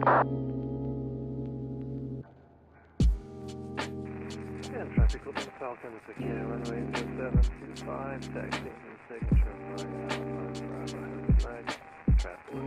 And traffic on the Falcon is secure, runway 0725, taxi and signature flight, traffic.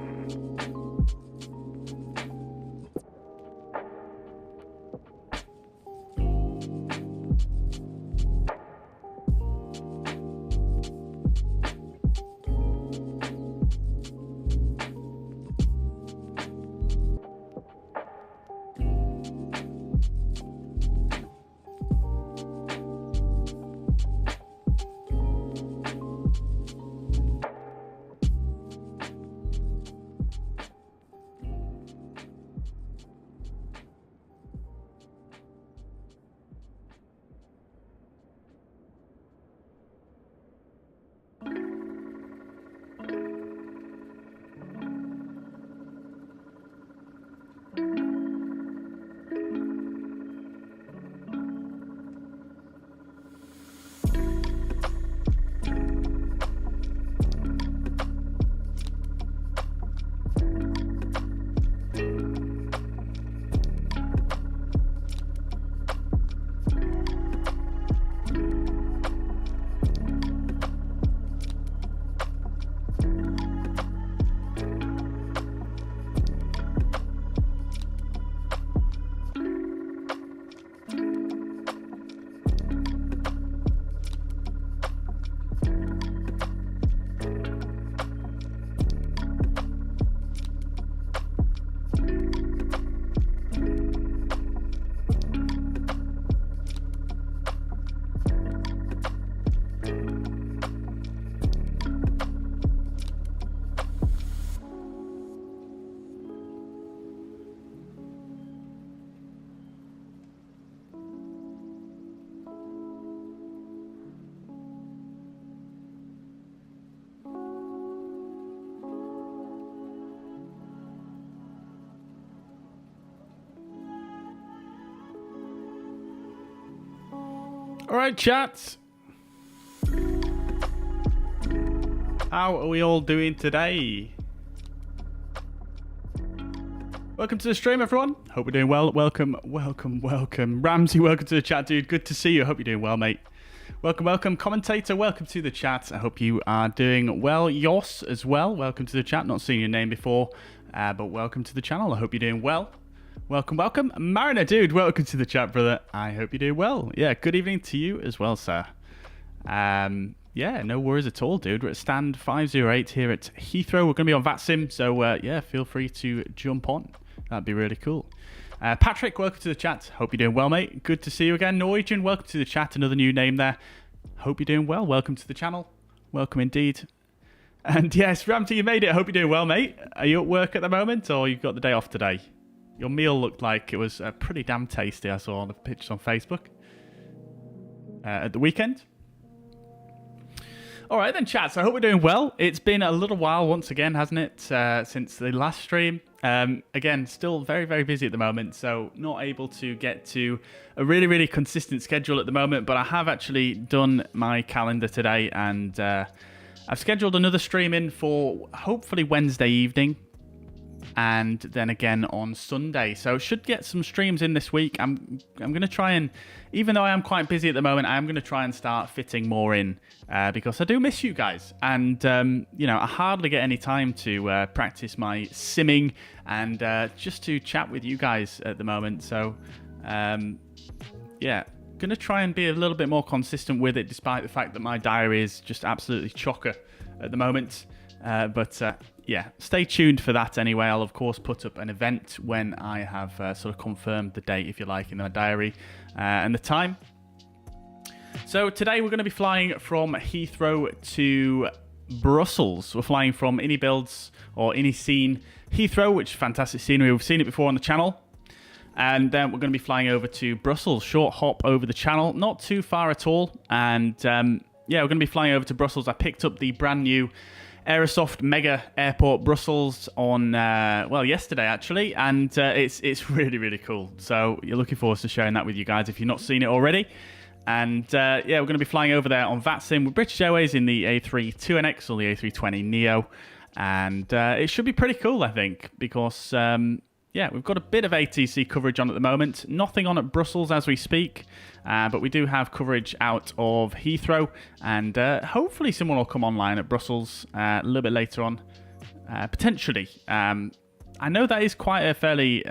All right, chat. How are we all doing today? Welcome to the stream, everyone. Hope we're doing well. Welcome. Ramsey, welcome to the chat, dude. Good to see you. Hope you're doing well, mate. Welcome. Commentator, welcome to the chat. I hope you are doing well. Yos as well. Welcome to the chat. Not seen your name before, but welcome to the channel. I hope you're doing well. Welcome. Mariner, dude, welcome to the chat, brother. I hope you're doing well. Yeah, good evening to you as well, sir. Yeah, no worries at all, dude. We're at stand 508 here at Heathrow. We're going to be on VATSIM, so yeah, feel free to jump on. That'd be really cool. Patrick, welcome to the chat. Hope you're doing well, mate. Good to see you again. Norwegian, welcome to the chat. Another new name there. Hope you're doing well. Welcome to the channel. Welcome indeed. And yes, Ramsey, you made it. Hope you're doing well, mate. Are you at work at the moment, or you've got the day off today? Your meal looked like it was pretty damn tasty. I saw on the pictures on Facebook at the weekend. All right then, chat. So I hope we're doing well. It's been a little while once again, hasn't it, since the last stream. Again, still very, very busy at the moment, so not able to get to a really, really consistent schedule at the moment. But I have actually done my calendar today, and I've scheduled another stream in for hopefully Wednesday evening. And then again on Sunday. So should get some streams in this week. I'm going to try and, even though I am quite busy at the moment, I am going to try and start fitting more in because I do miss you guys. And, you know, I hardly get any time to practice my simming and just to chat with you guys at the moment. So, yeah, going to try and be a little bit more consistent with it, despite the fact that my diary is just absolutely chocker at the moment. Yeah, stay tuned for that anyway. I'll, of course, put up an event when I have sort of confirmed the date, if you like, in my diary and the time. So today we're going to be flying from Heathrow to Brussels. We're flying from Ini Builds or Ini Scene Heathrow, which is fantastic scenery. We've seen it before on the channel. And then we're going to be flying over to Brussels. Short hop over the channel, not too far at all. And yeah, we're going to be flying over to Brussels. I picked up the brand new Aerosoft Mega Airport Brussels on, well, yesterday actually, and it's really, really cool. So you're looking forward to sharing that with you guys if you've not seen it already. And yeah, we're going to be flying over there on VATSIM with British Airways in the A32NX or the A320neo. And it should be pretty cool, I think, because, yeah, yeah, we've got a bit of ATC coverage on at the moment. Nothing on at Brussels as we speak, but we do have coverage out of Heathrow, and hopefully someone will come online at Brussels a little bit later on, potentially. I know that is quite a fairly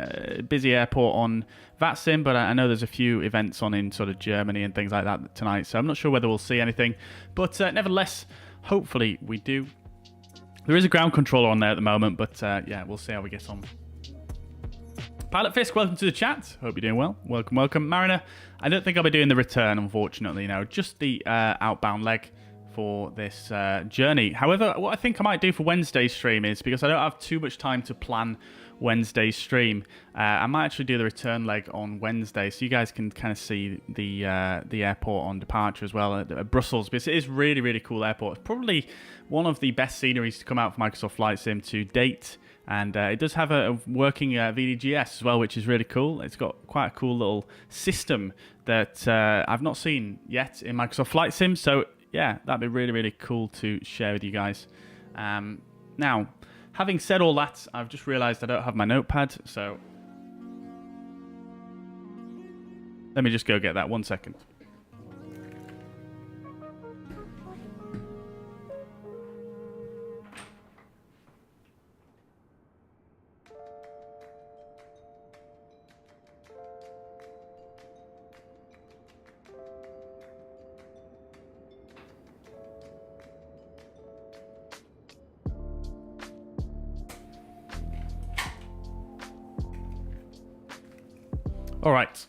busy airport on VATSIM, but I know there's a few events on in sort of Germany and things like that tonight, so I'm not sure whether we'll see anything, but nevertheless, hopefully we do. There is a ground controller on there at the moment, but yeah, we'll see how we get on. Pilot Fisk, welcome to the chat. Hope you're doing well. Welcome, welcome. Mariner, I don't think I'll be doing the return, unfortunately. No, just the outbound leg for this journey. However, what I think I might do for Wednesday's stream is, because I don't have too much time to plan Wednesday's stream, I might actually do the return leg on Wednesday, so you guys can kind of see the airport on departure as well at Brussels, because it is really, really cool airport. It's probably one of the best sceneries to come out for Microsoft Flight Sim to date. And it does have a working VDGS as well, which is really cool. It's got quite a cool little system that I've not seen yet in Microsoft Flight Sim. So, yeah, that'd be really, really cool to share with you guys. Now, having said all that, I've just realised I don't have my notepad. So, let me just go get that 1 second. All right.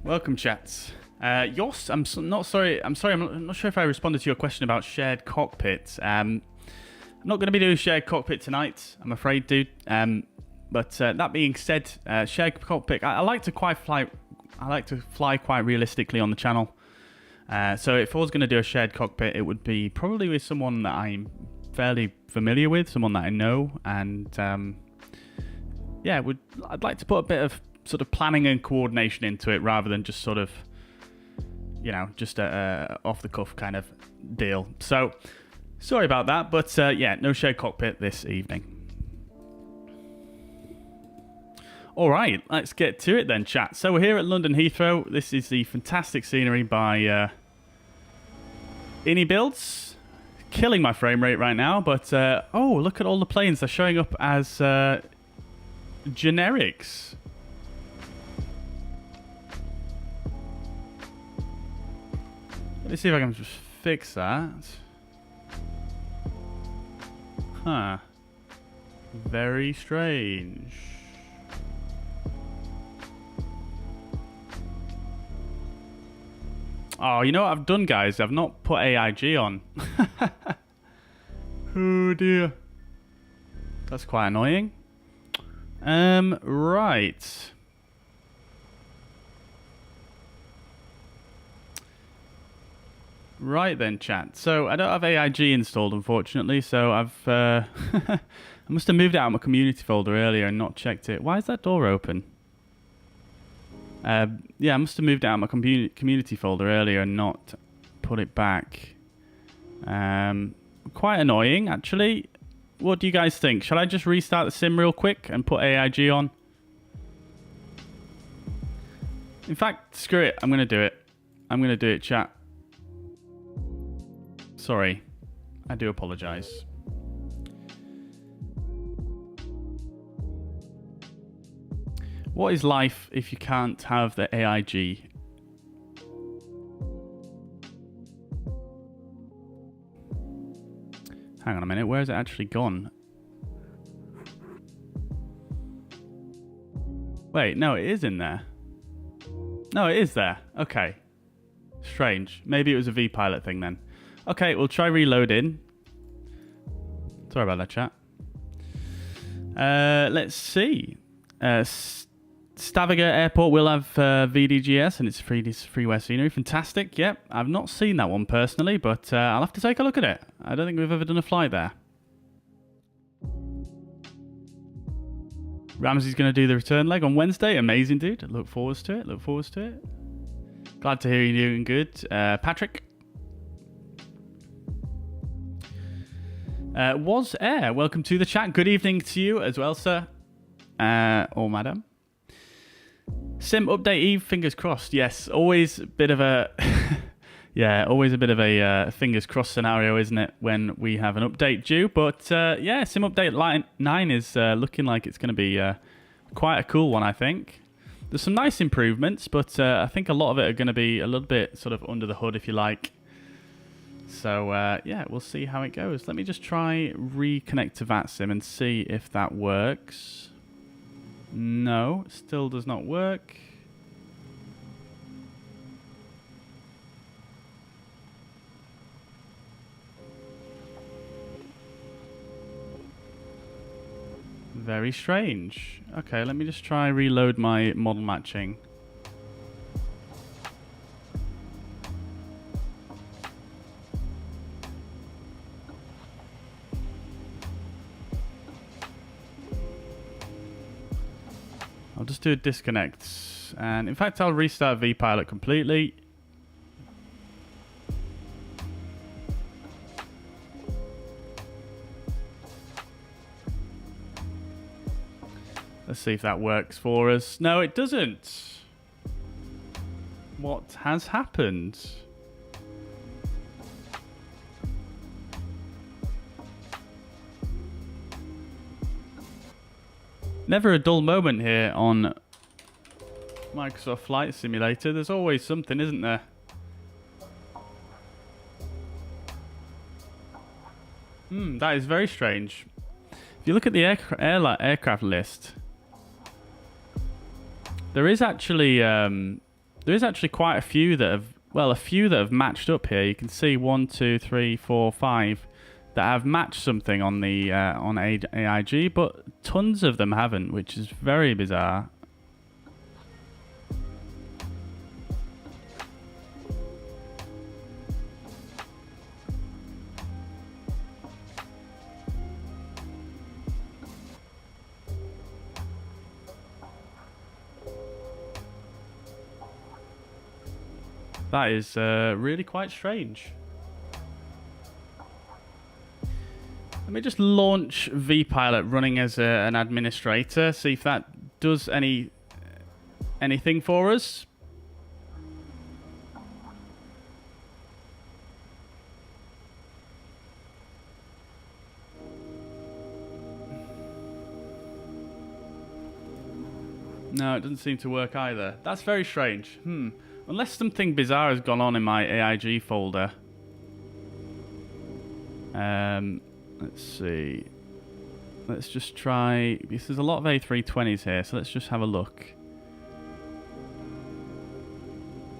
Welcome, chats. Yoss, I'm not sure if I responded to your question about shared cockpit. I'm not going to be doing shared cockpit tonight, I'm afraid, dude. But that being said, shared cockpit, I like to fly quite realistically on the channel. So if I was going to do a shared cockpit, it would be probably with someone that I'm fairly familiar with, someone that I know, and yeah, I'd like to put a bit of sort of planning and coordination into it rather than just sort of, you know, just a off-the-cuff kind of deal. So, sorry about that, but yeah, no shared cockpit this evening. All right, let's get to it then, chat. So we're here at London Heathrow. This is the fantastic scenery by Ini Builds. Killing my frame rate right now, but oh, look at all the planes. They're showing up as generics. Let me see if I can just fix that. Huh. Very strange. Oh, you know what I've done, guys? I've not put AIG on. Oh dear. That's quite annoying. Right. Right then, chat. So I don't have AIG installed, unfortunately. So I've I must have moved it out of my community folder earlier and not checked it. Why is that door open? Yeah, I must have moved it out of my community folder earlier and not put it back. Quite annoying, actually. What do you guys think? Shall I just restart the sim real quick and put AIG on? In fact, screw it. I'm going to do it. I'm going to do it, chat. Sorry. I do apologise. What is life if you can't have the AIG? Hang on a minute, where has it actually gone? Wait, no, it is in there. No, it is there. Okay. Strange. Maybe it was a V-Pilot thing then. Okay, we'll try reloading. Sorry about that, chat. Let's see. Stavanger Airport will have VDGS and it's freeware scenery. Fantastic. Yep, I've not seen that one personally, but I'll have to take a look at it. I don't think we've ever done a flight there. Ramsey's going to do the return leg on Wednesday. Amazing, dude. Look forward to it. Look forward to it. Glad to hear you're doing good. Patrick. Was Air. Welcome to the chat. Good evening to you as well, sir. or madam. Sim update Eve, fingers crossed. Yes, always a bit of a yeah, always a bit of a fingers crossed scenario, isn't it, when we have an update due? But yeah, Sim update line 9 is looking like it's going to be quite a cool one, I think. There's some nice improvements, but I think a lot of it are going to be a little bit sort of under the hood, if you like. So yeah, we'll see how it goes. Let me just try reconnect to VATSIM and see if that works. No, still does not work. Very strange. Okay, let me just try reload my model matching. I'll just do a disconnect. And in fact, I'll restart vPilot completely. Let's see if that works for us. No, it doesn't. What has happened? Never a dull moment here on Microsoft Flight Simulator. There's always something, isn't there? That is very strange. If you look at the aircraft list, there is actually quite a few that have matched up here. You can see 1, 2, 3, 4, 5 that have matched something on the on AIG, but tons of them haven't, which is very bizarre. That is really quite strange. Let me just launch vPilot running as an administrator, see if that does anything for us. No, it doesn't seem to work either. That's very strange. Unless something bizarre has gone on in my AIG folder. Let's see. Let's just try, because there's a lot of A320s here, so let's just have a look.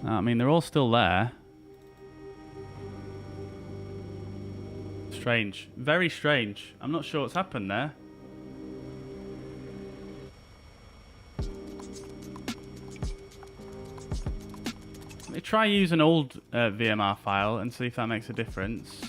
I mean, they're all still there. Strange. Very strange. I'm not sure what's happened there. Let me try use an old VMR file and see if that makes a difference.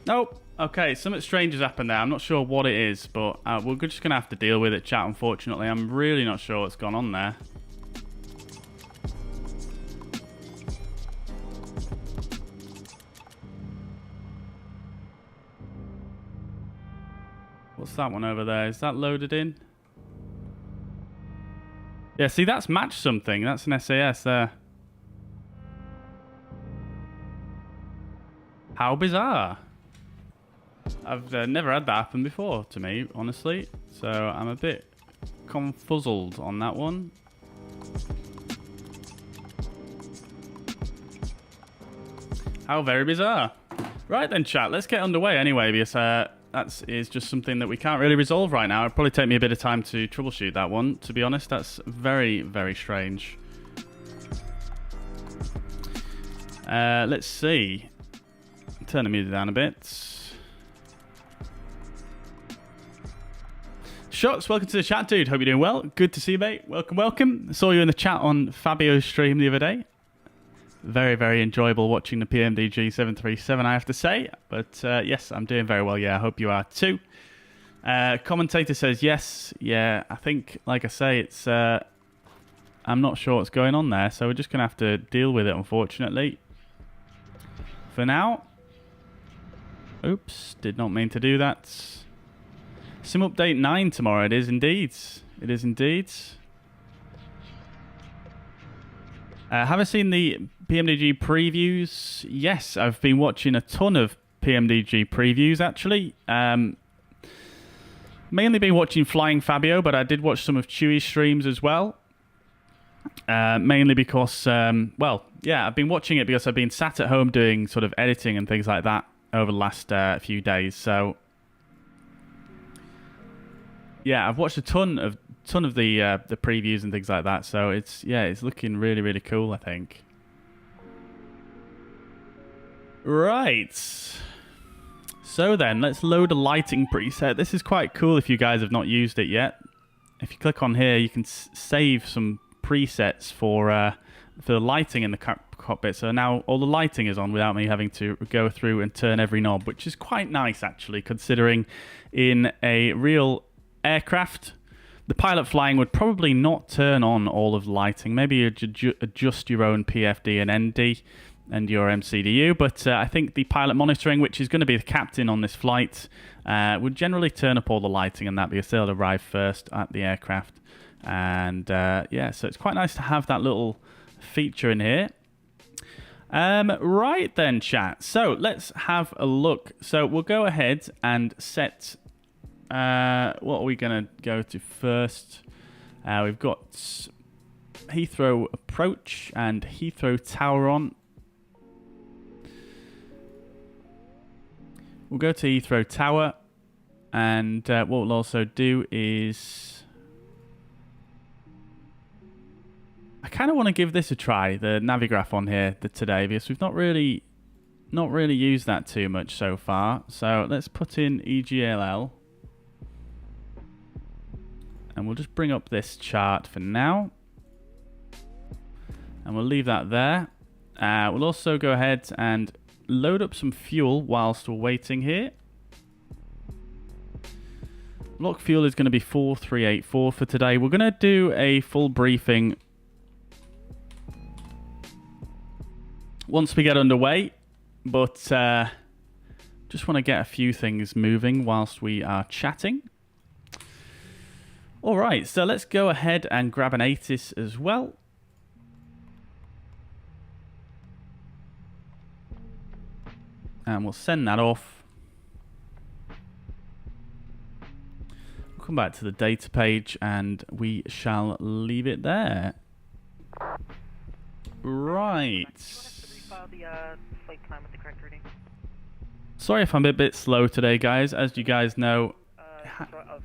Nope. Okay, something strange has happened there. I'm not sure what it is, but we're just going to have to deal with it, chat, unfortunately. I'm really not sure what's gone on there. What's that one over there? Is that loaded in? Yeah, see, that's matched something. That's an SAS there. How bizarre. I've never had that happen before to me, honestly. So I'm a bit confuzzled on that one. How very bizarre. Right then, chat, let's get underway anyway, because that is just something that we can't really resolve right now. It'll probably take me a bit of time to troubleshoot that one, to be honest. That's very, very strange. Let's see. Turn the music down a bit. Shots, welcome to the chat, dude. Hope you're doing well. Good to see you, mate. Welcome, welcome. Saw you in the chat on Fabio's stream the other day. Very, very enjoyable watching the PMDG 737, I have to say. But yes, I'm doing very well. Yeah, I hope you are too. Commentator says yes. Yeah, I think, like I say, it's I'm not sure what's going on there, so we're just going to have to deal with it, unfortunately. For now. Oops, did not mean to do that. Sim update 9 tomorrow, it is indeed. It is indeed. Have I seen the PMDG previews? Yes, I've been watching a ton of PMDG previews, actually. Mainly been watching Flying Fabio, but I did watch some of Chewie's streams as well. Mainly because, well, yeah, I've been watching it because I've been sat at home doing sort of editing and things like that over the last few days. So, yeah, I've watched a ton of the previews and things like that. So it's looking really, really cool, I think. Right. So then, let's load a lighting preset. This is quite cool if you guys have not used it yet. If you click on here, you can save some presets for the lighting in the cockpit. So now all the lighting is on without me having to go through and turn every knob, which is quite nice, actually, considering in a real aircraft, the pilot flying would probably not turn on all of the lighting. Maybe you adjust your own PFD and ND and your MCDU, but I think the pilot monitoring, which is going to be the captain on this flight, would generally turn up all the lighting and that because they'll arrive first at the aircraft. And yeah, so it's quite nice to have that little feature in here. Right then, chat. So let's have a look. So we'll go ahead and set... what are we going to go to first? We've got Heathrow Approach and Heathrow Tower on. We'll go to Heathrow Tower, and what we'll also do is... I kind of want to give this a try, the Navigraph on here today, because we've not really used that too much so far. So let's put in EGLL. And we'll just bring up this chart for now. And we'll leave that there. We'll also go ahead and load up some fuel whilst we're waiting here. Block fuel is going to be 4384 for today. We're going to do a full briefing once we get underway. But just want to get a few things moving whilst we are chatting. All right, so let's go ahead and grab an ATIS as well. And we'll send that off. We'll come back to the data page and we shall leave it there. Right. Sorry if I'm a bit slow today, guys. As you guys know,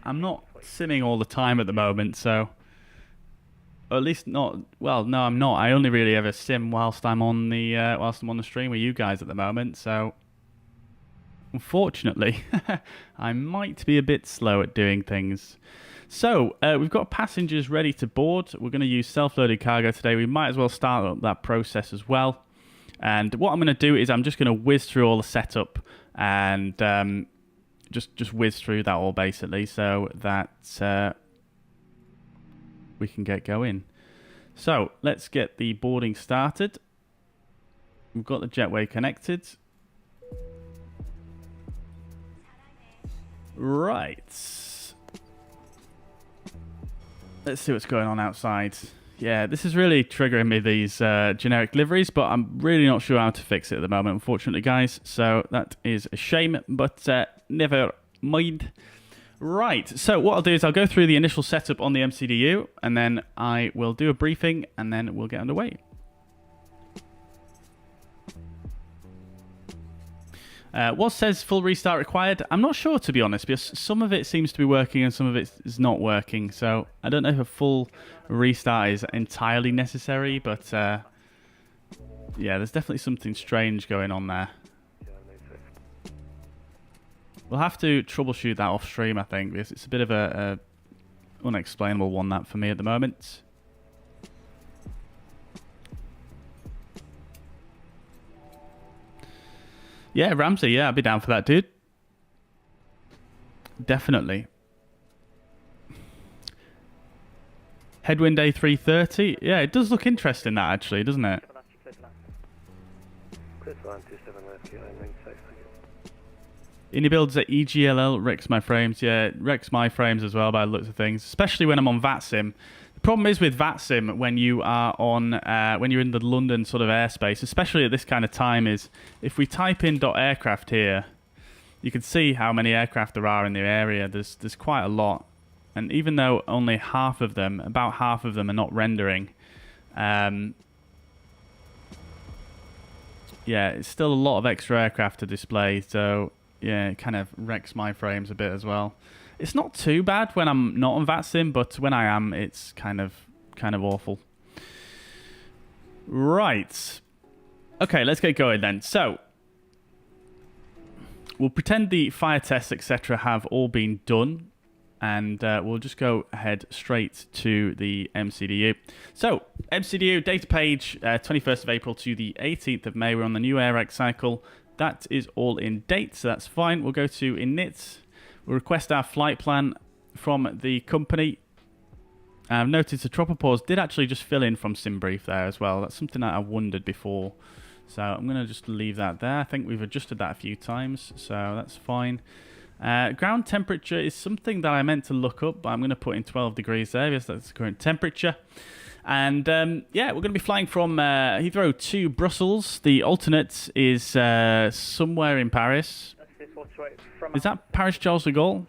I'm not simming all the time at the moment, so... Or at least not... Well, no, I'm not. I only really ever sim whilst I'm on the stream with you guys at the moment, so... Unfortunately, I might be a bit slow at doing things. So, we've got passengers ready to board. We're going to use self-loaded cargo today. We might as well start up that process as well. And what I'm going to do is I'm just going to whiz through all the setup and just whiz through that all basically so that we can get going. So, let's get the boarding started. We've got the jetway connected. Right. Let's see what's going on outside. Yeah, this is really triggering me, these generic liveries, but I'm really not sure how to fix it at the moment, unfortunately, guys. So that is a shame, but never mind. Right, so what I'll do is I'll go through the initial setup on the MCDU, and then I will do a briefing, and then we'll get underway. What says full restart required? I'm not sure, to be honest, because some of it seems to be working and some of it is not working. So I don't know if a full restart is entirely necessary, but yeah, there's definitely something strange going on there. We'll have to troubleshoot that off stream, I think, because it's a bit of a unexplainable one, that, for me at the moment. Yeah, Ramsey, yeah, I'd be down for that, dude. Definitely. Headwind A330. Yeah, it does look interesting, that actually, doesn't it? Clear to land 27 left, QI 96. Indie builds at EGLL wrecks my frames. Yeah, it wrecks my frames as well by the looks of things, especially when I'm on VATSIM. The problem is with VATSIM when you are on when you're in the London sort of airspace, especially at this kind of time, is if we type in .aircraft here, you can see how many aircraft there are in the area. There's quite a lot, and even though only half of them, about half of them, are not rendering, yeah, it's still a lot of extra aircraft to display. So yeah, it kind of wrecks my frames a bit as well. It's not too bad when I'm not on VATSIM, but when I am, it's kind of awful. Right. Okay, let's get going then. So we'll pretend the fire tests, etc., have all been done, and we'll just go ahead straight to the MCDU. So MCDU data page, 21st of April to the 18th of May. We're on the new Arex cycle. That is all in date, so that's fine. We'll go to init. We'll request our flight plan from the company. I've noticed the tropopause did actually just fill in from SimBrief there as well. That's something that I wondered before. So I'm going to just leave that there. I think we've adjusted that a few times, so that's fine. Ground temperature is something that I meant to look up, but I'm going to put in 12 degrees there because that's the current temperature. And yeah, we're going to be flying from Heathrow to Brussels. The alternate is somewhere in Paris. Is that Paris Charles de Gaulle?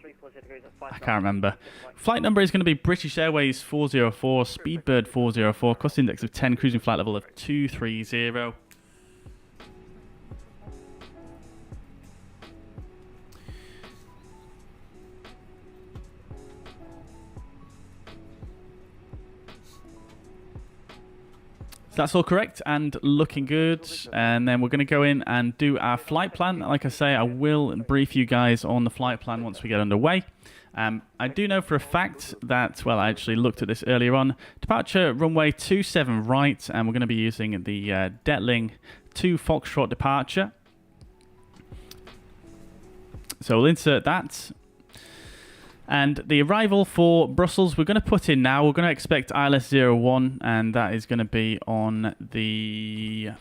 I can't remember. Flight number is going to be British Airways 404, Speedbird 404, cost index of 10, cruising flight level of 230. So that's all correct and looking good. And then we're going to go in and do our flight plan. Like I say, I will brief you guys on the flight plan once we get underway. I do know for a fact that, well, I actually looked at this earlier on. Departure runway 27 right, and we're going to be using the Detling 2 Foxtrot departure. So we'll insert that. And the arrival for Brussels, we're going to put in now. We're going to expect ILS 01, and that is going to be on the...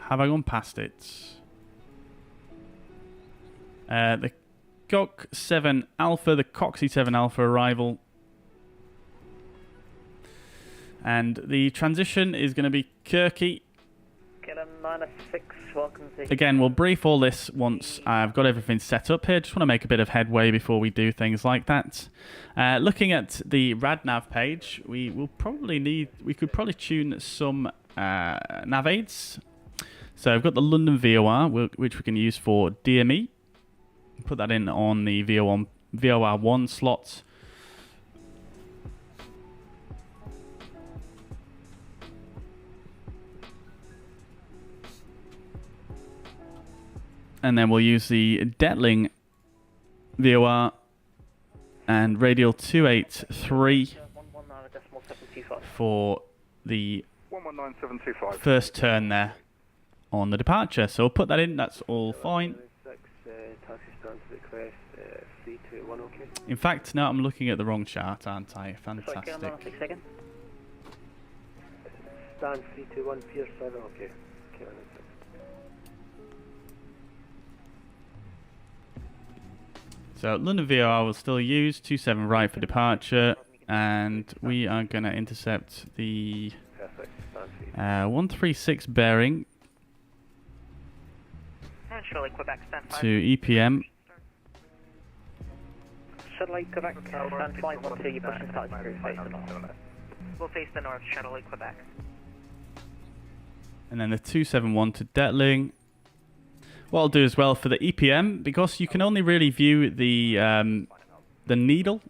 Have I gone past it? The Cock 7 Alpha, the Coxie 7 Alpha arrival. And the transition is going to be Kirky. Again, we'll brief all this once I've got everything set up here. Just want to make a bit of headway before we do things like that. Looking at the RadNav page, we could probably tune some nav aids. So I've got the London VOR, which we can use for DME. Put that in on the VOR1 slot. And then we'll use the Detling VOR and radial 283 for the first turn there on the departure. So we'll put that in, that's all fine. In fact, no, I'm looking at the wrong chart, aren't I? Fantastic. Stand 321 Pier 7, okay. So London VOR will still use 27 right for departure, and we are going to intercept the 136 bearing to EPM. Satellite Quebec, stand 512, you push and start to face the north. We'll face the north, Satellite Quebec. And then the 271 to Detling. What I'll do as well for the EPM, because you can only really view the needle.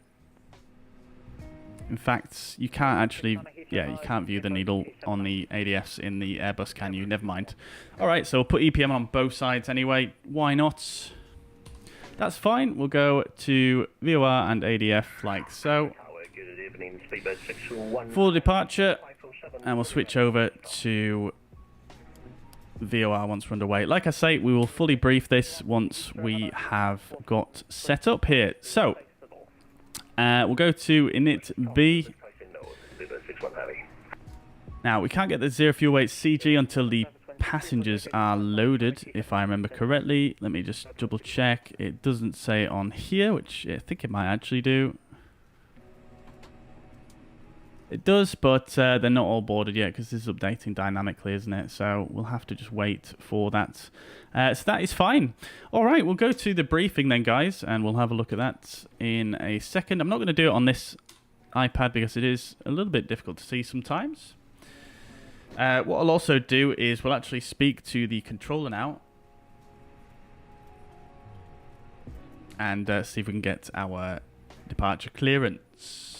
In fact, you can't actually, yeah, you can't view the needle on the ADFs in the Airbus, can you? Never mind. All right, so we'll put EPM on both sides anyway. Why not? That's fine. We'll go to VOR and ADF like so. For departure, and we'll switch over to VOR once we're underway. Like I say, we will fully brief this once we have got set up here. So, we'll go to init B. Now, we can't get the 0 fuel weight CG until the passengers are loaded, if I remember correctly. Let me just double check. It doesn't say on here, which I think it might actually do. It does, but they're not all boarded yet because this is updating dynamically, isn't it? So we'll have to just wait for that. So that is fine. All right, we'll go to the briefing then, guys, and we'll have a look at that in a second. I'm not going to do it on this iPad because it is a little bit difficult to see sometimes. What I'll also do is we'll actually speak to the controller now and see if we can get our departure clearance.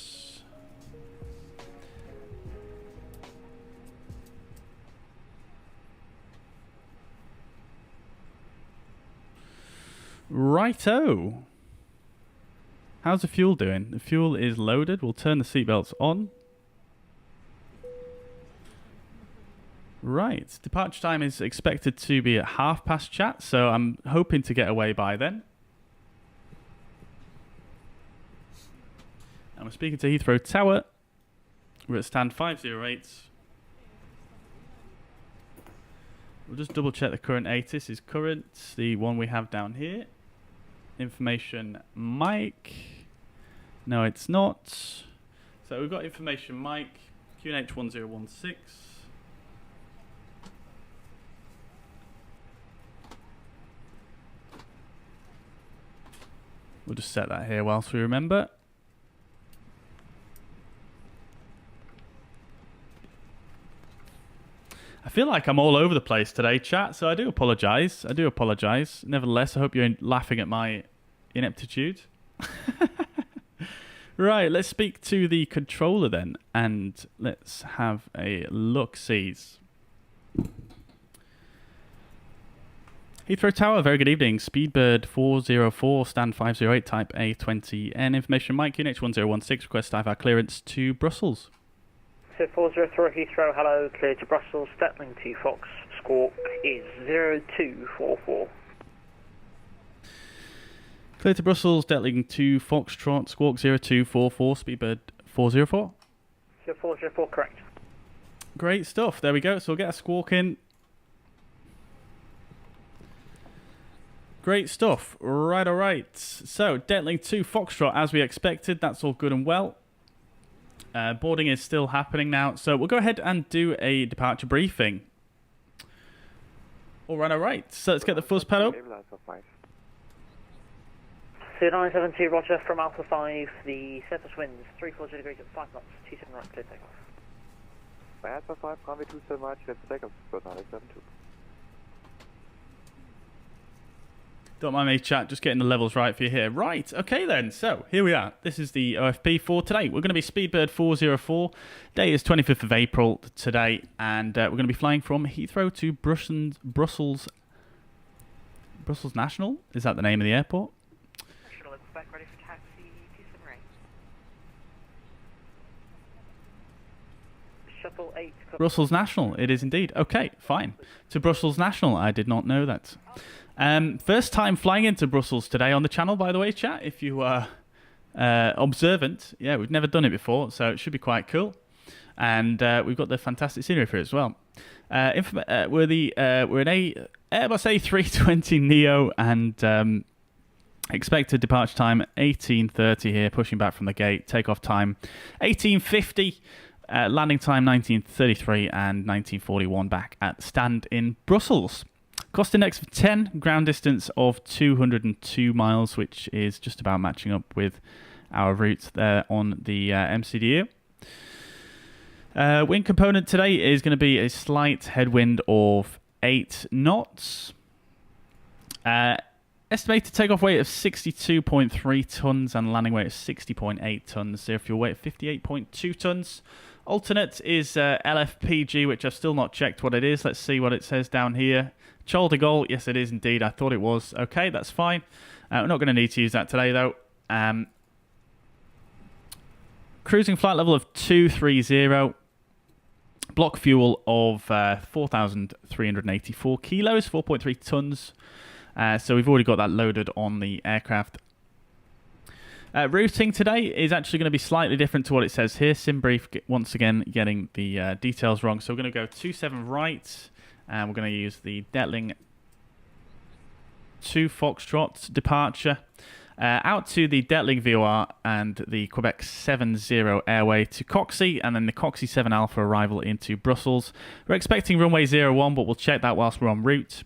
Righto. How's the fuel doing? The fuel is loaded. We'll turn the seatbelts on. Right. Departure time is expected to be at past chat, so I'm hoping to get away by then. And we're speaking to Heathrow Tower. We're at stand 508. We'll just double check the current ATIS is current. The one we have down here. Information mic. No, it's not. So we've got information mic. QNH 1016. We'll just set that here whilst we remember. I feel like I'm all over the place today, chat, so I do apologise. I do apologise. Nevertheless, I hope you're laughing at my ineptitude. Right, let's speak to the controller then, and let's have a look-sees. Heathrow Tower, very good evening. Speedbird 404, stand 508, type A20N. Information mic, QNH 1016, request IVR clearance to Brussels. So 403 Heathrow, hello, clear to Brussels, Stetling to Fox, squawk is 0244. Clear to Brussels, Detling to Foxtrot, squawk 0244, Speedbird 404. So 404, correct. Great stuff, there we go, so we'll get a squawk in. Great stuff, right, alright. So, Detling to Foxtrot, as we expected, that's all good and well. Boarding is still happening now, so we'll go ahead and do a departure briefing. Alright, so let's get the fuzz pad up. C972, roger, from Alpha 5, the surface winds, 340 degrees at 5 knots, 27 right, clear takeoff. By Alpha 5, Conway 27 much, let's take off, go 972. Don't mind me, chat, just getting the levels right for you here. Right, okay then, so here we are. This is the OFP for today. We're going to be Speedbird 404. Day is 25th of April today, and we're going to be flying from Heathrow to Brussels National? Is that the name of the airport? Back ready for taxi 278. Shuttle 8. Brussels National, it is indeed. Okay, fine. To Brussels National, I did not know that. First time flying into Brussels today on the channel, by the way, chat, if you are observant. Yeah, we've never done it before, so it should be quite cool. And we've got the fantastic scenery for it as well. We're an Airbus A320neo and expected departure time 18:30 here, pushing back from the gate. Takeoff time 18:50. Landing time 19:33 and 19:41 back at stand in Brussels. Cost index of 10, ground distance of 202 miles, which is just about matching up with our route there on the MCDU. Wind component today is going to be a slight headwind of 8 knots. Estimated takeoff weight of 62.3 tons and landing weight of 60.8 tons. Zero fuel weight of 58.2 tons. Alternate is LFPG, which I've still not checked what it is. Let's see what it says down here. Charles de Gaulle, yes it is indeed. I thought it was. Okay, that's fine. We're not going to need to use that today though. Cruising flight level of 230. block fuel of 4,384 kilos, 4.3 tons. So we've already got that loaded on the aircraft. Routing today is actually going to be slightly different to what it says here. SimBrief, once again, getting the details wrong. So we're going to go 27 right, and we're going to use the Detling 2 Foxtrot departure out to the Detling VOR and the Quebec 70 airway to Coxie, and then the Coxie 7 Alpha arrival into Brussels. We're expecting runway 01, but we'll check that whilst we're en route.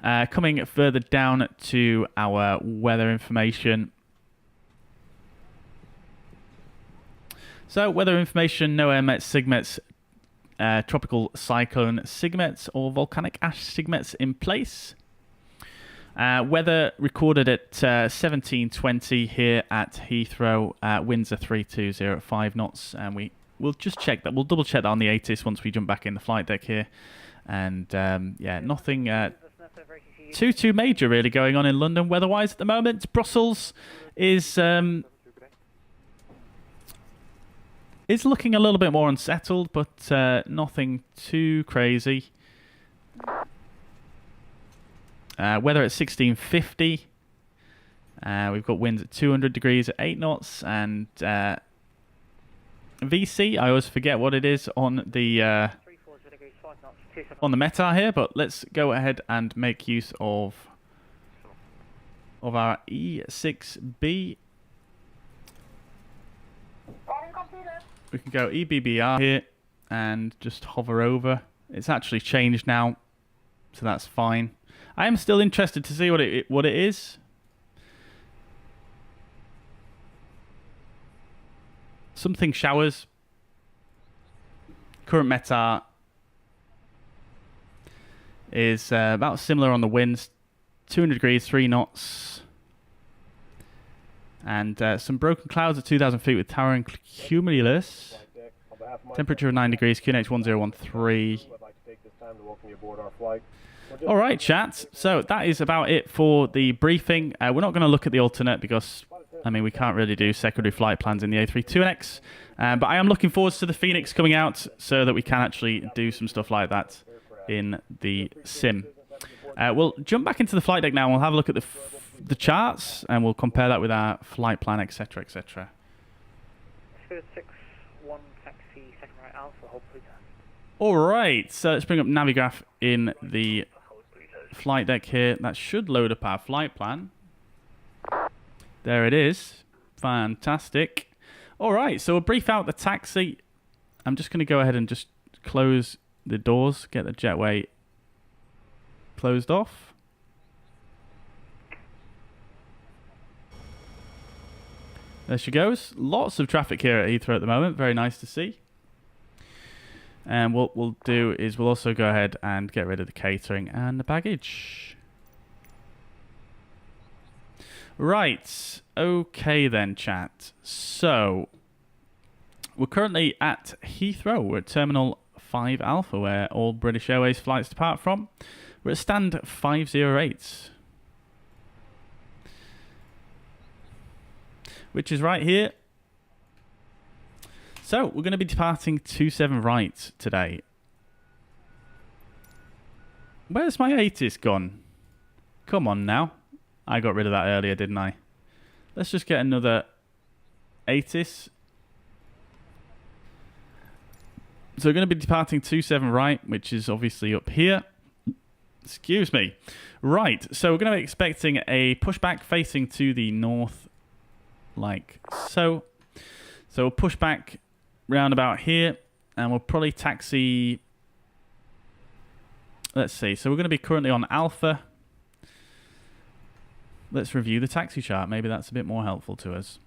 Coming further down to our weather information. So, weather information, no air mets, sigmets, tropical cyclone sigmets or volcanic ash sigmets in place. Weather recorded at 17:20 here at Heathrow. Winds are 3205 knots, and we'll just check that. We'll double check that on the ATIS once we jump back in the flight deck here. And yeah, nothing too major really going on in London weather-wise at the moment. Brussels is looking a little bit more unsettled, but nothing too crazy. Weather at 1650. We've got winds at 200 degrees at 8 knots, and VC, I always forget what it is on the METAR here, but let's go ahead and make use of our E6B. We can go EBBR here and just hover over. It's actually changed now, so that's fine. I am still interested to see what it is. Something showers. Current METAR is about similar on the winds. 200 degrees, 3 knots. And some broken clouds at 2,000 feet with towering cumulus. Temperature of 9 degrees, QNH 1013. All right, chat. So that is about it for the briefing. We're not going to look at the alternate because, I mean, we can't really do secondary flight plans in the A32NX. But I am looking forward to the Phoenix coming out so that we can actually do some stuff like that in the sim. We'll jump back into the flight deck now and we'll have a look at the charts and we'll compare that with our flight plan, etc., etc. 6-1 taxi, second right Alpha, hopefully done. All right, so let's bring up Navigraph in the flight deck here. That should load up our flight plan. There it is. Fantastic. All right, so we'll brief out the taxi. I'm just going to go ahead and just close the doors, get the jetway closed off. There she goes. Lots of traffic here at Heathrow at the moment. Very nice to see. And what we'll do is we'll also go ahead and get rid of the catering and the baggage. Right. Okay then, chat. So, we're currently at Heathrow. We're at Terminal 5 Alpha, where all British Airways flights depart from. We're at stand 508. Which is right here. So, we're going to be departing 27 right today. Where's my ATIS gone? Come on now. I got rid of that earlier, didn't I? Let's just get another ATIS. So, we're going to be departing 27 right, which is obviously up here. Excuse me. Right, so we're going to be expecting a pushback facing to the north, like so. So, we'll push back round about here, and we'll probably taxi. Let's see. So we're going to be currently on Alpha. Let's review the taxi chart. Maybe that's a bit more helpful to us.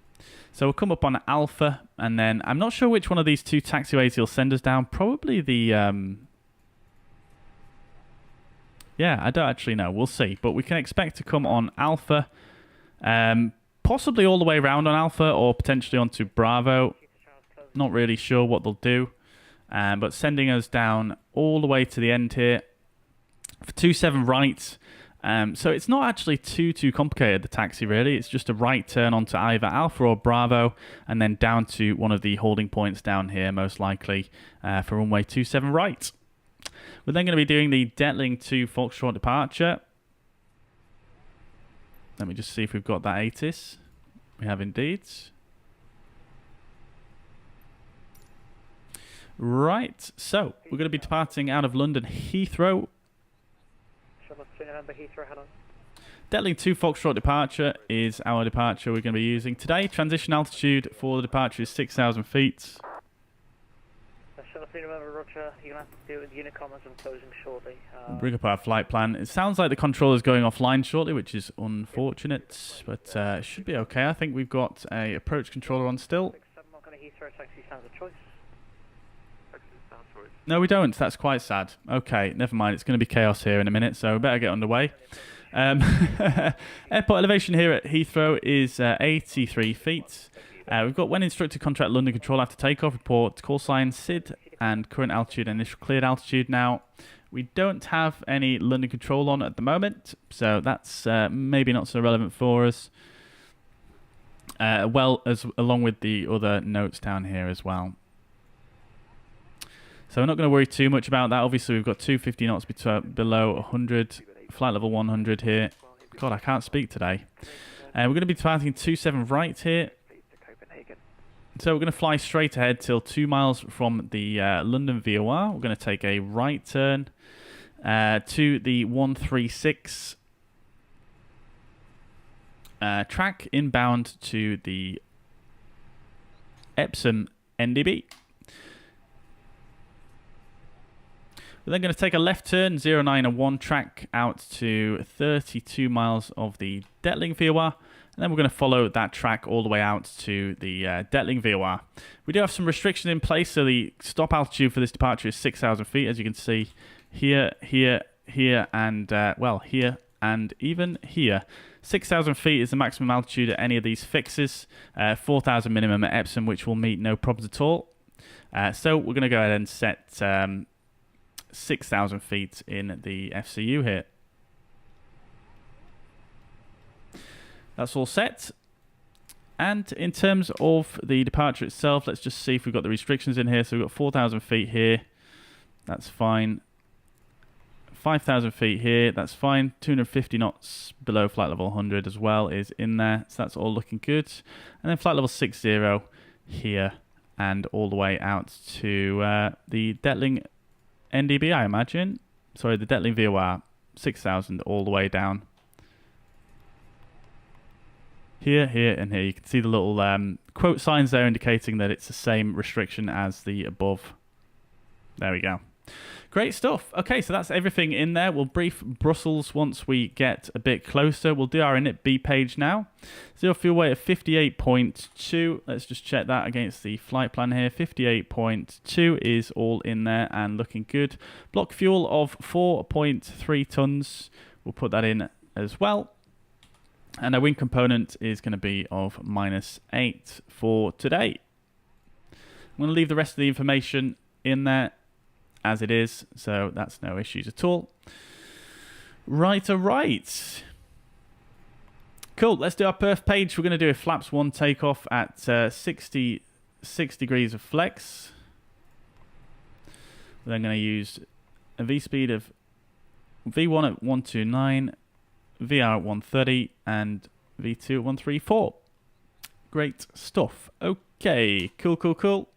So we'll come up on Alpha, and then I'm not sure which one of these two taxiways he'll send us down. Probably the yeah, I don't actually know. We'll see. But we can expect to come on Alpha, possibly all the way around on Alpha, or potentially onto Bravo. Not really sure what they'll do, but sending us down all the way to the end here for 27 right. So it's not actually too complicated, the taxi, really. It's just a right turn onto either Alpha or Bravo, and then down to one of the holding points down here, most likely, for runway 27 right. We're then going to be doing the Detling to Foxtrot departure. Let me just see if we've got that ATIS. We have indeed. Right, so we're going to be departing out of London Heathrow. Heathrow, hello. Detling to Foxtrot departure is our departure we're going to be using today. Transition altitude for the departure is 6,000 feet. Remember, Roger, you're going to have to deal with Unicom as I'm closing shortly. Bring up our flight plan. It sounds like the controller's going offline shortly, which is unfortunate, but it should be okay. I think we've got a approach controller on still. Heathrow taxi sounds a choice. No, we don't. That's quite sad. Okay, never mind. It's going to be chaos here in a minute, so we better get underway. Airport elevation here at Heathrow is 83 feet. We've got when instructed contract London control after takeoff, report call sign SID and current altitude and initial cleared altitude. Now, we don't have any London control on at the moment, so that's maybe not so relevant for us. Along with the other notes down here as well. So we're not going to worry too much about that. Obviously, we've got 250 knots below 100, flight level 100 here. God, I can't speak today. We're going to be departing 27 right here. So we're going to fly straight ahead till 2 miles from the London VOR. We're going to take a right turn to the 136 track inbound to the Epsom NDB. We're then going to take a left turn, 0901 track out to 32 miles of the Detling VOR. And then we're going to follow that track all the way out to the Detling VOR. We do have some restrictions in place, so the stop altitude for this departure is 6,000 feet, as you can see here, and, well, here and even here. 6,000 feet is the maximum altitude at any of these fixes, 4,000 minimum at Epsom, which will meet no problems at all. So we're going to go ahead and set 6,000 feet in the FCU here. That's all set. And in terms of the departure itself, let's just see if we've got the restrictions in here. So we've got 4,000 feet here. That's fine. 5,000 feet here. That's fine. 250 knots below flight level 100 as well is in there. So that's all looking good. And then flight level 60 here and all the way out to the Detling NDB, I imagine. Sorry, the Detling VOR, 6,000 all the way down. Here, and here. You can see the little quote signs there indicating that it's the same restriction as the above. There we go. Great stuff. Okay, so that's everything in there. We'll brief Brussels once we get a bit closer. We'll do our init B page now. Zero fuel weight of 58.2. Let's just check that against the flight plan here. 58.2 is all in there and looking good. Block fuel of 4.3 tons. We'll put that in as well. And our wind component is going to be of -8 for today. I'm going to leave the rest of the information in there as it is, so that's no issues at all. Right, cool, let's do our perf page. We're going to do a flaps 1 takeoff at 66 degrees of flex. We're then going to use a V-speed of V1 at 129, VR at 130, and V2 at 134. Great stuff. Okay, cool.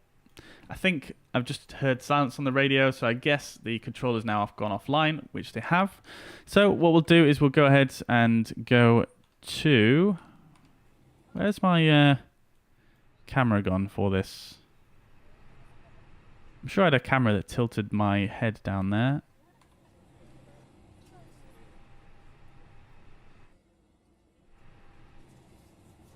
I think I've just heard silence on the radio, so I guess the controllers now have gone offline, which they have. So what we'll do is we'll go ahead and go to... Where's my camera gone for this? I'm sure I had a camera that tilted my head down there.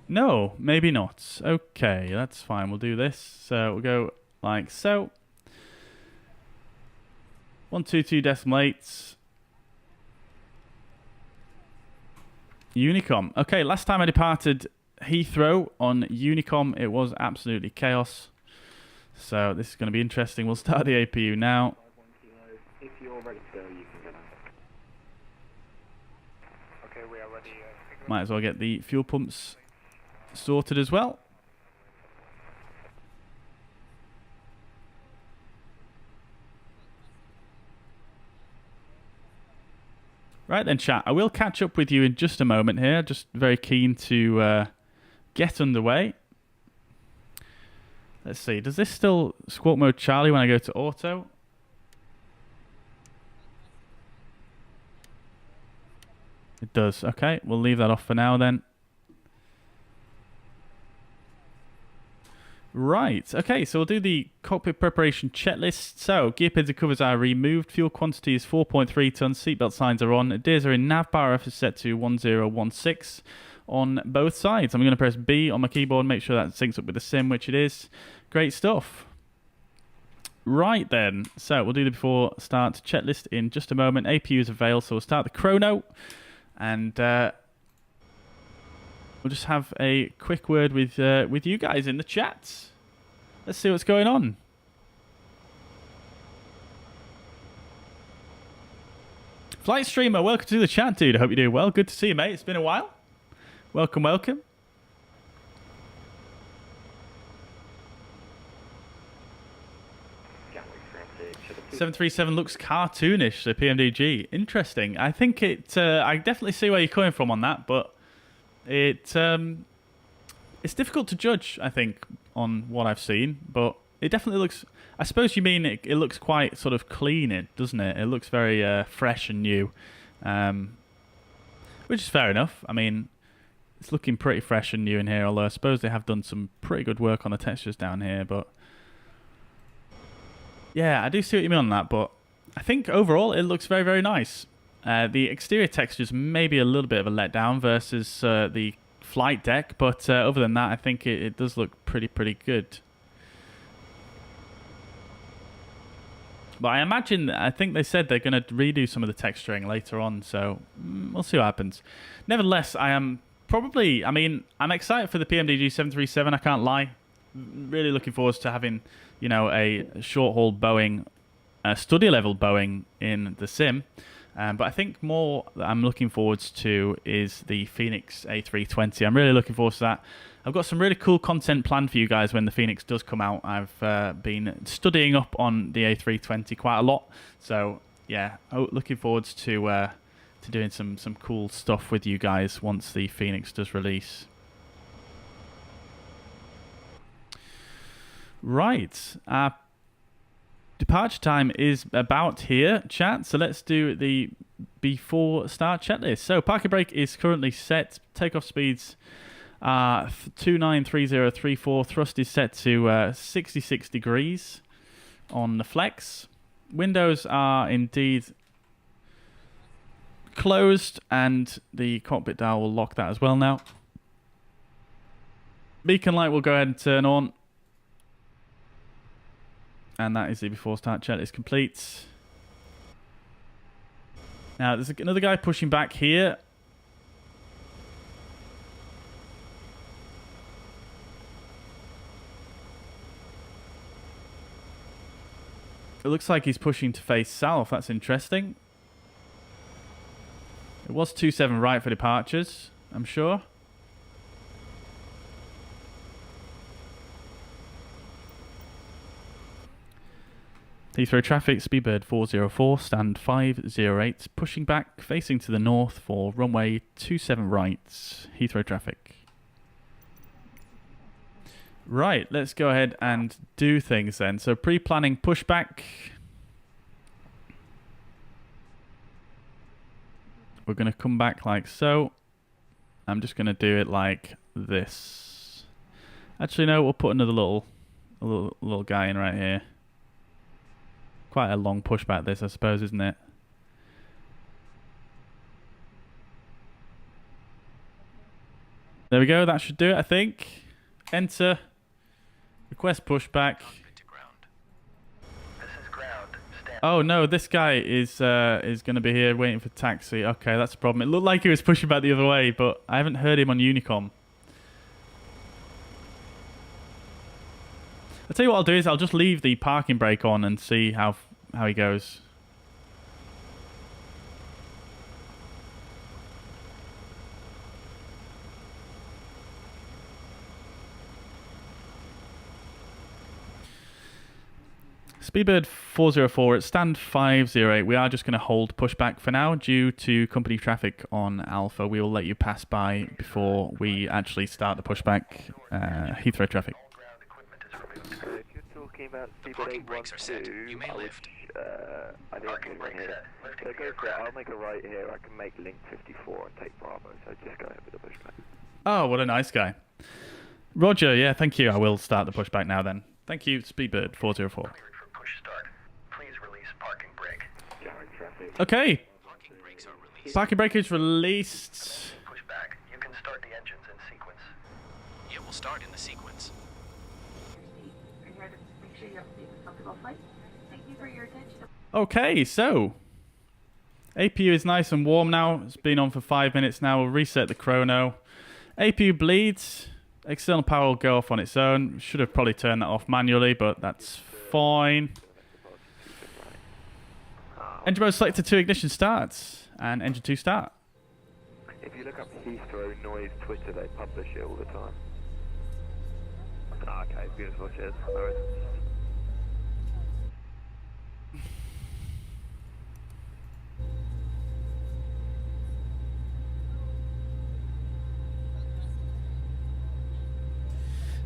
No, maybe not. Okay, that's fine. We'll do this. So we'll go like so. 122.8. Unicom. Okay, last time I departed Heathrow on Unicom, it was absolutely chaos. So this is going to be interesting. We'll start the APU now. If you're ready to go, you can go Might as well get the fuel pumps sorted as well. Right then, chat. I will catch up with you in just a moment here. Just very keen to get underway. Let's see. Does this still squawk mode Charlie when I go to auto? It does. Okay, we'll leave that off for now then. Right. Okay, so we'll do the cockpit preparation checklist. So, gear pins and covers are removed. Fuel quantity is 4.3 tons. Seatbelt signs are on. Dirs are in. Nav power F is set to 1016 on both sides. I'm going to press B on my keyboard, make sure that syncs up with the sim, which it is. Great stuff. Right then. So, we'll do the before start checklist in just a moment. APU is available, so we'll start the chrono. And we'll just have a quick word with you guys in the chat. Let's see what's going on. Flight Streamer, welcome to the chat, dude. I hope you're doing well. Good to see you, mate. It's been a while. Welcome, welcome. Yeah. 737 looks cartoonish, the PMDG. Interesting. I think it. I definitely see where you're coming from on that, but it's difficult to judge, I think, on what I've seen. But it definitely looks. I suppose you mean it looks quite sort of clean, doesn't it? It looks very fresh and new, which is fair enough. I mean, it's looking pretty fresh and new in here. Although I suppose they have done some pretty good work on the textures down here, but. Yeah, I do see what you mean on that, but I think overall it looks very, very nice. The exterior textures may be a little bit of a letdown versus the flight deck, but other than that, I think it does look pretty good. But I think they said they're going to redo some of the texturing later on, so we'll see what happens. Nevertheless, I'm excited for the PMDG 737, I can't lie. Really looking forward to having, a short-haul Boeing, study-level Boeing in the sim. But I think more that I'm looking forward to is the Phoenix A320. I'm really looking forward to that. I've got some really cool content planned for you guys when the Phoenix does come out. I've been studying up on the A320 quite a lot. So, yeah, looking forward to doing some cool stuff with you guys once the Phoenix does release. Right, our departure time is about here, chat. So let's do the before start checklist. So parking brake is currently set. Takeoff speeds are 293034. Thrust is set to 66 degrees on the flex. Windows are indeed closed, and the cockpit dial will lock that as well now. Beacon light will go ahead and turn on. And that is the before start checklist complete. Now, there's another guy pushing back here. It looks like he's pushing to face south. That's interesting. It was 27 right for departures, I'm sure. Heathrow traffic, Speedbird 404, stand 508, pushing back, facing to the north for runway 27 right, Heathrow traffic. Right, let's go ahead and do things then. So pre-planning pushback. We're going to come back like so. I'm just going to do it like this. Actually, no, we'll put another little guy in right here. Quite a long pushback this, I suppose, isn't it? There we go, that should do it, I think. Enter. Request pushback. Oh no, this guy is going to be here waiting for taxi. Okay, that's a problem. It looked like he was pushing back the other way, but I haven't heard him on Unicom. I'll tell you what I'll do is I'll just leave the parking brake on and see how he goes. Speedbird 404 at stand 508. We are just going to hold pushback for now due to company traffic on Alpha. We will let you pass by before we actually start the pushback. Heathrow traffic. If you're talking about Speedbird 812, You may lift. I think I'm here. So go for it. I'll make a right here. I can make link 54 and take Bravo. So just go ahead with the pushback. Oh, what a nice guy. Roger, yeah, thank you. I will start the pushback now then. Thank you, Speedbird 404. Push start. Please release parking brake. Jarring traffic. Okay, Parking brakes are released. parking brake is released. Push back. You can start the engines in sequence. It will start in the sequence. Make sure you have a comfortable flight. Thank you for your attention. Okay, so APU is nice and warm now. It's been on for 5 minutes now. We'll reset the chrono. APU bleeds. External power will go off on its own. Should have probably turned that off manually, but that's fine. Engine mode selected to ignition starts. And engine 2 start. If you look up Heathrow noise Twitter, they publish it all the time. Okay, beautiful. Cheers. No worries.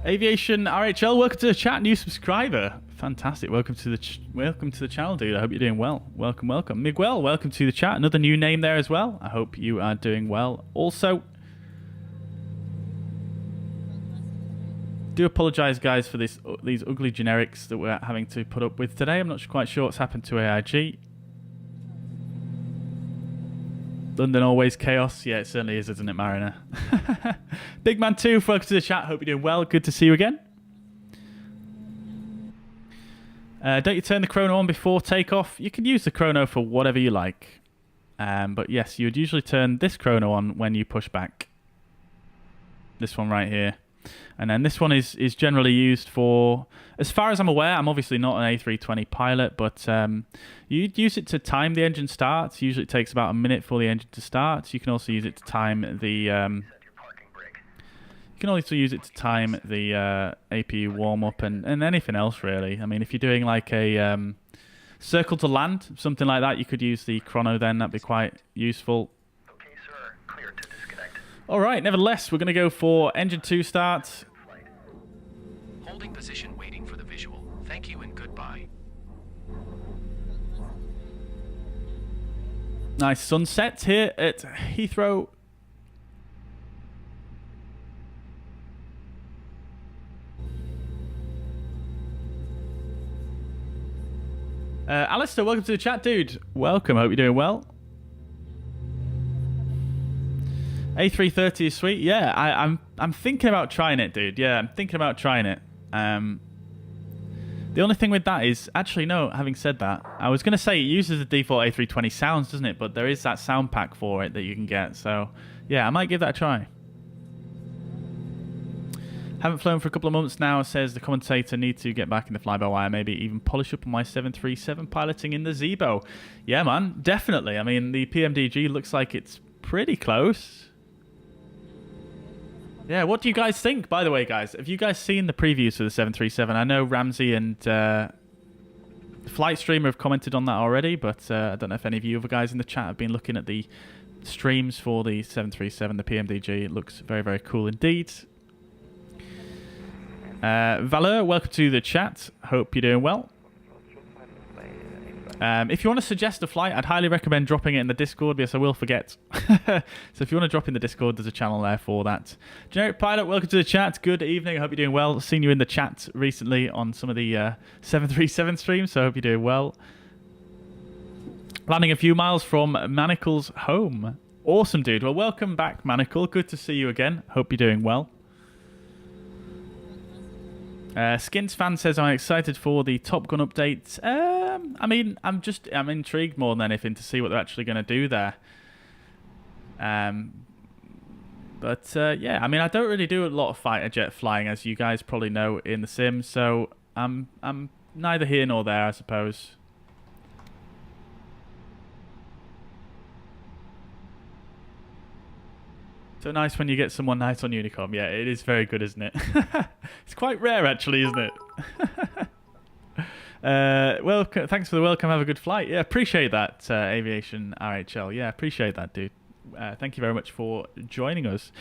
Aviation RHL, welcome to the chat, new subscriber. Fantastic, welcome to the channel, dude. I hope you're doing well. Welcome. Miguel, welcome to the chat. Another new name there as well. I hope you are doing well. Also, do apologise, guys, for these ugly generics that we're having to put up with today. I'm not quite sure what's happened to AIG. London always chaos. Yeah, it certainly is, isn't it, Mariner? Big Man 2, welcome to the chat. Hope you're doing well. Good to see you again. Don't you turn the chrono on before takeoff? You can use the chrono for whatever you like. But yes, you would usually turn this chrono on when you push back. This one right here. And then this one is generally used for, as far as I'm aware, I'm obviously not an A320 pilot, but you'd use it to time the engine starts. Usually it takes about a minute for the engine to start. You can also use it to time the APU warm-up and anything else, really. I mean, if you're doing like a circle to land, something like that, you could use the chrono then. That'd be quite useful. Okay, sir. Clear to disconnect. All right, nevertheless, we're going to go for engine 2 start. Holding position, waiting for the visual. Thank you and goodbye. Nice sunset here at Heathrow. Alistair, welcome to the chat, dude. Welcome, hope you're doing well. A330 is sweet. Yeah, I'm thinking about trying it, dude. Yeah, I'm thinking about trying it. The only thing with that is, actually, no, having said that, I was going to say it uses the default A320 sounds, doesn't it? But there is that sound pack for it that you can get. So, yeah, I might give that a try. Haven't flown for a couple of months now, says the commentator. Need to get back in the fly-by-wire, maybe even polish up on my 737 piloting in the Zebo. Yeah, man, definitely. I mean, the PMDG looks like it's pretty close. Yeah, what do you guys think, by the way, guys? Have you guys seen the previews for the 737? I know Ramsey and Flight Streamer have commented on that already, but I don't know if any of you other guys in the chat have been looking at the streams for the 737, the PMDG. It looks very, very cool indeed. Valor, welcome to the chat. Hope you're doing well. If you want to suggest a flight, I'd highly recommend dropping it in the Discord, because I will forget. So if you want to drop in the Discord, there's a channel there for that. Generic Pilot, welcome to the chat. Good evening. I hope you're doing well. Seen you in the chat recently on some of the 737 streams, so I hope you're doing well. Landing a few miles from Manacle's home. Awesome, dude. Well, welcome back, Manacle. Good to see you again. Hope you're doing well. Skins fan says, I'm excited for the Top Gun update. I mean, I'm intrigued more than anything to see what they're actually going to do there. Yeah, I mean, I don't really do a lot of fighter jet flying, as you guys probably know, in the sim, so I'm neither here nor there, I suppose. So nice when you get someone nice on Unicom. Yeah, it is very good, isn't it? It's quite rare, actually, isn't it? Welcome. Thanks for the welcome. Have a good flight. Yeah, appreciate that, Aviation RHL. Yeah, appreciate that, dude. Thank you very much for joining us.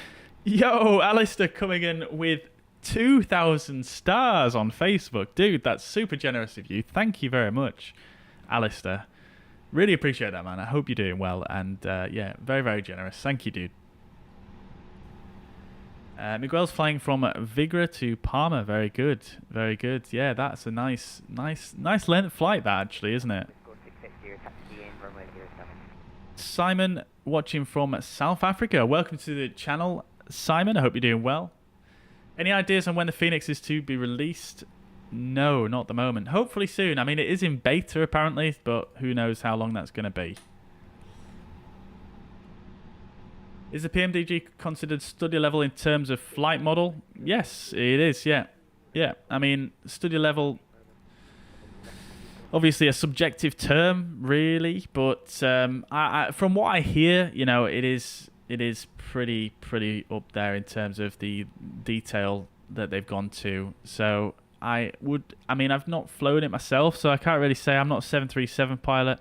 Yo, Alistair coming in with 2,000 stars on Facebook. Dude, that's super generous of you. Thank you very much, Alistair. Really appreciate that, man. I hope you're doing well. And yeah, very, very generous. Thank you, dude. Miguel's flying from Vigra to Palma. Very good. Very good. Yeah, that's a nice length flight, that actually, isn't it? Simon watching from South Africa. Welcome to the channel, Simon. I hope you're doing well. Any ideas on when the Phoenix is to be released? No, not at the moment. Hopefully soon. I mean, it is in beta apparently, but who knows how long that's going to be. Is the PMDG considered study level in terms of flight model? Yes, it is, yeah. Yeah, I mean, study level, obviously a subjective term, really, but from what I hear, you know, it is pretty up there in terms of the detail that they've gone to. So I mean, I've not flown it myself, so I can't really say. I'm not a 737 pilot.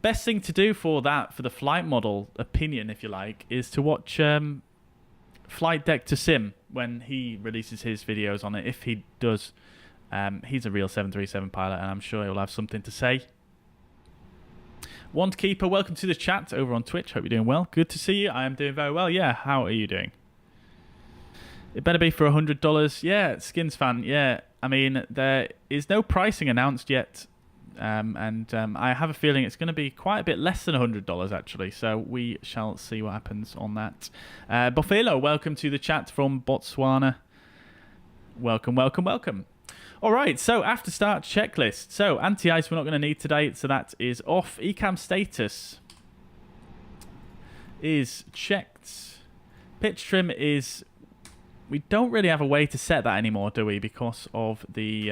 Best thing to do for that, for the flight model opinion, if you like, is to watch Flight Deck to Sim when he releases his videos on it. If he does, he's a real 737 pilot, and I'm sure he'll have something to say. Wandkeeper, welcome to the chat over on Twitch. Hope you're doing well. Good to see you. I am doing very well. Yeah, how are you doing? It better be for $100. Yeah, Skins fan. Yeah, I mean, there is no pricing announced yet. I have a feeling it's going to be quite a bit less than $100 actually, so we shall see what happens on that. Buffalo, welcome to the chat from Botswana. Welcome. All right, so after start checklist. So anti-ice we're not going to need today, so that is off. ECAM status is checked. Pitch trim is, we don't really have a way to set that anymore, do we, because of the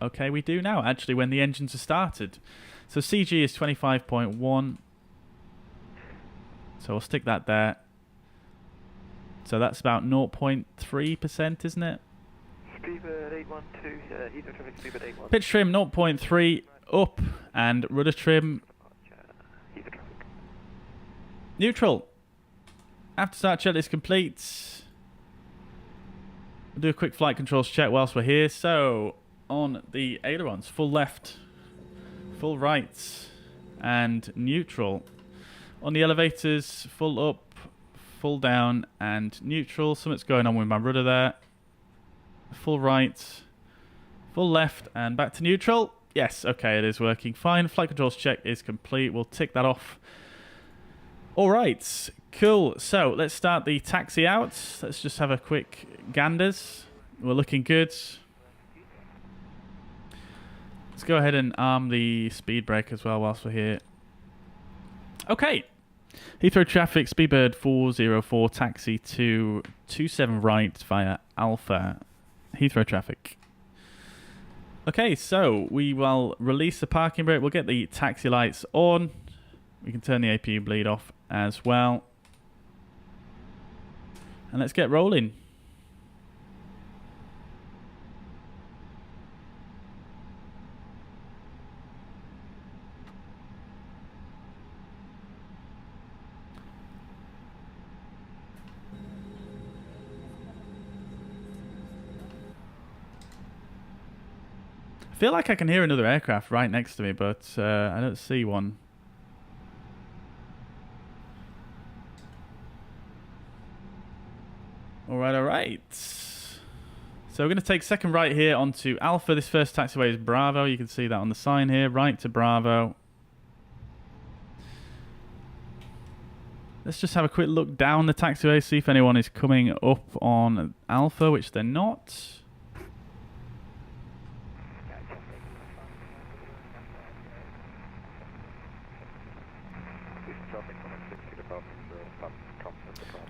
okay, we do now, actually, when the engines are started. So CG is 25.1. So we'll stick that there. So that's about 0.3%, isn't it? Speedbird 812, Heathrow traffic, Speedbird 81. Pitch trim 0.3 up, and rudder trim Heathrow traffic. neutral. After start checklist complete. We'll do a quick flight controls check whilst we're here. So on the ailerons, full left, full right, and neutral. On the elevators, full up, full down, and neutral. Something's going on with my rudder there. Full right, full left, and back to neutral. Yes, okay, it is working fine. Flight controls check is complete. We'll tick that off. All right, cool. So let's start the taxi out. Let's just have a quick ganders. We're looking good. Let's go ahead and arm the speed brake as well whilst we're here. Okay. Heathrow traffic, Speedbird 404, taxi to 27 right via Alpha. Heathrow traffic. Okay, so we will release the parking brake. We'll get the taxi lights on. We can turn the APU bleed off as well. And let's get rolling. I feel like I can hear another aircraft right next to me, but I don't see one. All right. So we're going to take second right here onto Alpha. This first taxiway is Bravo. You can see that on the sign here. Right to Bravo. Let's just have a quick look down the taxiway, see if anyone is coming up on Alpha, which they're not.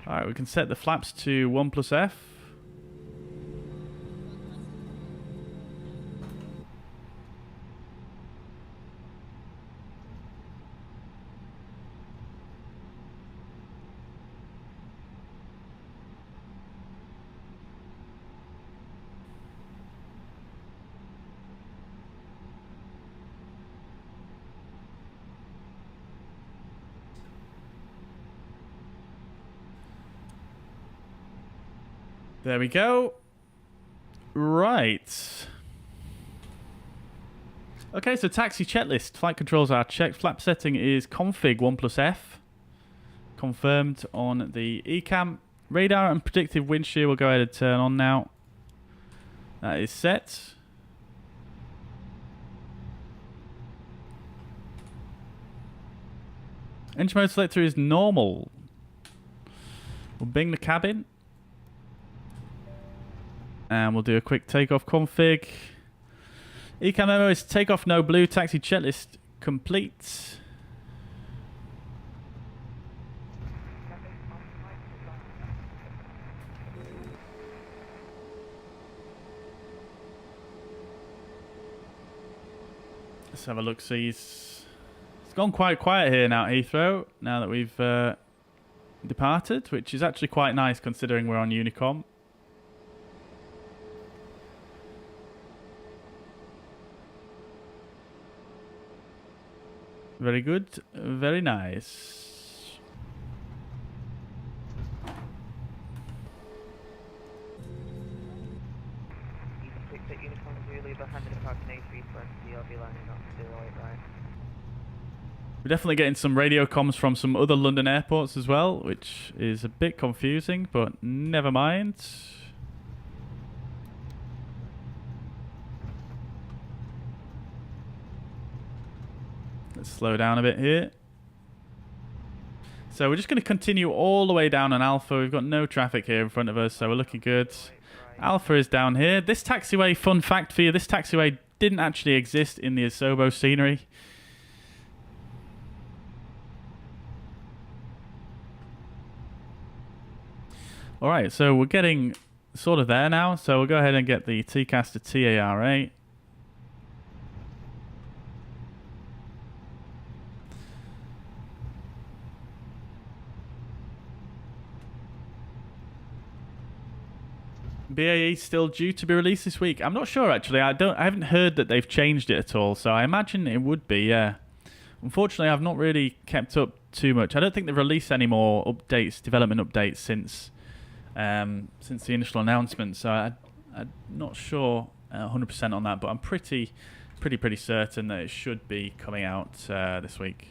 Alright, we can set the flaps to 1+F. There we go. Right. Okay, so taxi checklist. Flight controls are checked. Flap setting is config 1+F. Confirmed on the ECAM. Radar and predictive wind shear will go ahead and turn on now. That is set. Engine mode selector is normal. We'll bing the cabin. And we'll do a quick takeoff config. ECAM memo is takeoff no blue. Taxi checklist complete. Let's have a look. See, it's gone quite quiet here now at Heathrow. Now that we've departed, which is actually quite nice considering we're on Unicom. Very good, very nice. We're definitely getting some radio comms from some other London airports as well, which is a bit confusing, but never mind. Let's slow down a bit here. So we're just going to continue all the way down on Alpha. We've got no traffic here in front of us, so we're looking good. Alpha is down here. This taxiway, fun fact for you, this taxiway didn't actually exist in the MSFS Scenery. Alright, so we're getting sort of there now. So we'll go ahead and get the TCAS to TARA. BAE still due to be released this week. I'm not sure actually. I haven't heard that they've changed it at all, so I imagine it would be, yeah. Unfortunately, I've not really kept up too much. I don't think they've released any more updates, development updates since the initial announcement, so I'm not sure 100% on that, but I'm pretty certain that it should be coming out this week.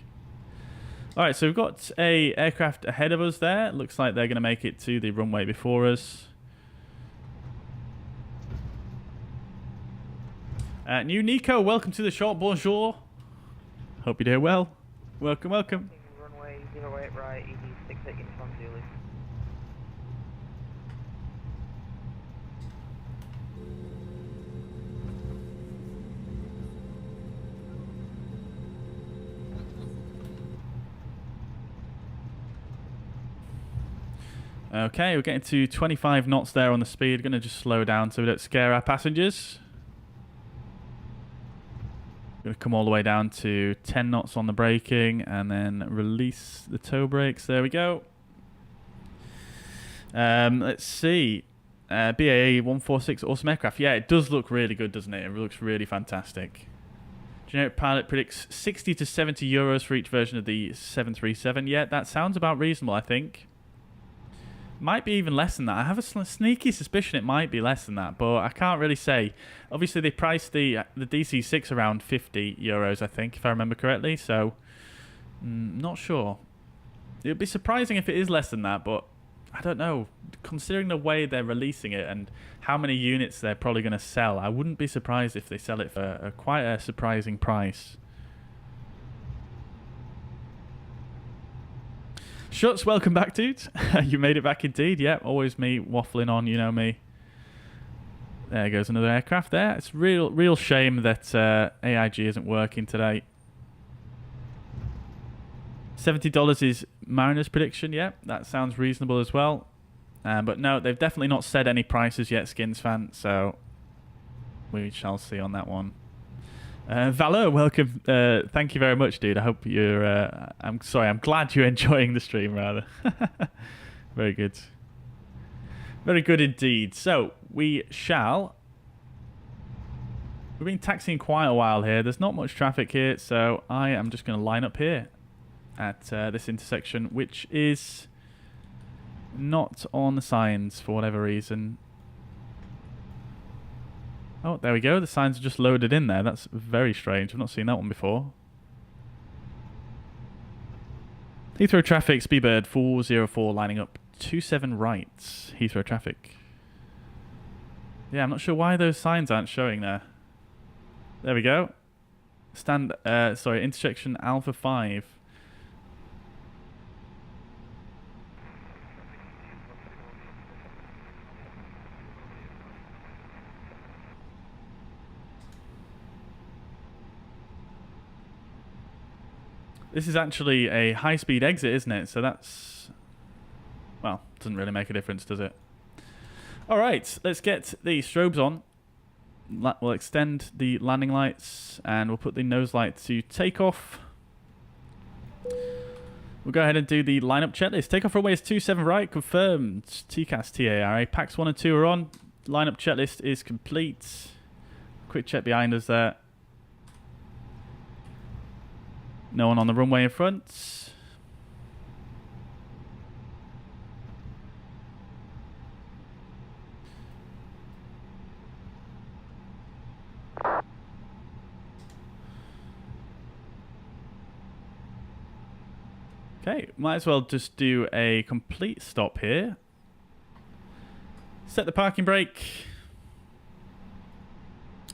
Alright, so we've got a aircraft ahead of us there. Looks like they're going to make it to the runway before us. New Nico, welcome to the shop. Bonjour. Hope you're doing well. Welcome, welcome. Runway 08 right, ED68 Uniform Zulu. Okay, we're getting to 25 knots there on the speed. Going to just slow down so we don't scare our passengers. Going to come all the way down to 10 knots on the braking and then release the toe brakes. There we go. Let's see. BAE 146, awesome aircraft. Yeah, it does look really good, doesn't it? It looks really fantastic. Generic pilot predicts 60 to 70 euros for each version of the 737. Yeah, that sounds about reasonable, I think. Might be even less than that. I have a sneaky suspicion it might be less than that, but I can't really say. Obviously, they priced the DC-6 around 50 euros, I think, if I remember correctly, so not sure. It would be surprising if it is less than that, but I don't know. Considering the way they're releasing it and how many units they're probably going to sell, I wouldn't be surprised if they sell it for quite a surprising price. Shuts, welcome back, dude. You made it back indeed. Yep, always me waffling on, you know me. There goes another aircraft there. It's real shame that AIG isn't working today. $70 is Mariner's prediction. Yep, that sounds reasonable as well. But no, they've definitely not said any prices yet, Skins fan, so we shall see on that one. Valor, welcome. Thank you very much, dude. I hope you're... I'm sorry, I'm glad you're enjoying the stream, rather. Very good. Very good indeed. So, we shall... We've been taxiing quite a while here. There's not much traffic here, so I am just going to line up here at this intersection, which is not on the signs for whatever reason. Oh, there we go. The signs are just loaded in there. That's very strange. I've not seen that one before. Heathrow traffic, Speedbird 404 lining up 27 right. Heathrow traffic. Yeah, I'm not sure why those signs aren't showing there. There we go. Intersection Alpha 5. This is actually a high-speed exit, isn't it? So that's... well, doesn't really make a difference, does it? All right, let's get the strobes on. We'll extend the landing lights, and we'll put the nose light to takeoff. We'll go ahead and do the lineup checklist. Takeoff runway is 27 right, confirmed. TCAS, TARA. Packs 1 and 2 are on. Lineup checklist is complete. Quick check behind us there. No one on the runway in front. Okay, might as well just do a complete stop here. Set the parking brake.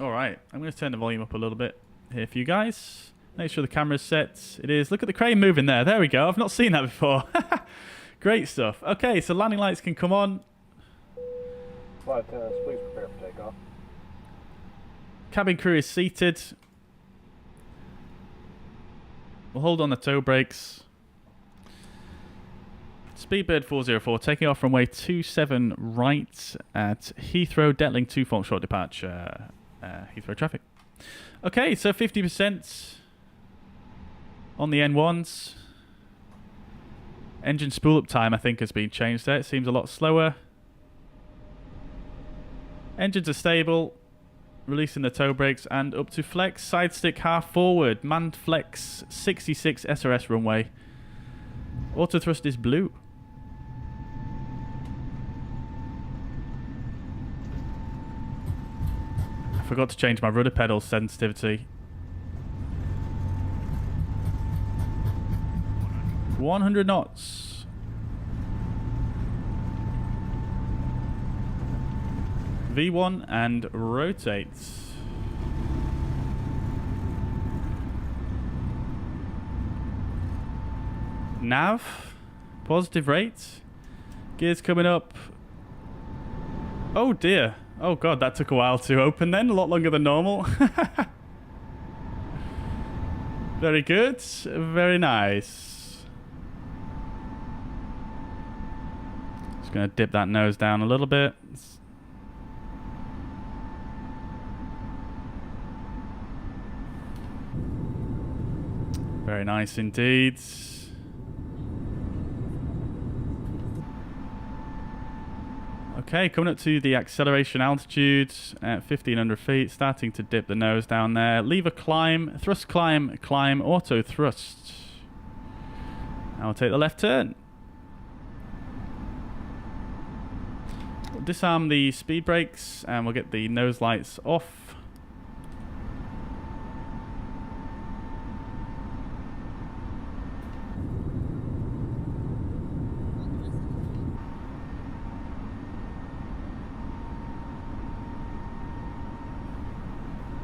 Alright, I'm going to turn the volume up a little bit here for you guys. Make sure the camera's set. It is. Look at the crane moving there. There we go. I've not seen that before. Great stuff. Okay, so landing lights can come on. Flight attendants, please prepare for takeoff. Cabin crew is seated. We'll hold on the toe brakes. Speedbird 404 taking off runway 27 right at Heathrow, Detling 2 Foxtrot departure. Heathrow traffic. Okay, so 50% on the N1s. Engine spool up time, I think, has been changed there. It seems a lot slower. Engines are stable. Releasing the toe brakes and up to flex. Side stick half forward. Manned flex 66 SRS runway. Auto thrust is blue. I forgot to change my rudder pedal sensitivity. 100 knots. V1 and rotate. Nav. Positive rate. Gears coming up. Oh dear. Oh god, that took a while to open then. A lot longer than normal. Very good. Very nice. Just going to dip that nose down a little bit. Very nice indeed. Okay, coming up to the acceleration altitude at 1500 feet, starting to dip the nose down there. Lever climb, thrust climb, climb, auto thrust. Now we'll take the left turn. We'll disarm the speed brakes and we'll get the nose lights off.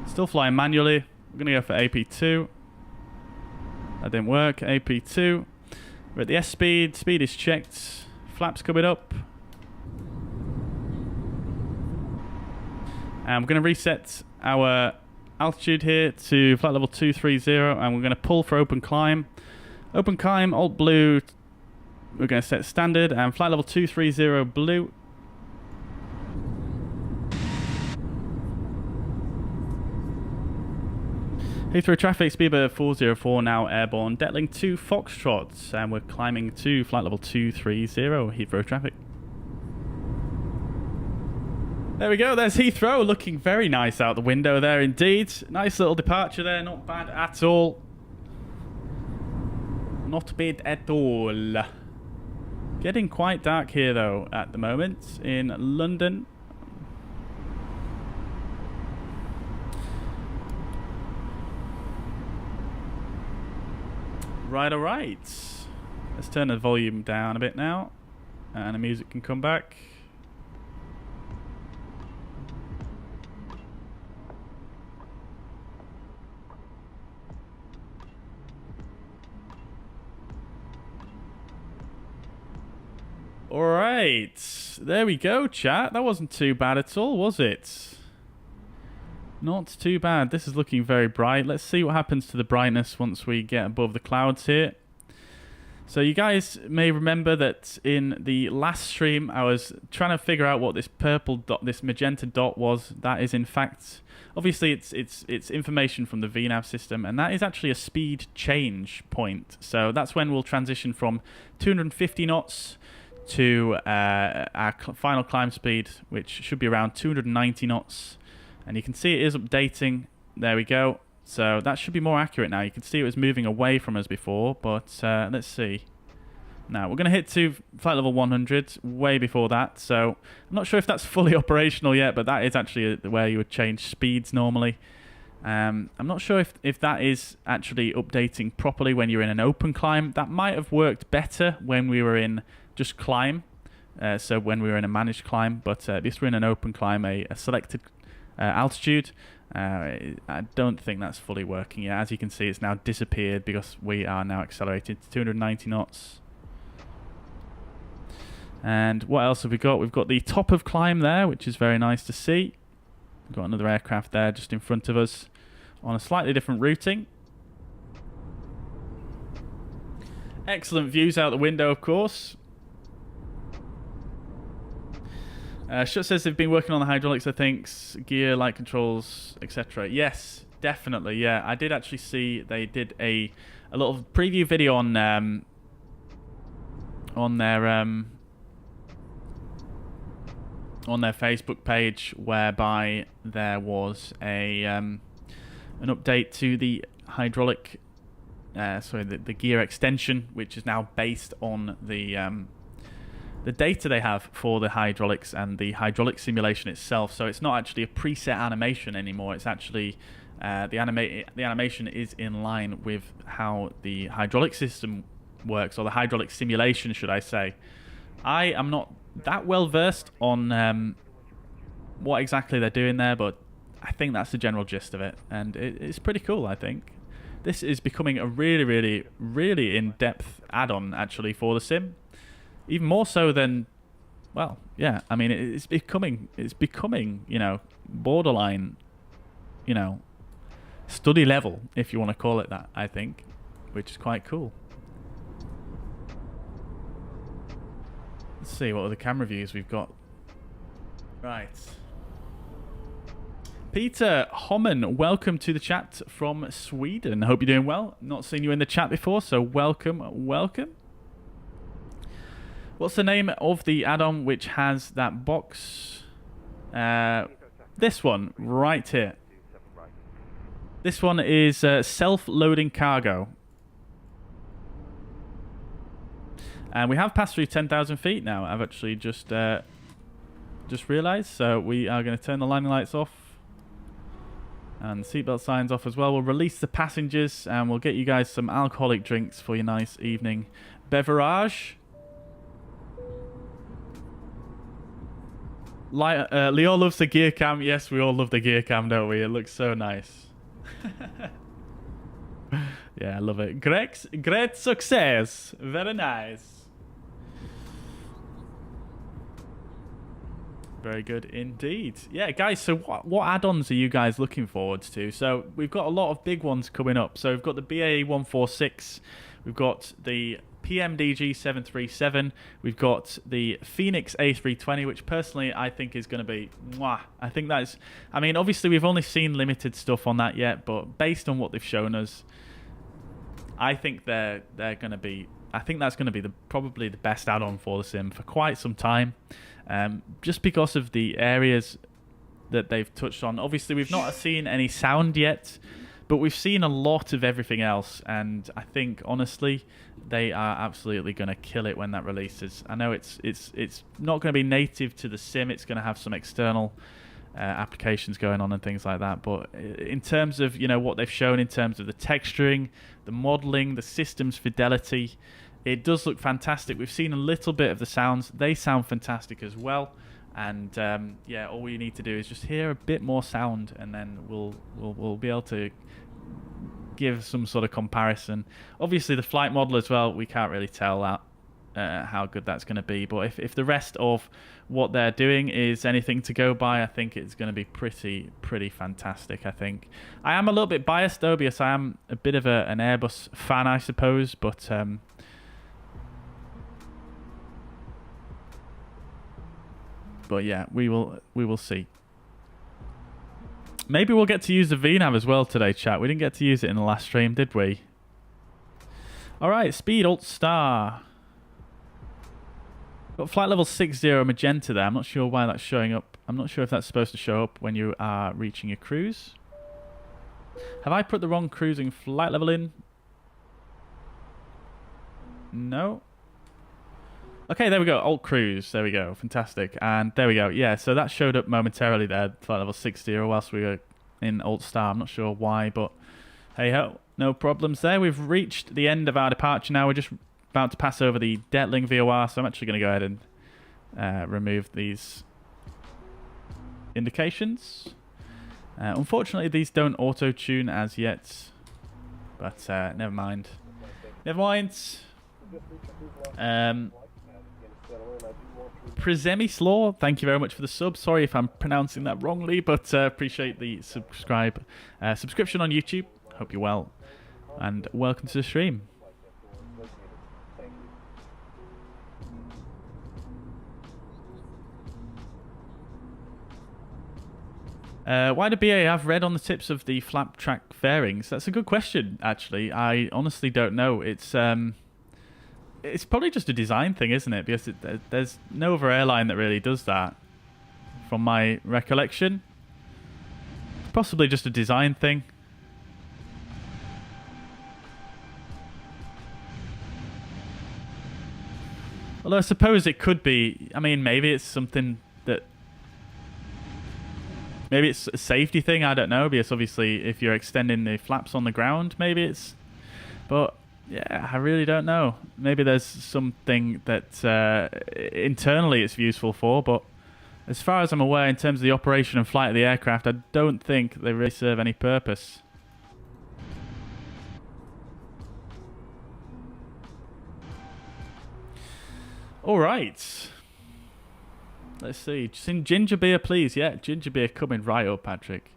Still flying manually. We're going to go for AP2. That didn't work. AP2. We're at the S speed. Speed is checked. Flaps coming up. And we're going to reset our altitude here to flight level 230. And we're going to pull for open climb. Open climb, alt blue. We're going to set standard. And flight level 230 blue. Heathrow traffic, Speedbird 404 now airborne, Detling 2 Foxtrot, and we're climbing to flight level 230, Heathrow traffic. There we go, there's Heathrow, looking very nice out the window there indeed. Nice little departure there, not bad at all. Not bad at all. Getting quite dark here though at the moment in London. Right, alright. Let's turn the volume down a bit now. And the music can come back. Alright. There we go, chat. That wasn't too bad at all, was it? Not too bad. This is looking very bright. Let's see what happens to the brightness once we get above the clouds here. So you guys may remember that in the last stream I was trying to figure out what this purple dot, this magenta dot was. That is in fact, obviously it's information from the VNav system, and that is actually a speed change point. So that's when we'll transition from 250 knots to our final climb speed, which should be around 290 knots. And you can see it is updating. There we go. So that should be more accurate now. You can see it was moving away from us before, but let's see. Now, we're going to hit to flight level 100 way before that. So I'm not sure if that's fully operational yet, but that is actually where you would change speeds normally. I'm not sure if that is actually updating properly when you're in an open climb. That might have worked better when we were in just climb. So when we were in a managed climb, but this we're in an open climb, a selected altitude. I don't think that's fully working yet. As you can see, it's now disappeared because we are now accelerated to 290 knots. And what else have we got? We've got the top of climb there, which is very nice to see. We've got another aircraft there just in front of us on a slightly different routing. Excellent views out the window, of course. Shut says they've been working on the hydraulics, I think, gear, light controls, etc. Yes, definitely. Yeah, I did actually see they did a little preview video on their Facebook page, whereby there was an update to the hydraulic, the gear extension, which is now based on the data they have for the hydraulics and the hydraulic simulation itself. So it's not actually a preset animation anymore. It's actually the animation is in line with how the hydraulic system works, or the hydraulic simulation, should I say. I am not that well versed on what exactly they're doing there, but I think that's the general gist of it, and it's pretty cool. I think this is becoming a really, really, really in-depth add-on actually for the sim. Even more so than, well, yeah, I mean, it's becoming, you know, borderline, you know, study level, if you want to call it that, I think, which is quite cool. Let's see what other camera views we've got. Right. Peter Hommen, welcome to the chat from Sweden. Hope you're doing well. Not seen you in the chat before, so welcome, welcome. What's the name of the add-on which has that box? This one, right here. This one is self-loading cargo. And we have passed through 10,000 feet now. I've actually just realised. So we are going to turn the landing lights off. And seatbelt signs off as well. We'll release the passengers and we'll get you guys some alcoholic drinks for your nice evening beverage. Leo loves the gear cam. Yes, we all love the gear cam, don't we? It looks so nice. Yeah, I love it. Great success. Very nice. Very good indeed. Yeah, guys, so what add-ons are you guys looking forward to? So we've got a lot of big ones coming up. So we've got the BAE 146. We've got the PMDG 737. We've got the Phoenix A320, which personally I think is going to be mwah. I think that's, I mean, obviously we've only seen limited stuff on that yet, but based on what they've shown us, I think they're going to be, I think that's going to be probably the best add-on for the sim for quite some time, just because of the areas that they've touched on. Obviously we've not seen any sound yet, but we've seen a lot of everything else, and I think honestly they are absolutely going to kill it when that releases. I know it's not going to be native to the sim. It's going to have some external applications going on and things like that. But in terms of, you know, what they've shown in terms of the texturing, the modeling, the system's fidelity, it does look fantastic. We've seen a little bit of the sounds. They sound fantastic as well. And yeah, all we need to do is just hear a bit more sound, and then we'll be able to give some sort of comparison. Obviously, the flight model as well, we can't really tell that how good that's going to be. But if the rest of what they're doing is anything to go by, I think it's going to be pretty fantastic. I think I am a little bit biased though, because I am a bit of an Airbus fan, I suppose. But yeah, we will see. Maybe we'll get to use the VNav as well today, chat. We didn't get to use it in the last stream, did we? All right, speed Alt Star. Got flight level 60 magenta there. I'm not sure why that's showing up. I'm not sure if that's supposed to show up when you are reaching your cruise. Have I put the wrong cruising flight level in? No. Okay, there we go. Alt cruise. There we go. Fantastic. And there we go. Yeah, so that showed up momentarily there, flight level 60, whilst we were in Alt Star. I'm not sure why, but hey ho, no problems there. We've reached the end of our departure now. We're just about to pass over the Detling VOR, so I'm actually going to go ahead and remove these indications. Unfortunately, these don't auto-tune as yet, but never mind. Never mind. Prezemi Slaw, thank you very much for the sub. Sorry if I'm pronouncing that wrongly, but appreciate the subscription on YouTube. Hope you're well, and welcome to the stream. Why do BA have red on the tips of the flap track fairings? That's a good question, actually. I honestly don't know. It's probably just a design thing, isn't it? Because there's no other airline that really does that, from my recollection. It's possibly just a design thing. Although I suppose it could be, I mean, maybe it's something that... Maybe it's a safety thing, I don't know. Because obviously, if you're extending the flaps on the ground, maybe it's... But... yeah, I really don't know. Maybe there's something that internally it's useful for, but as far as I'm aware, in terms of the operation and flight of the aircraft, I don't think they really serve any purpose. All right. Let's see. Some ginger beer, please. Yeah, ginger beer coming right up, Patrick.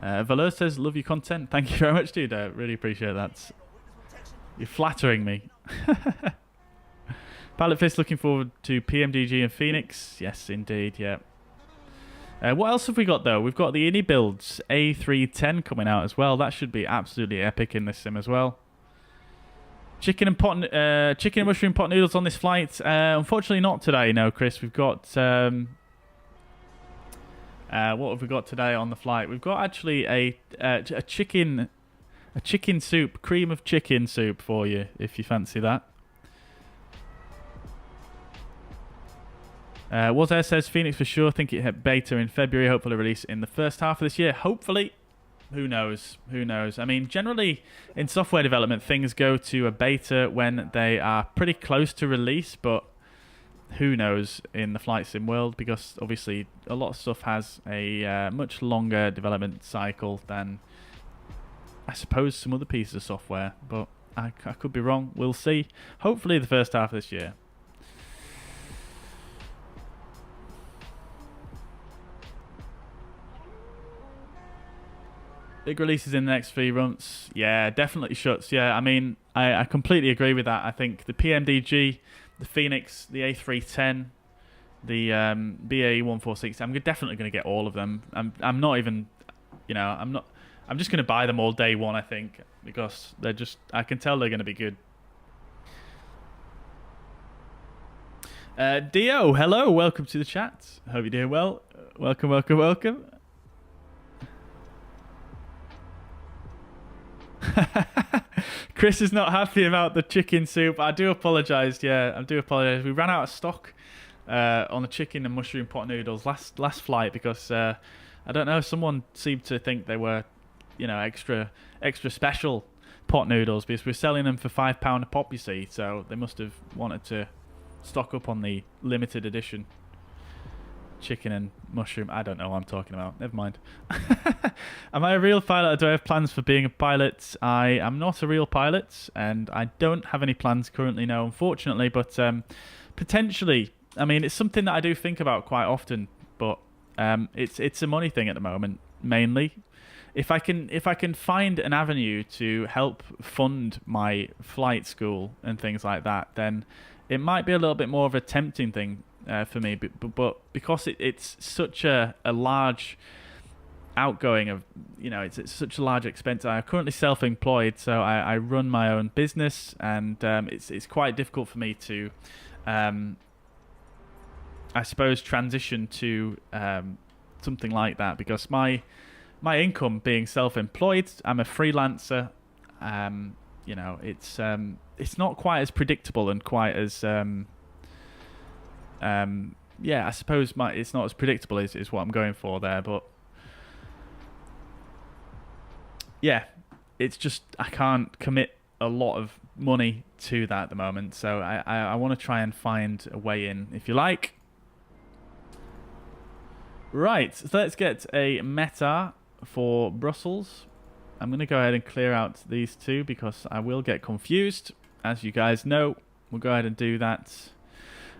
Valeur says, love your content. Thank you very much, dude. I really appreciate that. You're flattering me. Pilot Fist looking forward to PMDG and Phoenix. Yes, indeed, yeah. What else have we got, though? We've got the Innie builds A310 coming out as well. That should be absolutely epic in this sim as well. Chicken and mushroom pot noodles on this flight. Unfortunately not today, no, Chris. We've got... what have we got today on the flight? We've got actually a chicken... a chicken soup, cream of chicken soup for you, if you fancy that. Wazair says, Phoenix for sure, think it hit beta in February, hopefully release in the first half of this year. Hopefully. Who knows? Who knows? I mean, generally, in software development, things go to a beta when they are pretty close to release, but who knows in the flight sim world, because obviously a lot of stuff has a much longer development cycle than... I suppose some other pieces of software, but I could be wrong. We'll see. Hopefully the first half of this year. Big releases in the next 3 months. Yeah, definitely shuts. Yeah, I mean, I completely agree with that. I think the PMDG, the Phoenix, the A310, the BA146, I'm definitely going to get all of them. I'm not even, you know, I'm just going to buy them all day one, I think, because they're just... I can tell they're going to be good. Dio, hello. Welcome to the chat. Hope you're doing well. Welcome, welcome, welcome. Chris is not happy about the chicken soup. I do apologise. Yeah, I do apologise. We ran out of stock on the chicken and mushroom pot noodles last flight because I don't know, someone seemed to think they were, you know, extra special pot noodles because we're selling them for £5 a pop, you see. So they must have wanted to stock up on the limited edition chicken and mushroom. I don't know what I'm talking about. Never mind. Am I a real pilot or do I have plans for being a pilot? I am not a real pilot and I don't have any plans currently, no, unfortunately, but potentially. I mean, it's something that I do think about quite often, but it's a money thing at the moment, mainly. If I can find an avenue to help fund my flight school and things like that, then it might be a little bit more of a tempting thing for me. But because it's such a large outgoing of, you know, it's such a large expense. I'm currently self-employed, so I run my own business, and it's quite difficult for me to, I suppose, transition to something like that because my income being self-employed, I'm a freelancer. You know, it's not quite as predictable and quite as yeah, I suppose it's not as predictable is what I'm going for there, but yeah, it's just I can't commit a lot of money to that at the moment, so I want to try and find a way in, if you like. Right, so let's get a meta for Brussels. I'm going to go ahead and clear out these two because I will get confused, as you guys know. We'll go ahead and do that.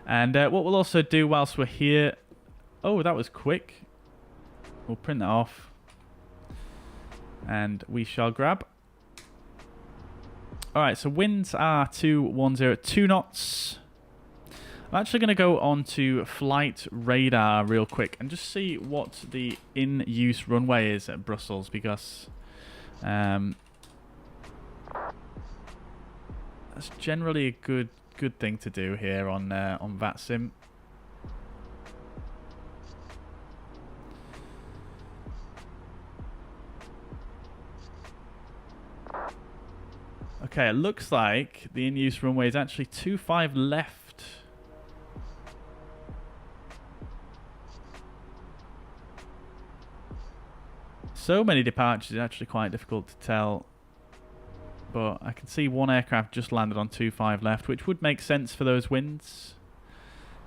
And what we'll also do whilst we're here... Oh, that was quick. We'll print that off. And we shall grab. Alright, so winds are 2102 knots. I'm actually going to go on to flight radar real quick and just see what the in-use runway is at Brussels, because that's generally a good thing to do here on VATSIM. Okay, it looks like the in-use runway is actually 25 left. So many departures, it's actually quite difficult to tell. But I can see one aircraft just landed on 25 left, which would make sense for those winds.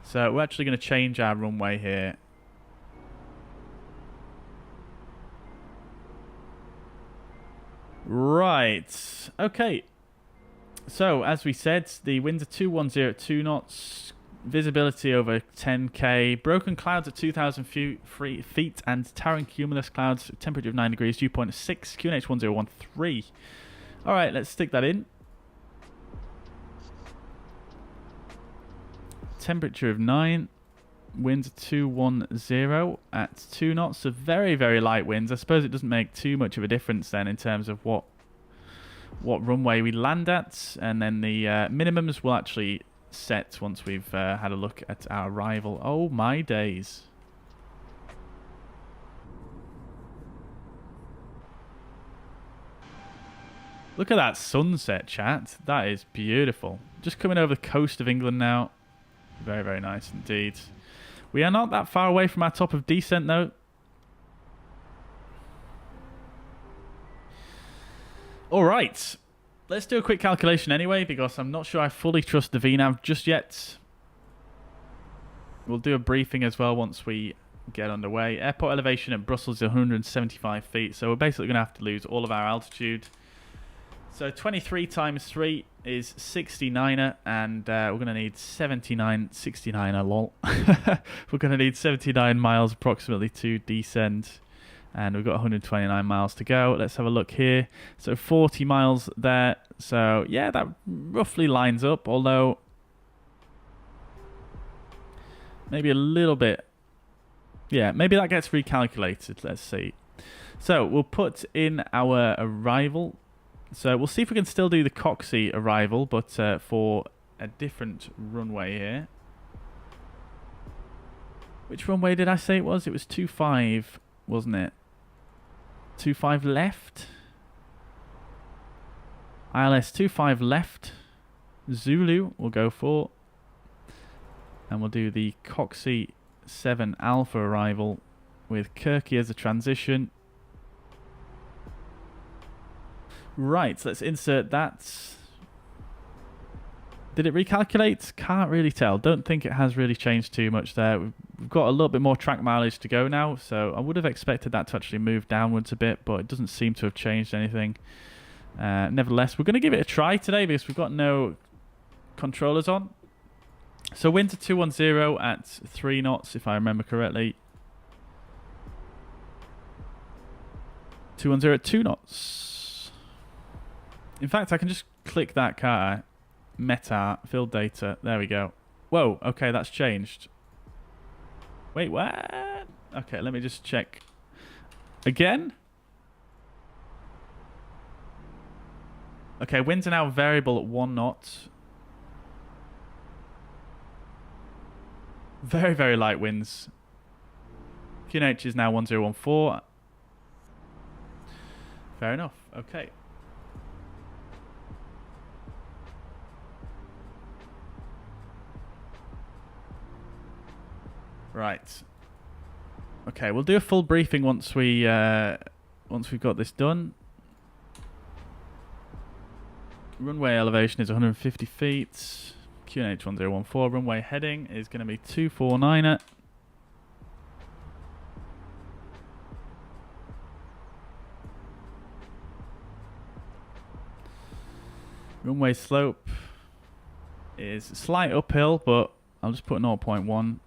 So we're actually going to change our runway here. Right. Okay. So, as we said, the winds are 2102 knots. Visibility over 10k. Broken clouds at 2,000 feet. And towering cumulus clouds. Temperature of 9 degrees. Dew point of 6. QNH 1013. Alright, let's stick that in. Temperature of 9. Winds 210 at 2 knots. So very, very light winds. I suppose it doesn't make too much of a difference then in terms of what runway we land at. And then the minimums will actually set once we've had a look at our arrival. Oh my days. Look at that sunset, chat. That is beautiful. Just coming over the coast of England now. Very, very nice indeed. We are not that far away from our top of descent, though. All right. Let's do a quick calculation anyway, because I'm not sure I fully trust the VNav just yet. We'll do a briefing as well once we get underway. Airport elevation at Brussels is 175 feet, so we're basically going to have to lose all of our altitude. So 23 times 3 is 69er, and we're going to need 69er, lol. We're going to need 79 miles approximately to descend, and we've got 129 miles to go. Let's have a look here. So 40 miles there. So yeah, that roughly lines up, although maybe a little bit. Yeah, maybe that gets recalculated. Let's see. So we'll put in our arrival. So we'll see if we can still do the Coxie arrival, but for a different runway here. Which runway did I say it was? It was 25, wasn't it? 25 left. ILS 25 left. Zulu we'll go for. And we'll do the Coxie 7 Alpha arrival with Kirky as a transition. Right, so let's insert that. Did it recalculate? Can't really tell. Don't think it has really changed too much there. We've got a little bit more track mileage to go now, so I would have expected that to actually move downwards a bit, but it doesn't seem to have changed anything. Nevertheless, we're going to give it a try today because we've got no controllers on. So winds are 210 at 3 knots, if I remember correctly. 210 at 2 knots. In fact, I can just click that, can't I? Meta, fill data. There we go. Whoa, okay, that's changed. Wait, what? Okay, let me just check. Again? Okay, winds are now variable at 1 knot. Very, very light winds. QNH is now 1014. Fair enough. Okay. Right. Okay, we'll do a full briefing once we've got this done. Runway elevation is 150 feet. QNH 1014. Runway heading is going to be 249er. Runway slope is slight uphill, but I'll just put 0.1.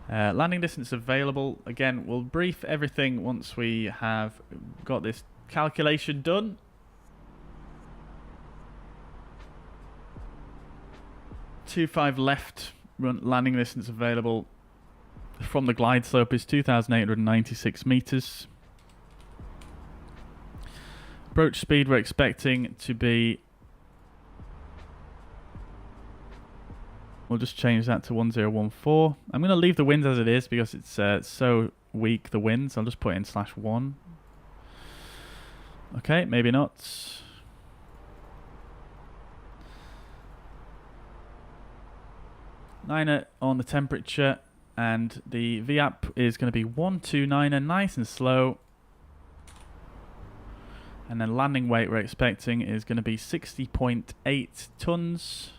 Landing distance available. Again, we'll brief everything once we have got this calculation done. .25 left landing distance available from the glide slope is 2,896 meters. Approach speed we're expecting to be... We'll just change that to 1014. I'm going to leave the winds as it is because it's so weak, the winds. I'll just put in /1. Okay, maybe not. Niner on the temperature, and the VAP is going to be 129er, nice and slow. And then landing weight we're expecting is going to be 60.8 tons.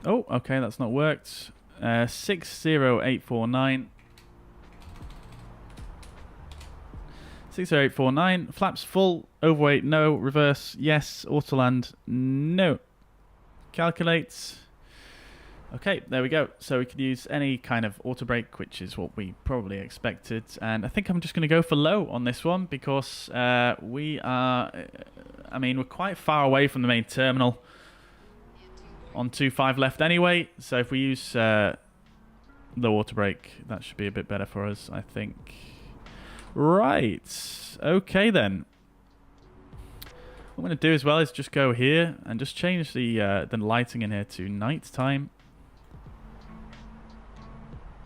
Oh, okay, that's not worked. 60849. 60849. Flaps full. Overweight, no. Reverse, yes. Autoland, no. Calculate. Okay, there we go. So we can use any kind of auto brake, which is what we probably expected. And I think I'm just going to go for low on this one because we are... I mean, we're quite far away from the main terminal. On 2.5 left anyway, so if we use low auto brake, that should be a bit better for us, I think. Right, okay then. What I'm going to do as well is just go here and just change the lighting in here to night time.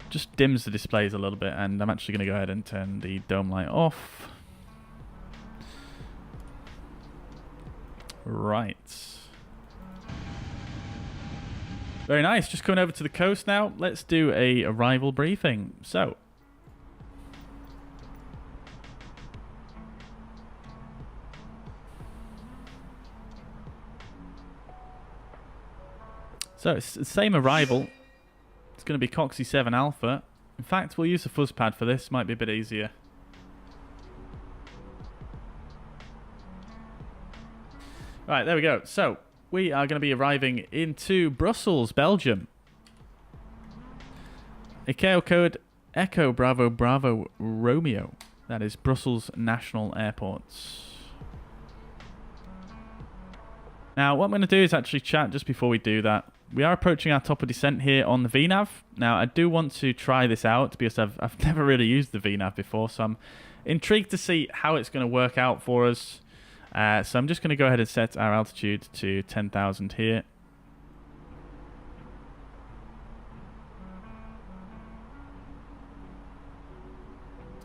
Just dims the displays a little bit, and I'm actually going to go ahead and turn the dome light off. Right. Very nice. Just coming over to the coast now. Let's do a arrival briefing. So it's the same arrival. It's going to be Coxie 7 Alpha. In fact, we'll use the fuzz pad for this. Might be a bit easier. Right, there we go. So we are going to be arriving into Brussels, Belgium. ICAO code Echo Bravo Bravo Romeo. That is Brussels National Airport. Now, what I'm going to do is actually chat just before we do that. We are approaching our top of descent here on the VNav. Now, I do want to try this out because I've never really used the VNav before, so I'm intrigued to see how it's going to work out for us. So I'm just going to go ahead and set our altitude to 10,000 here.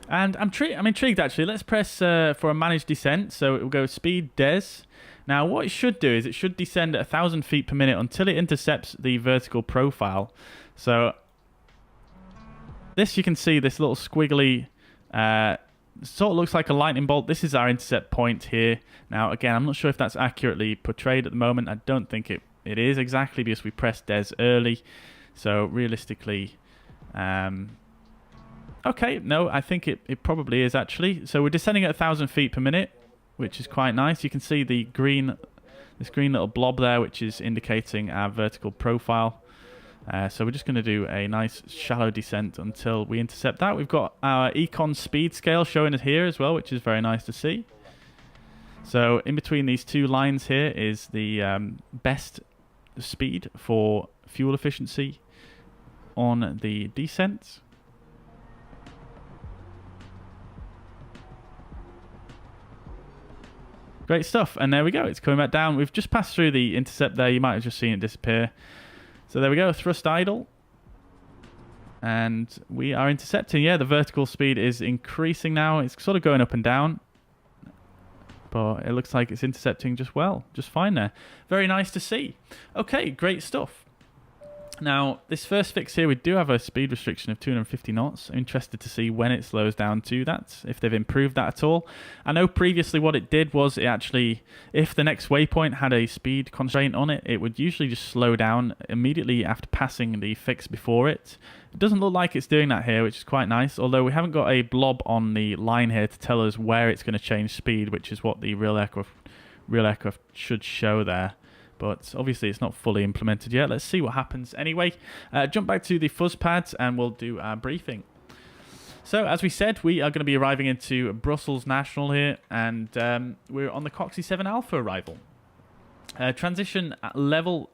And I'm intrigued actually. Let's press for a managed descent. So it will go speed des. Now what it should do is it should descend at 1,000 feet per minute until it intercepts the vertical profile. So this, you can see this little squiggly, sort of looks like a lightning bolt. This is our intercept point here. Now again, I'm not sure if that's accurately portrayed at the moment. I don't think it is exactly, because we pressed des early. So realistically, okay, no, I think it probably is actually. So we're descending at 1,000 feet per minute, which is quite nice. You can see the green, this green little blob there, which is indicating our vertical profile. So we're just going to do a nice shallow descent until we intercept that. We've got our econ speed scale showing it here as well, which is very nice to see. So in between these two lines here is the best speed for fuel efficiency on the descent. Great stuff, and there we go, it's coming back down. We've just passed through the intercept there, you might have just seen it disappear. So there we go, thrust idle. And we are intercepting. Yeah, the vertical speed is increasing now. It's sort of going up and down. But it looks like it's intercepting just fine there. Very nice to see. Okay, great stuff. Now, this first fix here, we do have a speed restriction of 250 knots. I'm interested to see when it slows down to that, if they've improved that at all. I know previously what it did was it actually, if the next waypoint had a speed constraint on it, it would usually just slow down immediately after passing the fix before it. It doesn't look like it's doing that here, which is quite nice, although we haven't got a blob on the line here to tell us where it's going to change speed, which is what the real aircraft should show there. But obviously it's not fully implemented yet. Let's see what happens anyway. Jump back to the fuzz pads and we'll do our briefing. So as we said, we are going to be arriving into Brussels National here, and we're on the Coxie 7 Alpha arrival. Transition level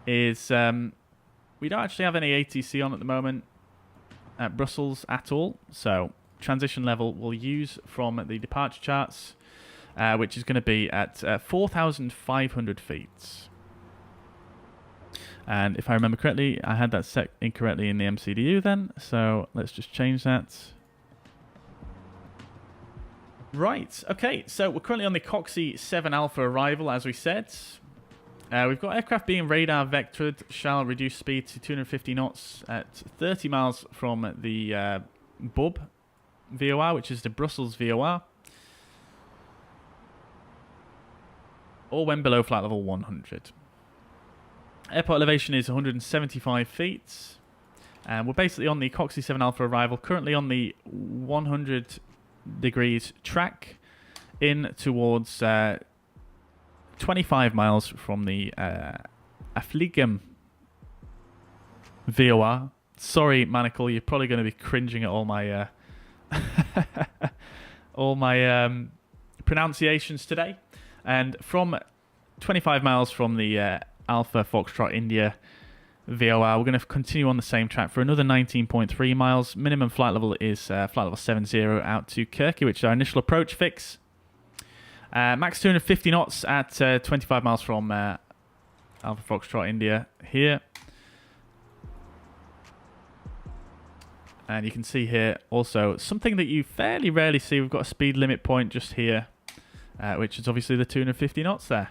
is, we don't actually have any ATC on at the moment at Brussels at all. So transition level we'll use from the departure charts. Which is going to be at 4,500 feet. And if I remember correctly, I had that set incorrectly in the MCDU then, so let's just change that. Right, okay, so we're currently on the Coxie 7 Alpha arrival, as we said. We've got aircraft being radar vectored, shall reduce speed to 250 knots at 30 miles from the BUB VOR, which is the Brussels VOR. Or when below flight level 100. Airport elevation is 175 feet. And we're basically on the Coxie 7 Alpha arrival, currently on the 100 degrees track in towards 25 miles from the Afligem VOR. Sorry, Manacle, you're probably going to be cringing at all my pronunciations today. And from 25 miles from the Alpha Foxtrot India VOR, we're going to continue on the same track for another 19.3 miles. Minimum flight level is flight level 70 out to Kirky, which is our initial approach fix. Max 250 knots at 25 miles from Alpha Foxtrot India here. And you can see here also something that you fairly rarely see. We've got a speed limit point just here. Which is obviously the 250 knots there.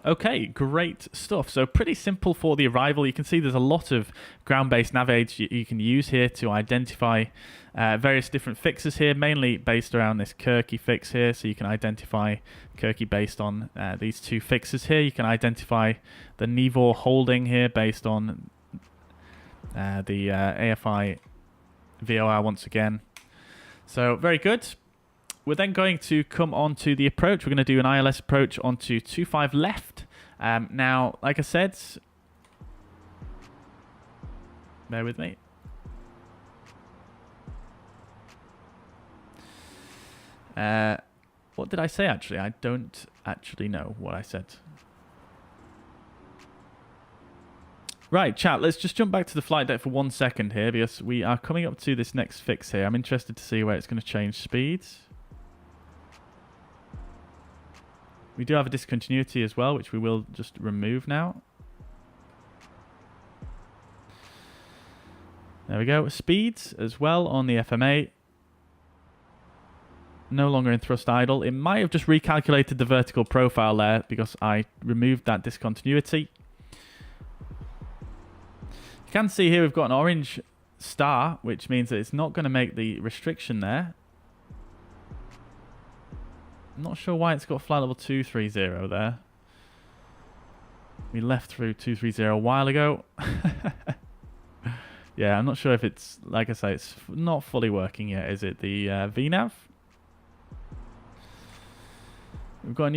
Okay, great stuff. So pretty simple for the arrival. You can see there's a lot of ground-based nav aids you can use here to identify various different fixes here, mainly based around this Kirky fix here. So you can identify Kirky based on these two fixes here. You can identify the Nivor holding here based on the AFI VOR once again. So very good. We're then going to come on to the approach. We're going to do an ILS approach onto 25 left. Now, like I said, bear with me. What did I say, actually? I don't actually know what I said. Right, chat, let's just jump back to the flight deck for 1 second here, because we are coming up to this next fix here. I'm interested to see where it's going to change speeds. We do have a discontinuity as well, which we will just remove now. There we go. Speeds as well on the FMA. No longer in thrust idle. It might have just recalculated the vertical profile there because I removed that discontinuity. You can see here we've got an orange star, which means that it's not going to make the restriction there. I'm not sure why it's got flight level 230 there. We left through 230 a while ago. Yeah, I'm not sure if it's, like I say, it's not fully working yet, is it? The VNAV? We've got a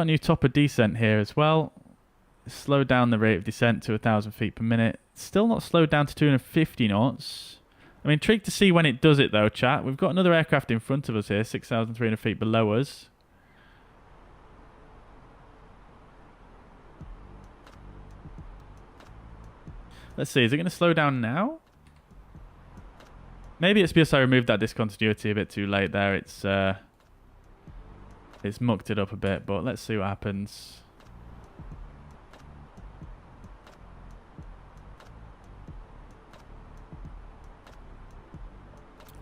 new top of descent here as well. Slow down the rate of descent to 1,000 feet per minute. Still not slowed down to 250 knots. I'm intrigued to see when it does it though, chat. We've got another aircraft in front of us here, 6,300 feet below us. Let's see, is it going to slow down now? Maybe it's because I removed that discontinuity a bit too late there. It's mucked it up a bit, but let's see what happens.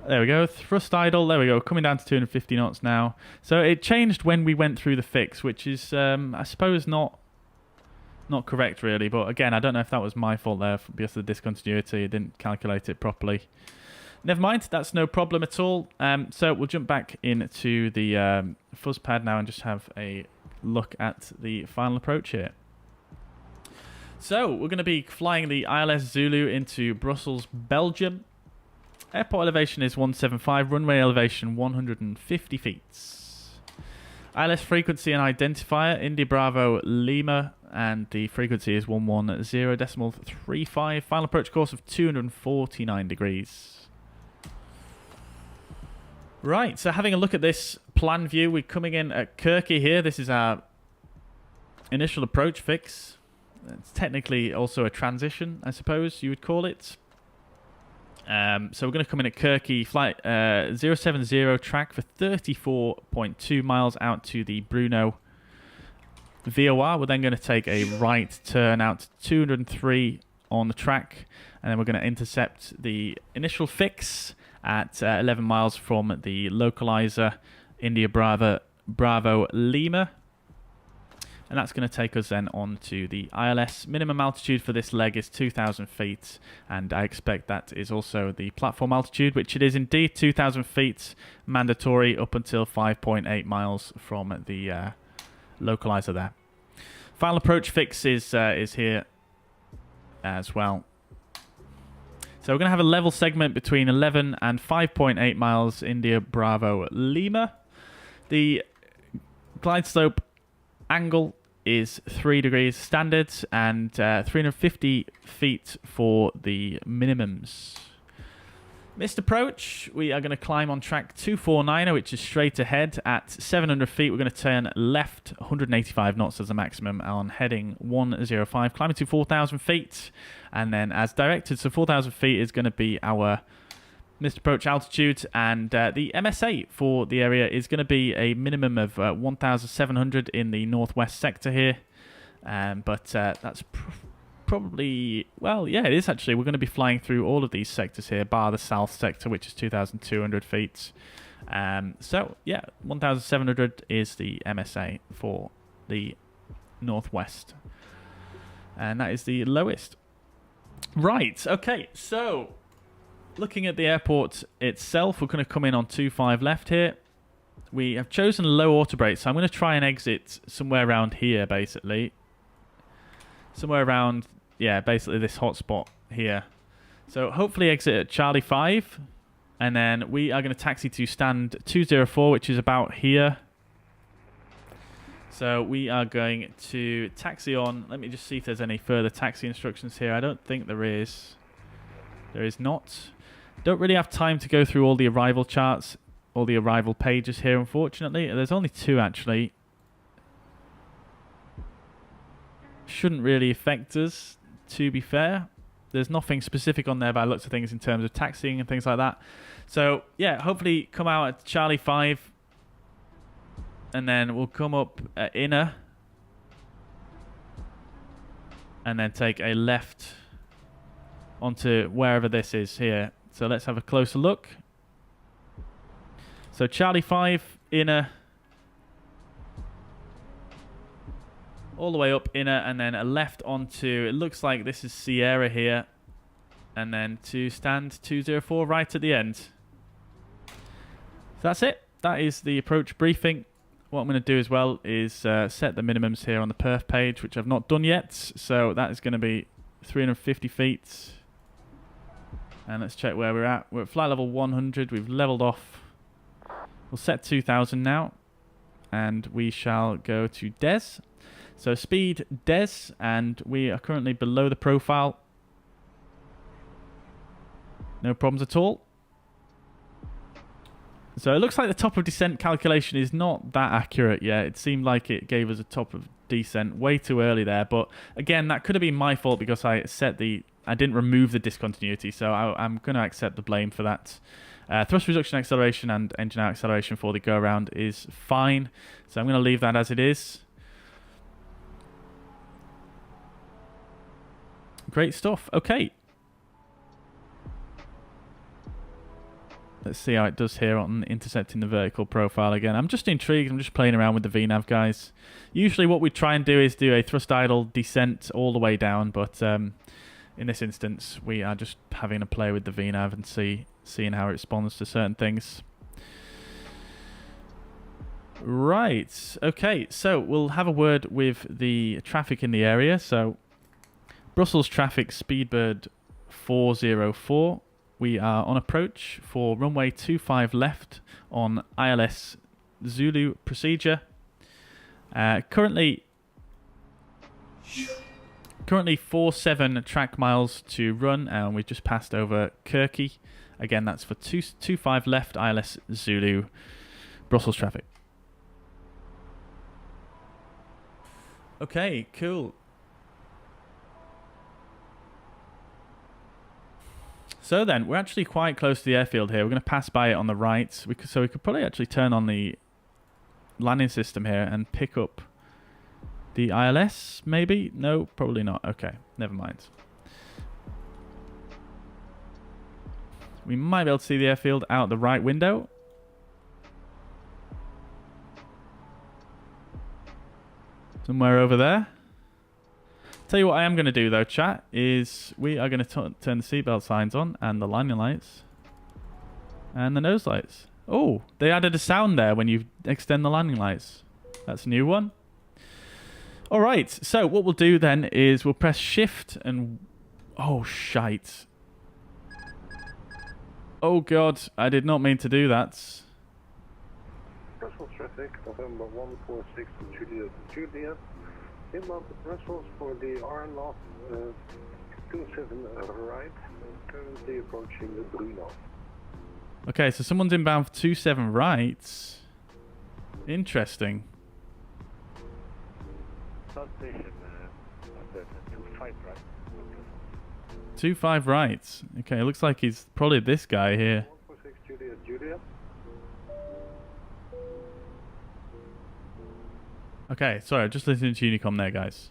There we go, thrust idle, there we go, coming down to 250 knots now. So it changed when we went through the fix, which is, I suppose, not correct really, but again, I don't know if that was my fault there because of the discontinuity. It didn't calculate it properly. Never mind, that's no problem at all. So we'll jump back into the fuzz pad now and just have a look at the final approach here. So we're going to be flying the ILS Zulu into Brussels, Belgium. Airport elevation is 175, runway elevation 150 feet. ILS frequency and identifier, India Bravo Lima, and the frequency is 110.35. Final approach course of 249 degrees. Right, so having a look at this plan view, we're coming in at Kirky here. This is our initial approach fix. It's technically also a transition, I suppose you would call it. So we're going to come in at Kirky, flight 070 track for 34.2 miles out to the Bruno VOR. We're then going to take a right turn out to 203 on the track, and then we're going to intercept the initial fix at 11 miles from the localizer India Bravo Lima. And that's going to take us then on to the ILS. Minimum altitude for this leg is 2,000 feet. And I expect that is also the platform altitude, which it is indeed 2,000 feet, mandatory up until 5.8 miles from the localizer there. Final approach fix is here as well. So we're going to have a level segment between 11 and 5.8 miles India Bravo Lima. The glide slope angle is 3 degrees standard and 350 feet for the minimums. Missed approach, we are going to climb on track 249, which is straight ahead at 700 feet. We're going to turn left 185 knots as a maximum on heading 105, climbing to 4,000 feet. And then as directed, so 4,000 feet is going to be our missed approach altitude, and the MSA for the area is going to be a minimum of 1,700 in the northwest sector here, but that's probably, well, yeah, it is actually. We're going to be flying through all of these sectors here, bar the south sector, which is 2,200 feet. So, yeah, 1,700 is the MSA for the northwest, and that is the lowest. Right, okay, so looking at the airport itself, we're going to come in on 25 left here. We have chosen low auto brake, so I'm going to try and exit somewhere around here, basically. Somewhere around, yeah, basically this hotspot here. So hopefully exit at Charlie 5. And then we are going to taxi to stand 204, which is about here. So we are going to taxi on. Let me just see if there's any further taxi instructions here. I don't think there is. There is not. Don't really have time to go through all the arrival charts, all the arrival pages here, unfortunately. There's only 2, actually. Shouldn't really affect us, to be fair. There's nothing specific on there by the looks of things in terms of taxiing and things like that. So, yeah, hopefully come out at Charlie 5. And then we'll come up at Inner. And then take a left onto wherever this is here. So let's have a closer look. So Charlie 5, inner, all the way up inner, and then a left onto, it looks like this is Sierra here, and then to stand 204 right at the end. So that's it. That is the approach briefing. What I'm going to do as well is set the minimums here on the perf page, which I've not done yet. So that is going to be 350 feet. And let's check where we're at. We're at flight level 100. We've leveled off. We'll set 2000 now. And we shall go to DES. So speed DES, and we are currently below the profile. No problems at all. So it looks like the top of descent calculation is not that accurate yet. It seemed like it gave us a top of descent way too early there. But again, that could have been my fault because I didn't remove the discontinuity. So I'm going to accept the blame for that. Thrust reduction acceleration and engine out acceleration for the go around is fine. So I'm going to leave that as it is. Great stuff. Okay. Let's see how it does here on intercepting the vertical profile again. I'm just intrigued. I'm just playing around with the VNav, guys. Usually what we try and do is do a thrust idle descent all the way down, but in this instance, we are just having a play with the VNav and seeing how it responds to certain things. Right. Okay, so we'll have a word with the traffic in the area. So Brussels traffic, Speedbird 404. We are on approach for runway 25 left on ILS Zulu procedure. Currently 47 track miles to run, and we've just passed over Kirky. Again, that's for 25 left ILS Zulu Brussels traffic. Okay, cool. So then, we're actually quite close to the airfield here. We're going to pass by it on the right. So we could probably actually turn on the landing system here and pick up the ILS, maybe? No, probably not. Okay, never mind. We might be able to see the airfield out the right window. Somewhere over there. Tell you what I am going to do though, chat, is we are going to turn the seatbelt signs on and the landing lights and the nose lights. Oh, they added a sound there when you extend the landing lights. That's a new one. All right, so what we'll do then is we'll press shift and... Oh, shite. Oh, God, I did not mean to do that. Brussels traffic, November 146 Juliet. Inbound to Brussels for the RNLOF 27 right, currently approaching the Bruno. Okay, so someone's inbound for 27 right. Interesting. Station, 25 right. 25 right. Okay, it looks like he's probably this guy here. 146 Juliet. Okay, sorry, just listening to Unicom there, guys.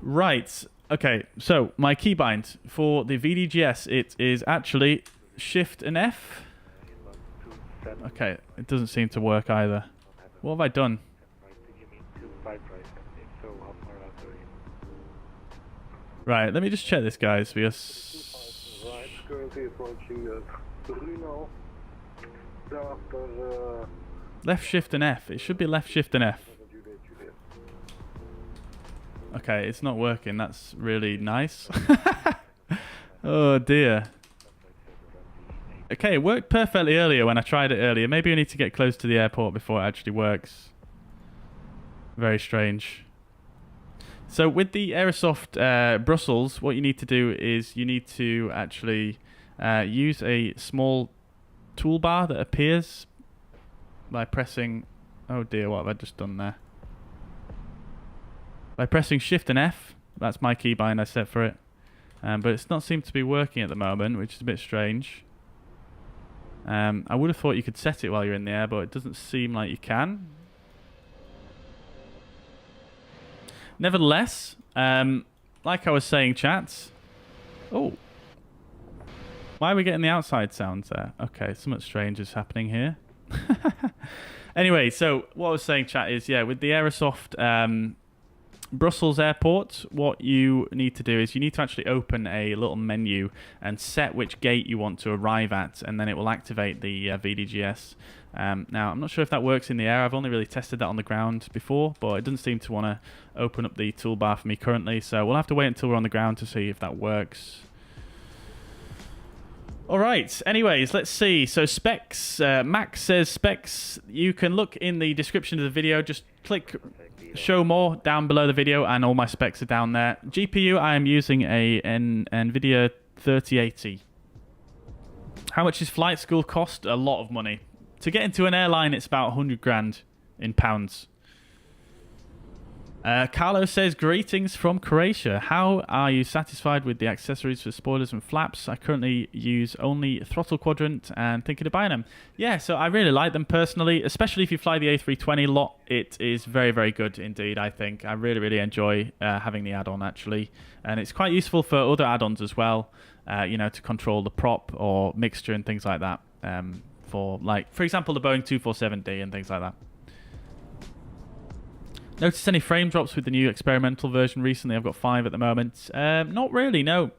Right, okay, so my keybind for the VDGS, it is actually Shift and F. Okay, it doesn't seem to work either. What have I done? Right, let me just check this, guys, because... Right, currently approaching the Bruno. Left Shift and F. It should be Left Shift and F. Okay, it's not working. That's really nice. Oh, dear. Okay, it worked perfectly earlier when I tried it earlier. Maybe we need to get close to the airport before it actually works. Very strange. So with the Aerosoft Brussels, what you need to do is you need to actually use a small toolbar that appears by pressing... Oh dear, what have I just done there? By pressing Shift and F, that's my keybind I set for it. But it's not seemed to be working at the moment, which is a bit strange. I would have thought you could set it while you're in the air, but it doesn't seem like you can. Nevertheless, like I was saying, chat. Oh, Why are we getting the outside sounds there? Okay, something strange is happening here. Anyway, so what I was saying, chat, is, yeah, with the Aerosoft Brussels airport, what you need to do is you need to actually open a little menu and set which gate you want to arrive at, and then it will activate the VDGS. Now, I'm not sure if that works in the air. I've only really tested that on the ground before, but it doesn't seem to want to open up the toolbar for me currently, so we'll have to wait until we're on the ground to see if that works. All right, anyways, let's see. So specs, Max says specs, you can look in the description of the video, just click show more down below the video and all my specs are down there. GPU, I am using a NVIDIA 3080. How much does flight school cost? A lot of money. To get into an airline, it's about 100 grand in pounds. Carlos says, greetings from Croatia. How are you satisfied with the accessories for spoilers and flaps? I currently use only throttle quadrant and thinking of buying them. Yeah, so I really like them personally, especially if you fly the A320 lot. It is very, very good indeed, I think. I really, really enjoy having the add-on, actually. And it's quite useful for other add-ons as well, you know, to control the prop or mixture and things like that. For example, the Boeing 247D and things like that. Notice any frame drops with the new experimental version recently? I've got 5 at the moment. Not really, no.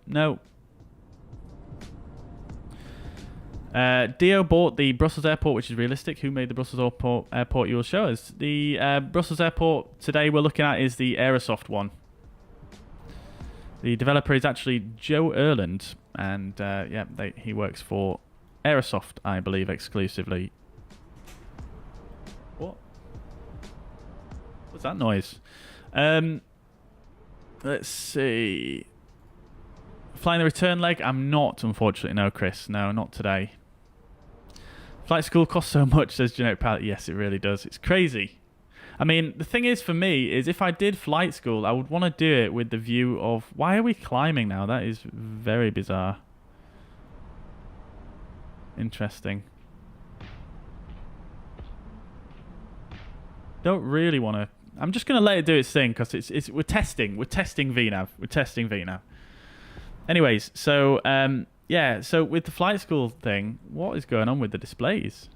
Dio bought the Brussels airport, which is realistic. Who made the Brussels airport you will show us? The Brussels airport today we're looking at is the Aerosoft one. The developer is actually Joe Erland, and yeah, he works for Aerosoft, I believe, exclusively. What? What's that noise? Let's see. Flying the return leg? I'm not, unfortunately. No, Chris. No, not today. Flight school costs so much, says Generic Pilot. Yes, it really does. It's crazy. I mean, the thing is, for me, is if I did flight school, I would want to do it with the view of, why are we climbing now? That is very bizarre. Interesting. Don't really want to... I'm just going to let it do its thing because we're testing VNav. We're testing VNav. Anyways, so yeah, so with the flight school thing, what is going on with the displays?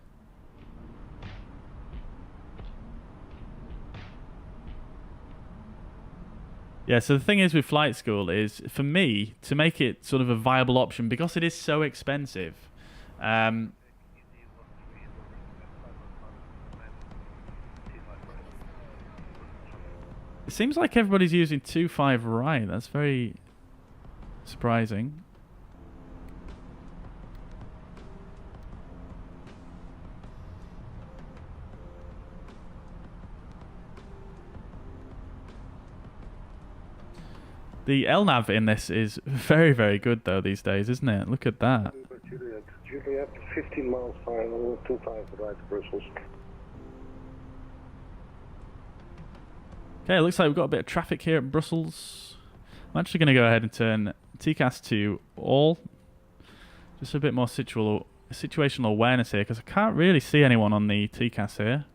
Yeah, so the thing is with flight school is, for me, to make it sort of a viable option, because it is so expensive, it seems like everybody's using 2.5 right. That's very surprising. The LNAV in this is very, very good, though, these days, isn't it? Look at that. Juliet, 15 miles final, 2.5 right to Brussels. Okay, it looks like we've got a bit of traffic here at Brussels. I'm actually going to go ahead and turn TCAS to all. Just a bit more situational awareness here, because I can't really see anyone on the TCAS here.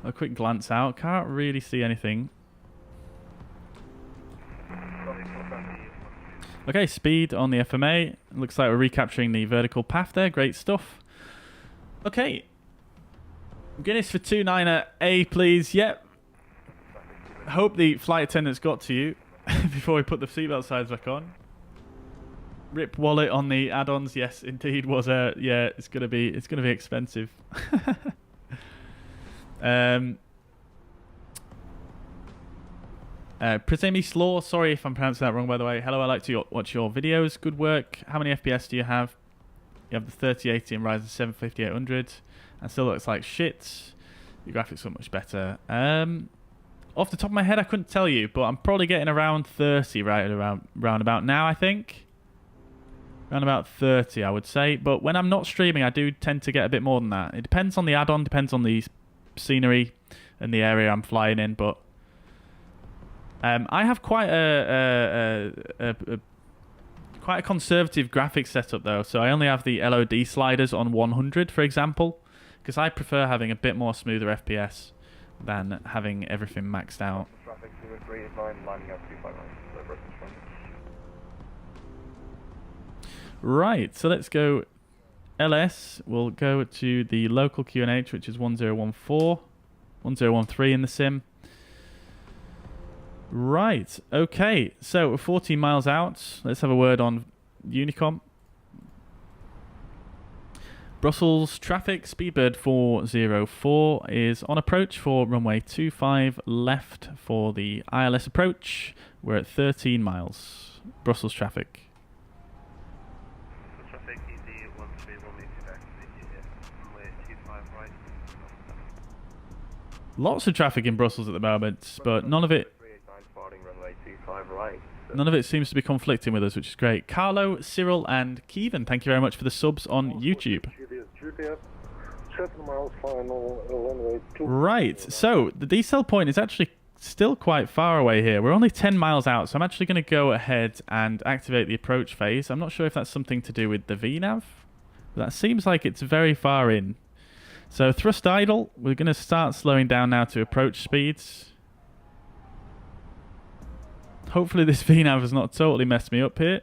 A quick glance out. Can't really see anything. Okay, speed on the FMA. Looks like we're recapturing the vertical path there. Great stuff. Okay. Guinness for 29A, please. Yep. Hope the flight attendants got to you before we put the seatbelt sides back on. Rip wallet on the add-ons. Yes, indeed was a yeah. It's gonna be expensive. Prisemi Slaw, sorry if I'm pronouncing that wrong, by the way. Hello, I like to watch your videos. Good work. How many FPS do you have? You have the 3080 and Ryzen 7 5800. And still looks like shit. Your graphics look much better. Off the top of my head, I couldn't tell you, but I'm probably getting around 30 round about now, I think. Around about 30, I would say. But when I'm not streaming, I do tend to get a bit more than that. It depends on the add-on, depends on the scenery and the area I'm flying in, but I have quite quite a conservative graphics setup though, so I only have the LOD sliders on 100, for example, because I prefer having a bit more smoother FPS than having everything maxed out. Right, so let's go LS. We'll go to the local QNH, which is 1014, 1013 in the sim. Right, okay, so we're 14 miles out. Let's have a word on Unicom. Brussels traffic, Speedbird 404 is on approach for runway 25 left for the ILS approach. We're at 13 miles. Brussels traffic. Traffic easy 131 expect runway 25 right. Lots of traffic in Brussels at the moment, but none of it Runway 25 right. none of it seems to be conflicting with us, which is great. Carlo, Cyril, and Kevin, thank you very much for the subs on YouTube. GPS, 7 miles final, runway 2. Right, so the decel point is actually still quite far away here. We're only 10 miles out, so I'm actually going to go ahead and activate the approach phase. I'm not sure if that's something to do with the VNAV. But that seems like it's very far in. So thrust idle, we're going to start slowing down now to approach speeds. Hopefully this VNAV has not totally messed me up here.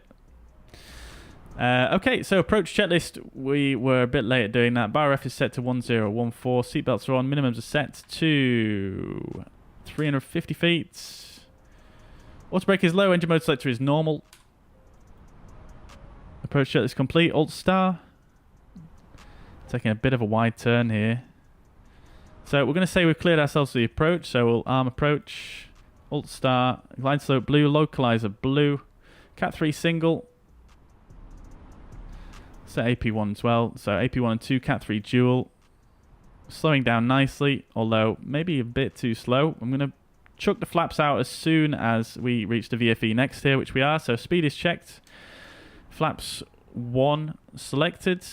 Okay, so approach checklist, we were a bit late at doing that. Bar F is set to 1014, seatbelts are on, minimums are set to 350 feet. Auto brake is low, engine mode selector is normal. Approach checklist complete, Alt star. Taking a bit of a wide turn here. So we're going to say we've cleared ourselves to the approach, so we'll arm approach, Alt star, glide slope blue, localizer blue, Cat 3 single. Set AP1 as well. So AP1 and 2, Cat 3 dual. Slowing down nicely, although maybe a bit too slow. I'm going to chuck the flaps out as soon as we reach the VFE next here, which we are. So speed is checked. Flaps 1 selected.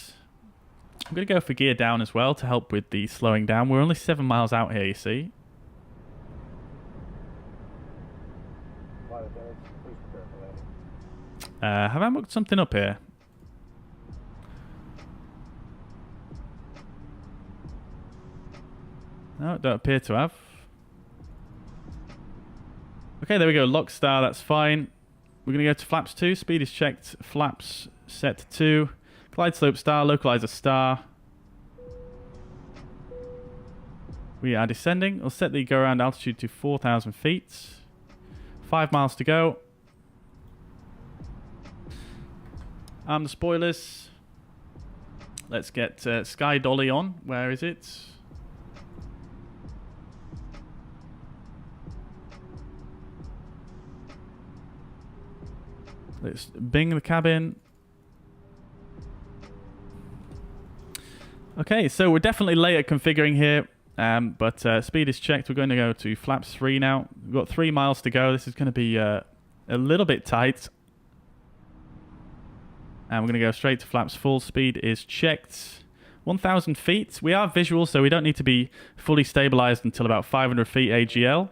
I'm going to go for gear down as well to help with the slowing down. We're only 7 miles out here, you see. Have I mucked something up here? No, don't appear to have. Okay, there we go. Lock star, that's fine. We're going to go to flaps 2. Speed is checked. Flaps set to 2. Glide slope star. Localizer star. We are descending. We'll set the go around altitude to 4,000 feet. 5 miles to go. Arm the spoilers. Let's get Sky Dolly on. Where is it? Let's bing the cabin. Okay, so we're definitely late at configuring here, but speed is checked. We're going to go to flaps 3 now. We've got 3 miles to go. This is going to be a little bit tight. And we're going to go straight to flaps full. Speed is checked. 1,000 feet. We are visual, so we don't need to be fully stabilized until about 500 feet AGL.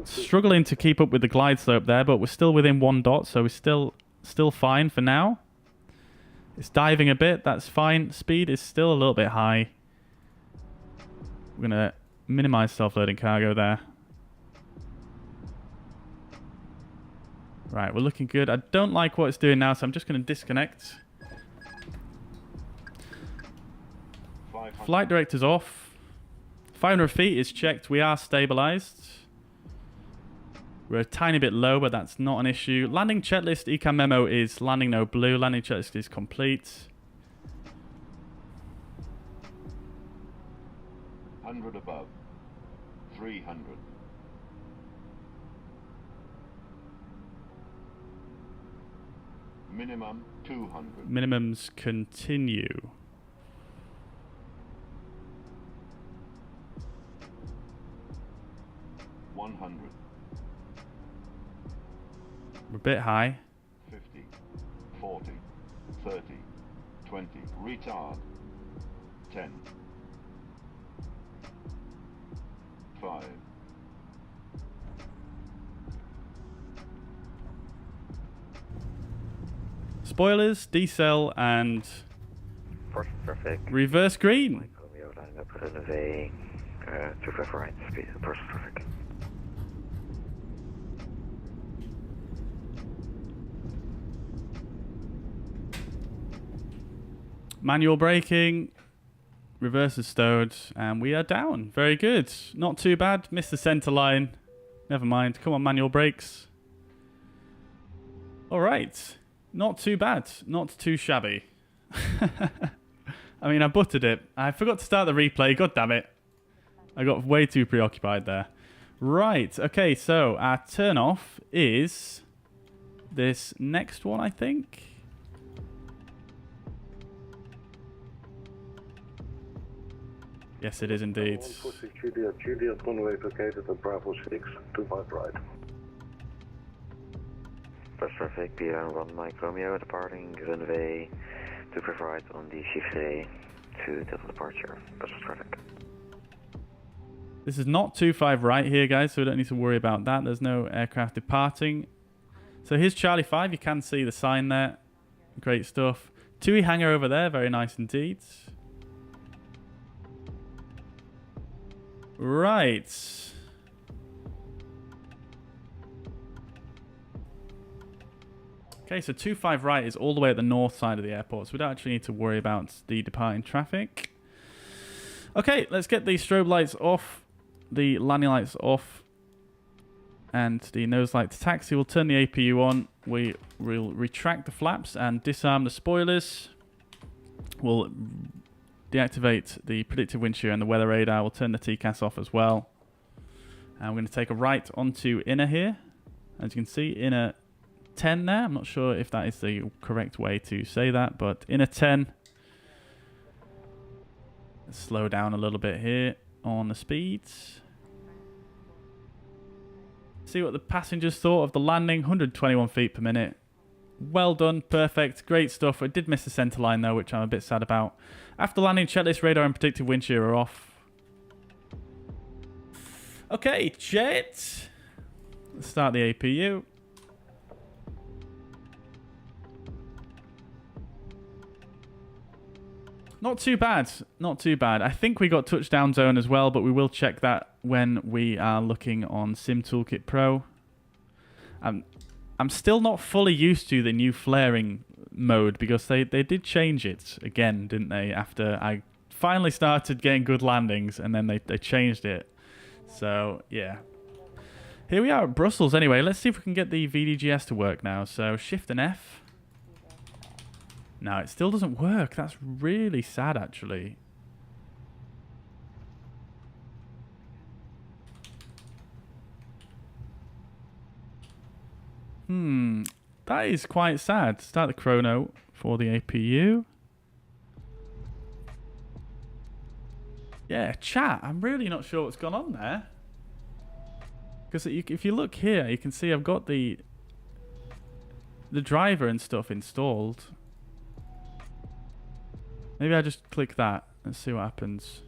Struggling to keep up with the glide slope there, but we're still within 1 dot, so we're still fine for now. It's diving a bit, that's fine. Speed is still a little bit high. We're going to minimize self-loading cargo there. Right, we're looking good. I don't like what it's doing now, so I'm just going to disconnect. Flight director's off. 500 feet is checked. We are stabilized. We're a tiny bit low, but that's not an issue. Landing checklist, ECAM memo is landing no blue. Landing checklist is complete. 100 above. 300. Minimum 200. Minimums continue. We're a bit high. 50, 40, 30, 20. Retard. 10. 5. Spoilers, decel, and Perfect. reverse green. Romeo lining up for runway 25 right. Speed perfect. Manual braking. Reverse is stowed. And we are down. Very good. Not too bad. Missed the centre line. Never mind. Come on, manual brakes. All right. Not too bad. Not too shabby. I mean, I buttered it. I forgot to start the replay. God damn it. I got way too preoccupied there. Right. Okay, so our turn off is this next one, I think. Yes, it is indeed. 146 Juliet, runway located at Bravo 6, 25 right. Bus traffic, Bijan 1 Mike Romeo, departing runway 25 right on the shift to Delta departure. Bus traffic. This is not 25 right here, guys, so we don't need to worry about that. There's no aircraft departing. So here's Charlie 5. You can see the sign there. Great stuff. TUI hangar over there. Very nice indeed. Right. Okay, so 25 right is all the way at the north side of the airport, so we don't actually need to worry about the departing traffic. Okay, let's get the strobe lights off, the landing lights off, and the nose light to taxi. We'll turn the APU on. We will retract the flaps and disarm the spoilers. We'll deactivate the predictive wind shear and the weather radar. We'll turn the TCAS off as well. And we're going to take a right onto inner here. As you can see, inner 10 there. I'm not sure if that is the correct way to say that, but inner 10. Let's slow down a little bit here on the speeds. See what the passengers thought of the landing. 121 feet per minute. Well done, perfect, great stuff. I did miss the centre line though, which I'm a bit sad about. After landing, checklist, radar and predictive wind shear are off. Okay, jet. Let's start the APU. Not too bad, not too bad. I think we got touchdown zone as well, but we will check that when we are looking on SimToolkitPro. I'm still not fully used to the new flaring mode because they did change it again, didn't they? After I finally started getting good landings and then they changed it. So, yeah. Here we are at Brussels anyway. Let's see if we can get the VDGS to work now. So, Shift and F. No, it still doesn't work. That's really sad, actually. That is quite sad. Start the chrono for the APU. Yeah, chat. I'm really not sure what's gone on there. Because if you look here, you can see I've got the driver and stuff installed. Maybe I just click that and see what happens.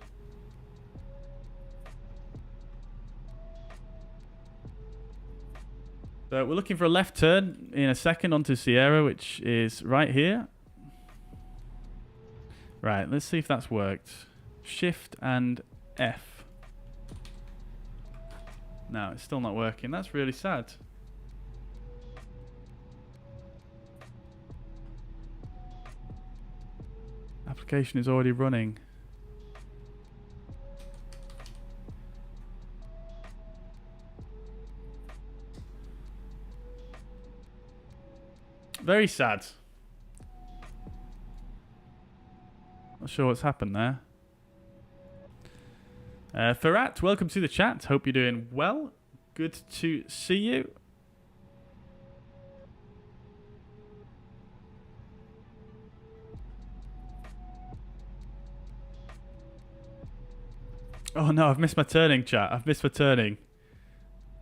So we're looking for a left turn in a second onto Sierra, which is right here. Right, let's see if that's worked. Shift and F. No, it's still not working. That's really sad. Application is already running. Very sad. Not sure what's happened there. Ferrat, welcome to the chat. Hope you're doing well. Good to see you. Oh no, I've missed my turning, chat. I've missed my turning.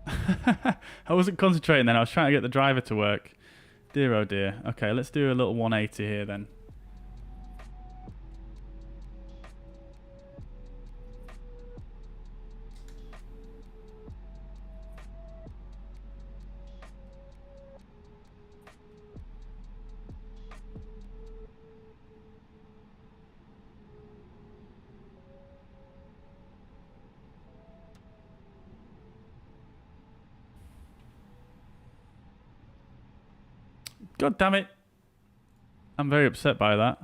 I wasn't concentrating then. I was trying to get the driver to work. Dear oh dear. Okay, let's do a little 180 here then. God damn it. I'm very upset by that.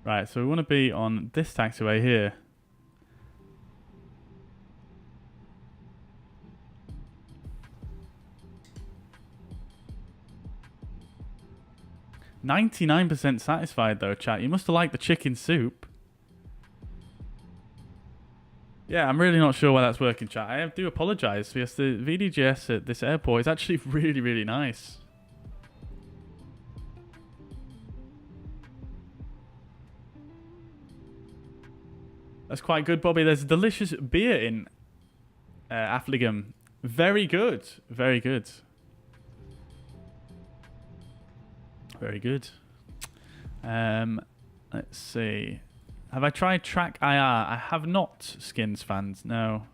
Right, so we want to be on this taxiway here. "99% satisfied though, chat. You must have liked the chicken soup." Yeah, I'm really not sure why that's working, chat. I do apologise because the VDGS at this airport is actually really, really nice. That's quite good, Bobby. There's a delicious beer in Affligem. Very good. Very good. Very good. Let's see. Have I tried Track IR? I have not, Skins fans. No.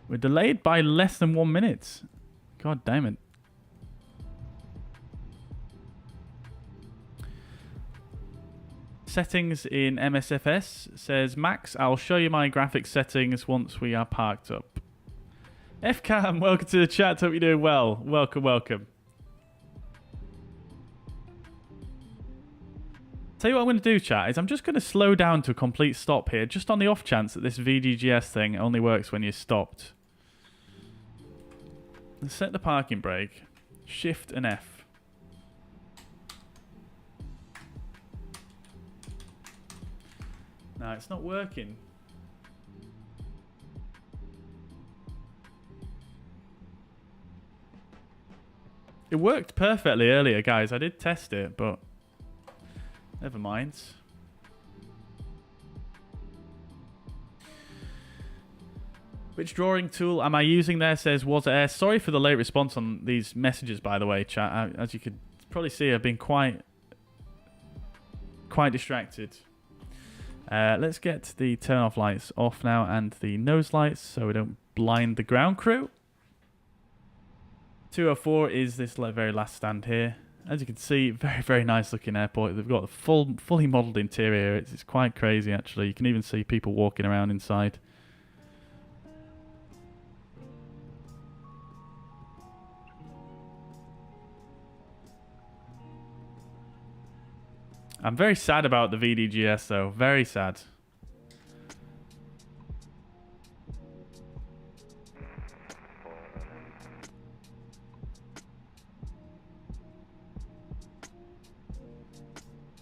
We're delayed by less than 1 minute. God damn it. Settings in MSFS says, "Max, I'll show you my graphics settings once we are parked up." FCAM, welcome to the chat. Hope you're doing well. Welcome, welcome. Tell you what I'm going to do, chat, is I'm just going to slow down to a complete stop here, just on the off chance that this VDGS thing only works when you're stopped. Let's set the parking brake. Shift and F. No, it's not working. It worked perfectly earlier, guys. I did test it, but never mind. Which drawing tool am I using there, says Was Air. Sorry for the late response on these messages, by the way, chat. As you could probably see, I've been quite distracted. Let's get the turn off lights off now and the nose lights so we don't blind the ground crew. 204 is this very last stand here. As you can see, very, very nice looking airport. They've got a fully modelled interior. It's quite crazy, actually. You can even see people walking around inside. I'm very sad about the VDGS, though. Very sad.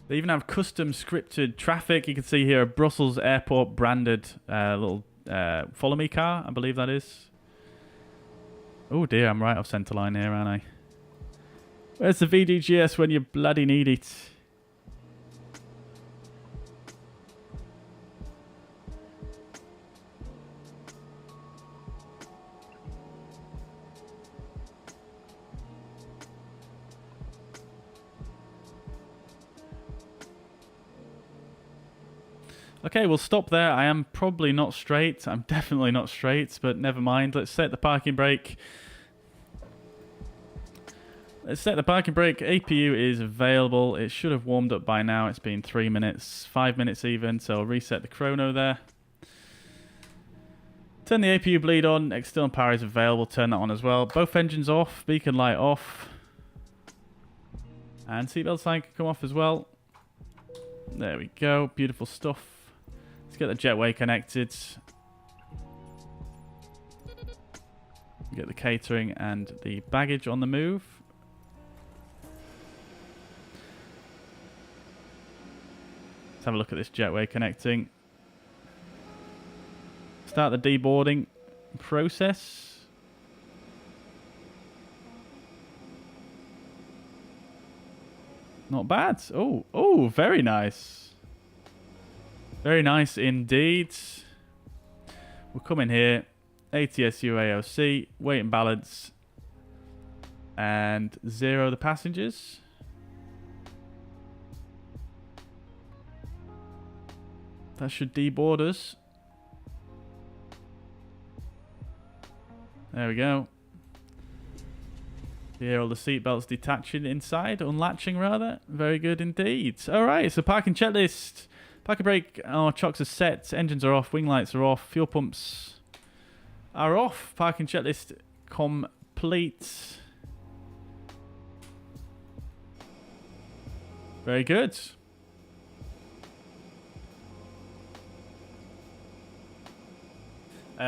They even have custom scripted traffic. You can see here a Brussels Airport branded little follow me car, I believe that is. Oh dear, I'm right off centre line here, aren't I? Where's the VDGS when you bloody need it? Okay, we'll stop there. I am probably not straight. I'm definitely not straight, but never mind. Let's set the parking brake. Let's set the parking brake. APU is available. It should have warmed up by now. It's been 3 minutes, 5 minutes even, so I'll reset the chrono there. Turn the APU bleed on. External power is available. Turn that on as well. Both engines off. Beacon light off. And seatbelt sign can come off as well. There we go. Beautiful stuff. Let's get the jetway connected. Get the catering and the baggage on the move. Let's have a look at this jetway connecting. Start the deboarding process. Not bad. Oh, very nice. Very nice indeed. We'll come in here. ATSU AOC, weight and balance, and 0 the passengers. That should deboard us. There we go. Here, all the seatbelts detaching inside, unlatching rather. Very good indeed. All right, so parking checklist. Parking brake, chocks are set, engines are off, wing lights are off, fuel pumps are off. Parking checklist complete. Very good.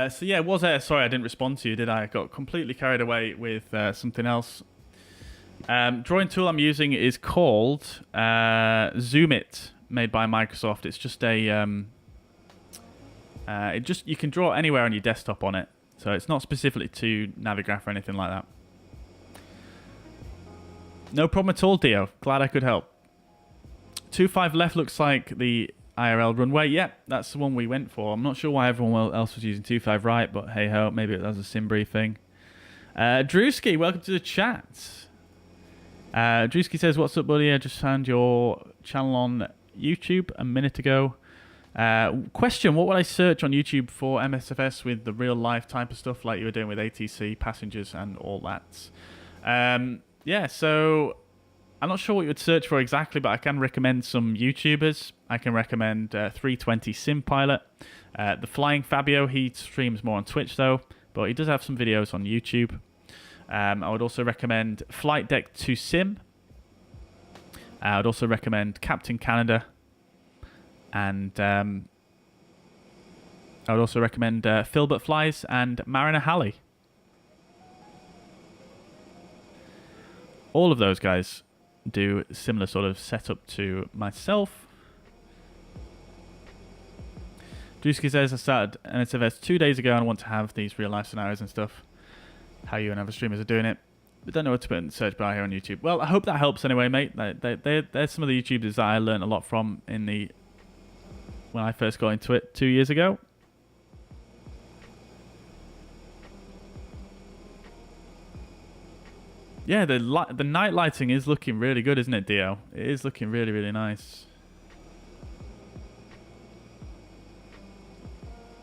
So yeah, was there? Sorry, I didn't respond to you, did I? I got completely carried away with something else. Drawing tool I'm using is called Zoom It, made by Microsoft. It's just a you can draw anywhere on your desktop on it, so it's not specifically to Navigraph or anything like that. No problem at all, Dio. Glad I could help. 25 left looks like the IRL runway. Yep, that's the one we went for. I'm not sure why everyone else was using 25 right, but hey ho, maybe that was a sim briefing. Drewski, welcome to the chat. Drewski says, what's up, buddy? I just found your channel on YouTube a minute ago. Question, what would I search on YouTube for MSFS with the real life type of stuff like you were doing with ATC, passengers and all that? Yeah, so I'm not sure what you would search for exactly, but I can recommend some YouTubers. I can recommend 320 Sim Pilot. The Flying Fabio, he streams more on Twitch though, but he does have some videos on YouTube. I would also recommend Flight Deck to Sim. I would also recommend Captain Canada. And I would also recommend Philbert Flies and Mariner Halley. All of those guys do similar sort of setup to myself. Drewski says, I started MSFS 2 days ago and I want to have these real life scenarios and stuff. How you and other streamers are doing it. But don't know what to put in the search bar here on YouTube. Well, I hope that helps anyway, mate. They're some of the YouTubers that I learned a lot from when I first got into it 2 years ago. Yeah, the night lighting is looking really good, isn't it, Dio? It is looking really, really nice.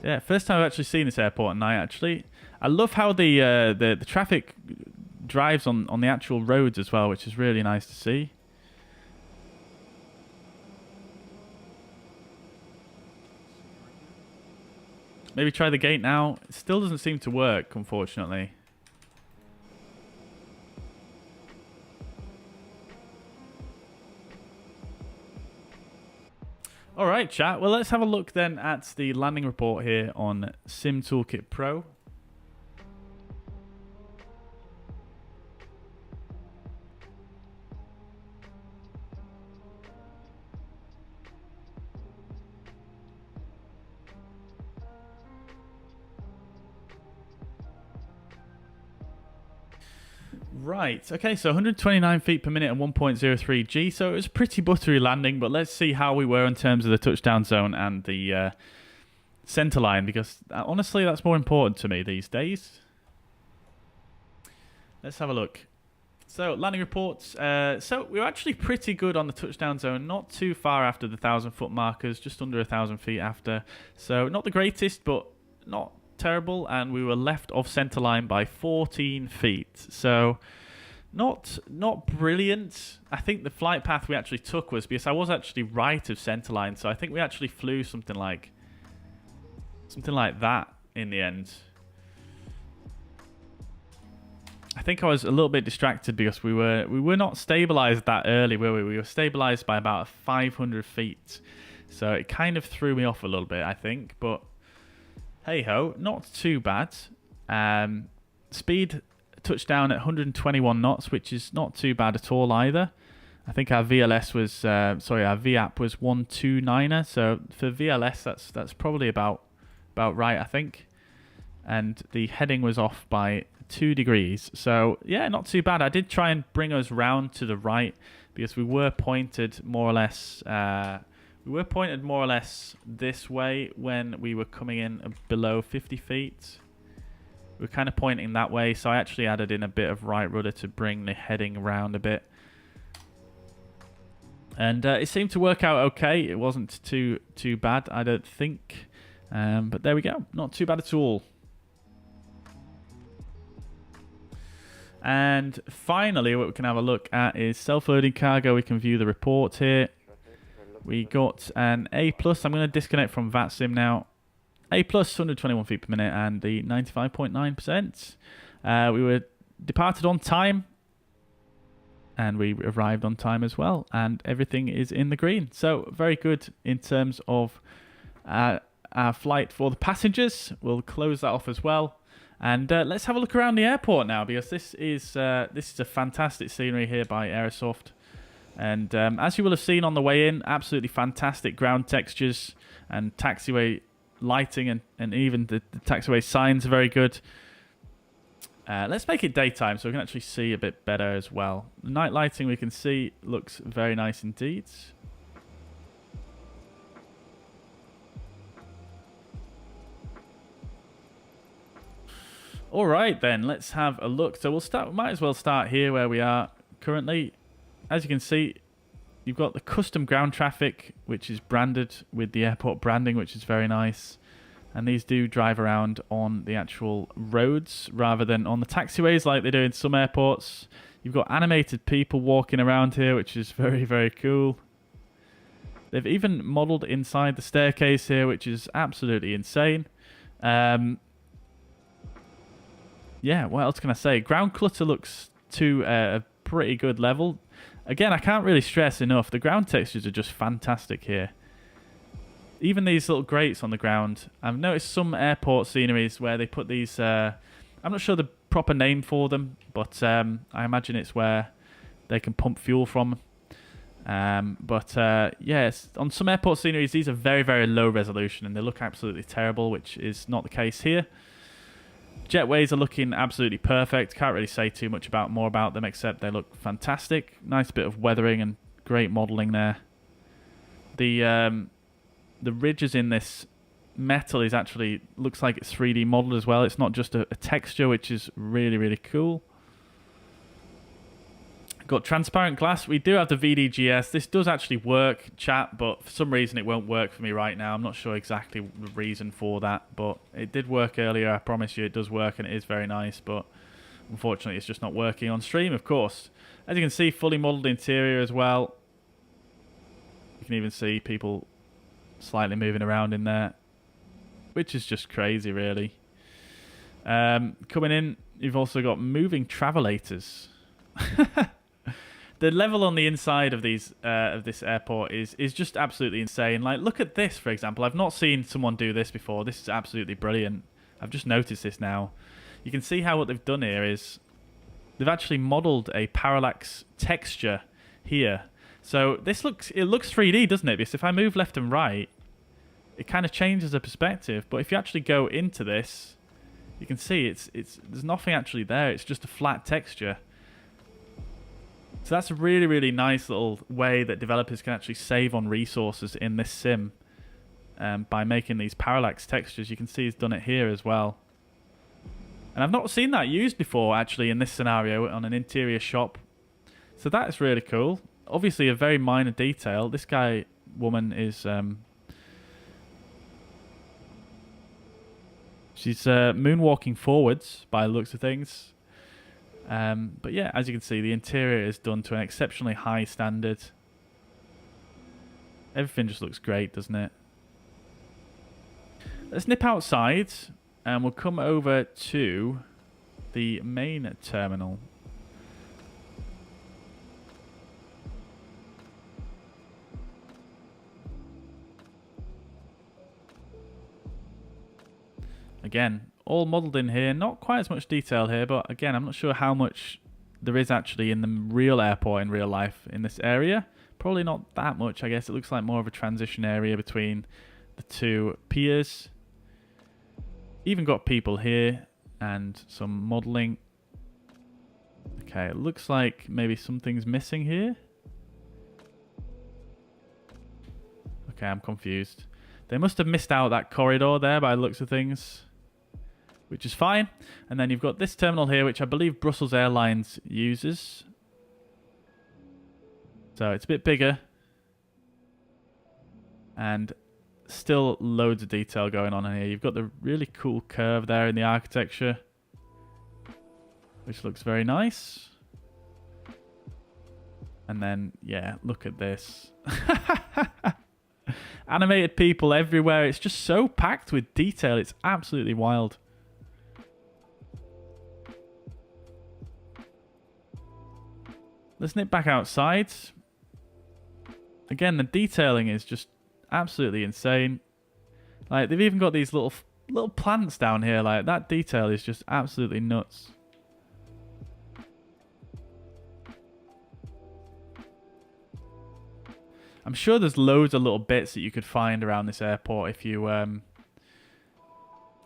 Yeah, first time I've actually seen this airport at night, actually. I love how the traffic drives on the actual roads as well, which is really nice to see. Maybe try the gate now. It still doesn't seem to work, unfortunately. Alright, chat. Well, let's have a look then at the landing report here on SimToolkitPro. Right, okay, so 129 feet per minute and 1.03 G, so it was a pretty buttery landing, but let's see how we were in terms of the touchdown zone and the center line, because honestly, that's more important to me these days. Let's have a look. So, landing reports. So, we were actually pretty good on the touchdown zone, not too far after the 1,000-foot markers, just under 1,000 feet after. So, not the greatest, but not terrible, and we were left off center line by 14 feet. So, not brilliant. I think the flight path we actually took was because I was actually right of center line, so I think we actually flew something like that in the end. I think I was a little bit distracted because we were not stabilized that early, were we? We were stabilized by about 500 feet, so it kind of threw me off a little bit, I think, but hey ho, not too bad. Speed touchdown at 121 knots, which is not too bad at all either. I think our VLS was, our VAP was 129er. So for VLS, that's probably about right, I think. And the heading was off by 2 degrees. So yeah, not too bad. I did try and bring us round to the right because we were pointed more or less. This way when we were coming in below 50 feet. We were kind of pointing that way, so I actually added in a bit of right rudder to bring the heading around a bit. And it seemed to work out okay. It wasn't too bad, I don't think. But there we go. Not too bad at all. And finally, what we can have a look at is self-loading cargo. We can view the report here. We got an A+. I'm going to disconnect from VATSIM now. A+, 121 feet per minute, and the 95.9%. We were departed on time. and we arrived on time as well, and everything is in the green. So very good in terms of our flight for the passengers. We'll close that off as well. And let's have a look around the airport now, because this is a fantastic scenery here by Aerosoft. And as you will have seen on the way in, absolutely fantastic ground textures and taxiway lighting, and even the taxiway signs are very good. Let's make it daytime so we can actually see a bit better as well. The night lighting we can see looks very nice indeed. All right then, let's have a look. So we might as well start here where we are currently. As you can see, you've got the custom ground traffic, which is branded with the airport branding, which is very nice. And these do drive around on the actual roads rather than on the taxiways like they do in some airports. You've got animated people walking around here, which is very, very cool. They've even modelled inside the staircase here, which is absolutely insane. Yeah, what else can I say? Ground clutter looks to a pretty good level. Again, I can't really stress enough, the ground textures are just fantastic here. Even these little grates on the ground. I've noticed some airport sceneries where they put these... I'm not sure the proper name for them, but I imagine it's where they can pump fuel from. Yes, on some airport sceneries, these are very, very low resolution, and they look absolutely terrible, which is not the case here. Jetways are looking absolutely perfect. Can't really say too much more about them, except they look fantastic. Nice bit of weathering and great modelling there. The ridges in this metal is actually looks like it's 3D modelled as well. It's not just a texture, which is really, really cool. Got transparent glass. We do have the VDGS. This does actually work, chat, but for some reason it won't work for me right now. I'm not sure exactly the reason for that, but it did work earlier. I promise you it does work, and it is very nice, but unfortunately it's just not working on stream, of course. As you can see, fully modelled interior as well. You can even see people slightly moving around in there, which is just crazy, really. Coming in, you've also got moving travelators. The level on the inside of these of this airport is just absolutely insane. Like, look at this, for example. I've not seen someone do this before. This is absolutely brilliant. I've just noticed this now. You can see how what they've done here is they've actually modelled a parallax texture here. So this looks 3D, doesn't it? Because if I move left and right, it kind of changes the perspective. But if you actually go into this, you can see there's nothing actually there. It's just a flat texture. So that's a really, really nice little way that developers can actually save on resources in this sim by making these parallax textures. You can see he's done it here as well. And I've not seen that used before, actually, in this scenario on an interior shop. So that is really cool. Obviously, a very minor detail. This woman is... she's moonwalking forwards by the looks of things. But yeah, as you can see, the interior is done to an exceptionally high standard. Everything just looks great, doesn't it? Let's nip outside and we'll come over to the main terminal. Again, all modelled in here. Not quite as much detail here, but again, I'm not sure how much there is actually in the real airport in real life in this area. Probably not that much, I guess. It looks like more of a transition area between the two piers. Even got people here and some modelling. Okay, it looks like maybe something's missing here. Okay, I'm confused. They must have missed out that corridor there by the looks of things, which is fine. And then you've got this terminal here, which I believe Brussels Airlines uses. So it's a bit bigger. And still loads of detail going on in here. You've got the really cool curve there in the architecture, which looks very nice. And then, yeah, look at this. Animated people everywhere. It's just so packed with detail. It's absolutely wild. Let's nip back outside. Again, the detailing is just absolutely insane. Like, they've even got these little plants down here. Like, that detail is just absolutely nuts. I'm sure there's loads of little bits that you could find around this airport if you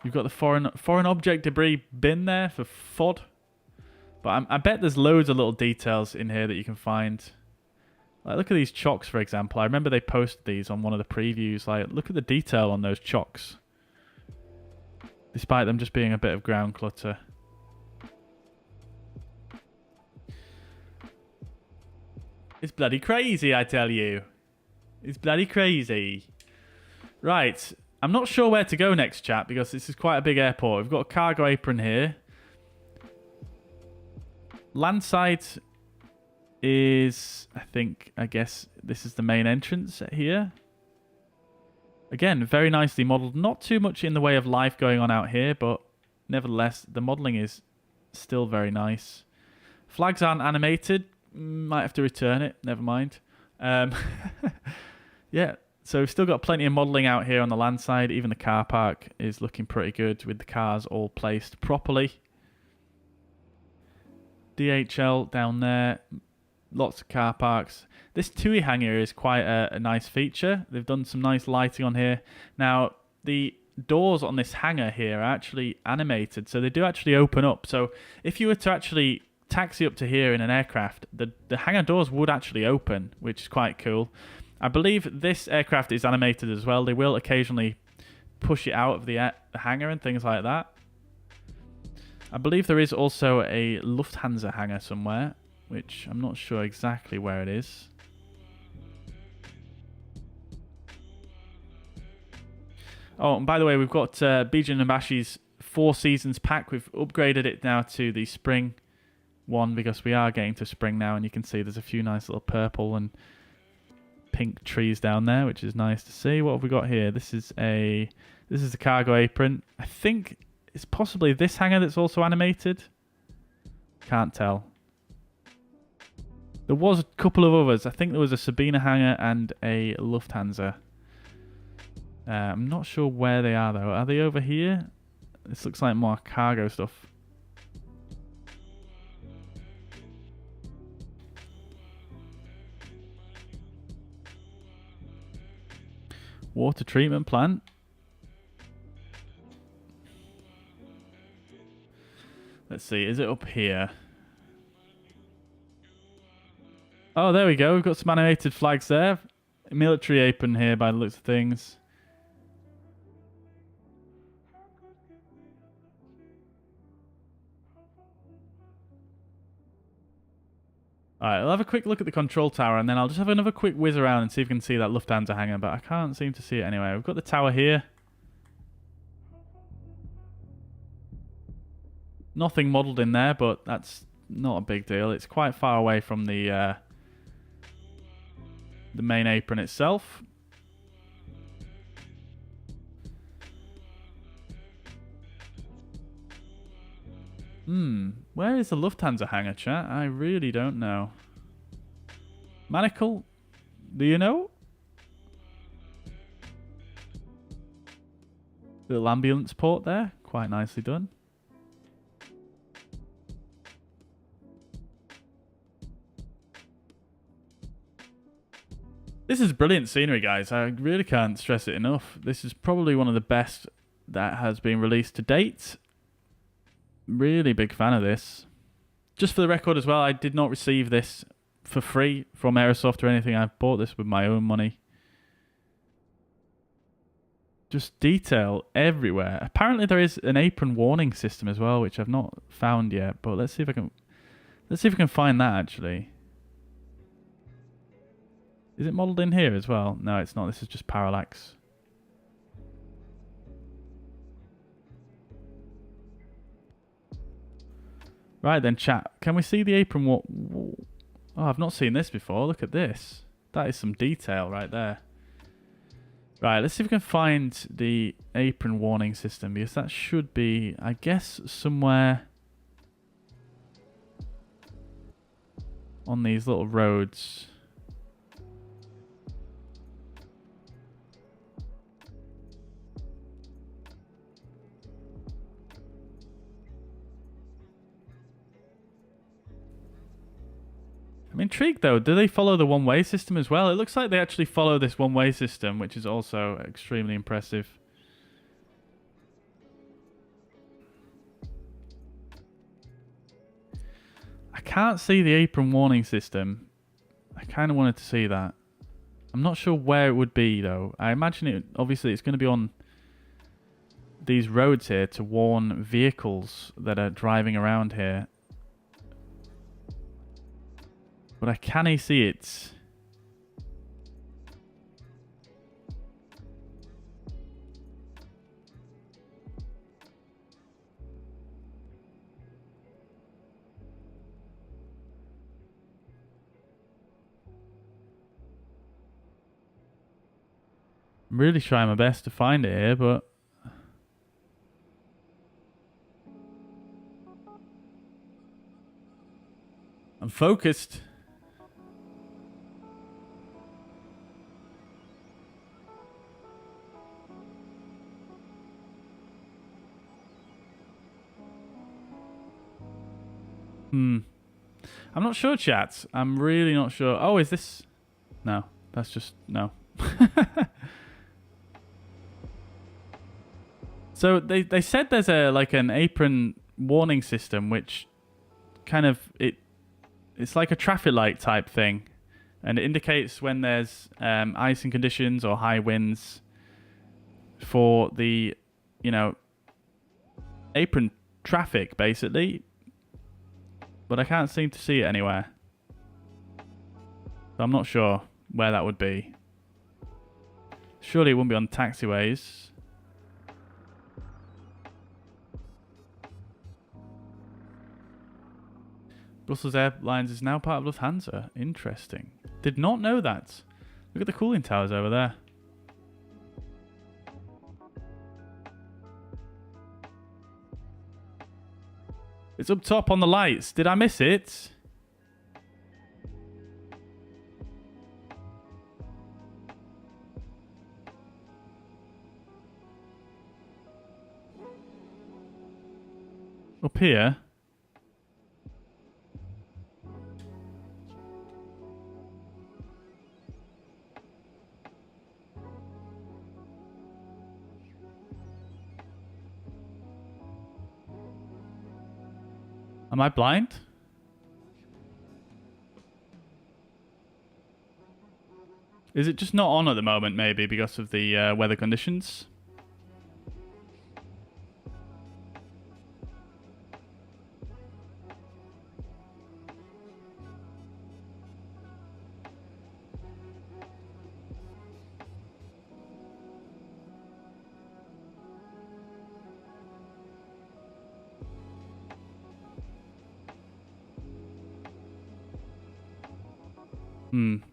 you've got the foreign object debris bin there for FOD. But I bet there's loads of little details in here that you can find. Like, look at these chocks, for example. I remember they posted these on one of the previews. Like, look at the detail on those chocks. Despite them just being a bit of ground clutter. It's bloody crazy, I tell you. It's bloody crazy. Right. I'm not sure where to go next, chat, because this is quite a big airport. We've got a cargo apron here. Landside is, I guess this is the main entrance here. Again, very nicely modelled. Not too much in the way of life going on out here, but nevertheless, the modelling is still very nice. Flags aren't animated. Might have to return it. Never mind. Yeah, so we've still got plenty of modelling out here on the land side. Even the car park is looking pretty good with the cars all placed properly. DHL down there. Lots of car parks. This TUI hangar is quite a nice feature. They've done some nice lighting on here. Now, the doors on this hangar here are actually animated, so they do actually open up. So if you were to actually taxi up to here in an aircraft, the hangar doors would actually open, which is quite cool. I believe this aircraft is animated as well. They will occasionally push it out of the hangar and things like that. I believe there is also a Lufthansa hangar somewhere, which I'm not sure exactly where it is. Oh, and by the way, we've got Bijan and Habashi's 4 Seasons pack. We've upgraded it now to the spring one because we are getting to spring now, and you can see there's a few nice little purple and pink trees down there, which is nice to see. What have we got here? This is the cargo apron. I think it's possibly this hangar that's also animated. Can't tell. There was a couple of others. I think there was a Sabina hangar and a Lufthansa. I'm not sure where they are though. Are they over here? This looks like more cargo stuff. Water treatment plant. Let's see, is it up here? Oh, there we go. We've got some animated flags there. A military apron here by the looks of things. Alright, I'll have a quick look at the control tower and then I'll just have another quick whiz around and see if we can see that Lufthansa hangar, but I can't seem to see it anyway. We've got the tower here. Nothing modelled in there, but that's not a big deal. It's quite far away from the main apron itself. Where is the Lufthansa hangar, chat? I really don't know. Manacle? Do you know? Little ambulance port there. Quite nicely done. This is brilliant scenery, guys. I really can't stress it enough. This is probably one of the best that has been released to date. Really big fan of this. Just for the record as well, I did not receive this for free from Aerosoft or anything. I bought this with my own money. Just detail everywhere. Apparently there is an apron warning system as well, which I've not found yet. But let's see if I can find that actually. Is it modelled in here as well? No, it's not. This is just parallax. Right then, chat. Can we see the apron? Oh, I've not seen this before. Look at this. That is some detail right there. Right, let's see if we can find the apron warning system, because that should be, I guess, somewhere. on these little roads. I'm intrigued though, do they follow the one-way system as well? It looks like they actually follow this one-way system, which is also extremely impressive. I can't see the apron warning system. I kind of wanted to see that. I'm not sure where it would be though. I imagine it, obviously it's going to be on these roads here to warn vehicles that are driving around here. But I can't see it. I'm really trying my best to find it here, but I'm focused. I'm not sure, chat. I'm really not sure. Oh, is this... No, that's just... No. So they said there's a like an apron warning system, which kind of... It's like a traffic light type thing. And it indicates when there's icing conditions or high winds for the, you know, apron traffic, basically. But I can't seem to see it anywhere. So I'm not sure where that would be. Surely it wouldn't be on taxiways. Brussels Airlines is now part of Lufthansa. Interesting. Did not know that. Look at the cooling towers over there. It's up top on the lights. Did I miss it? Up here? Am I blind? Is it just not on at the moment, maybe, because of the weather conditions?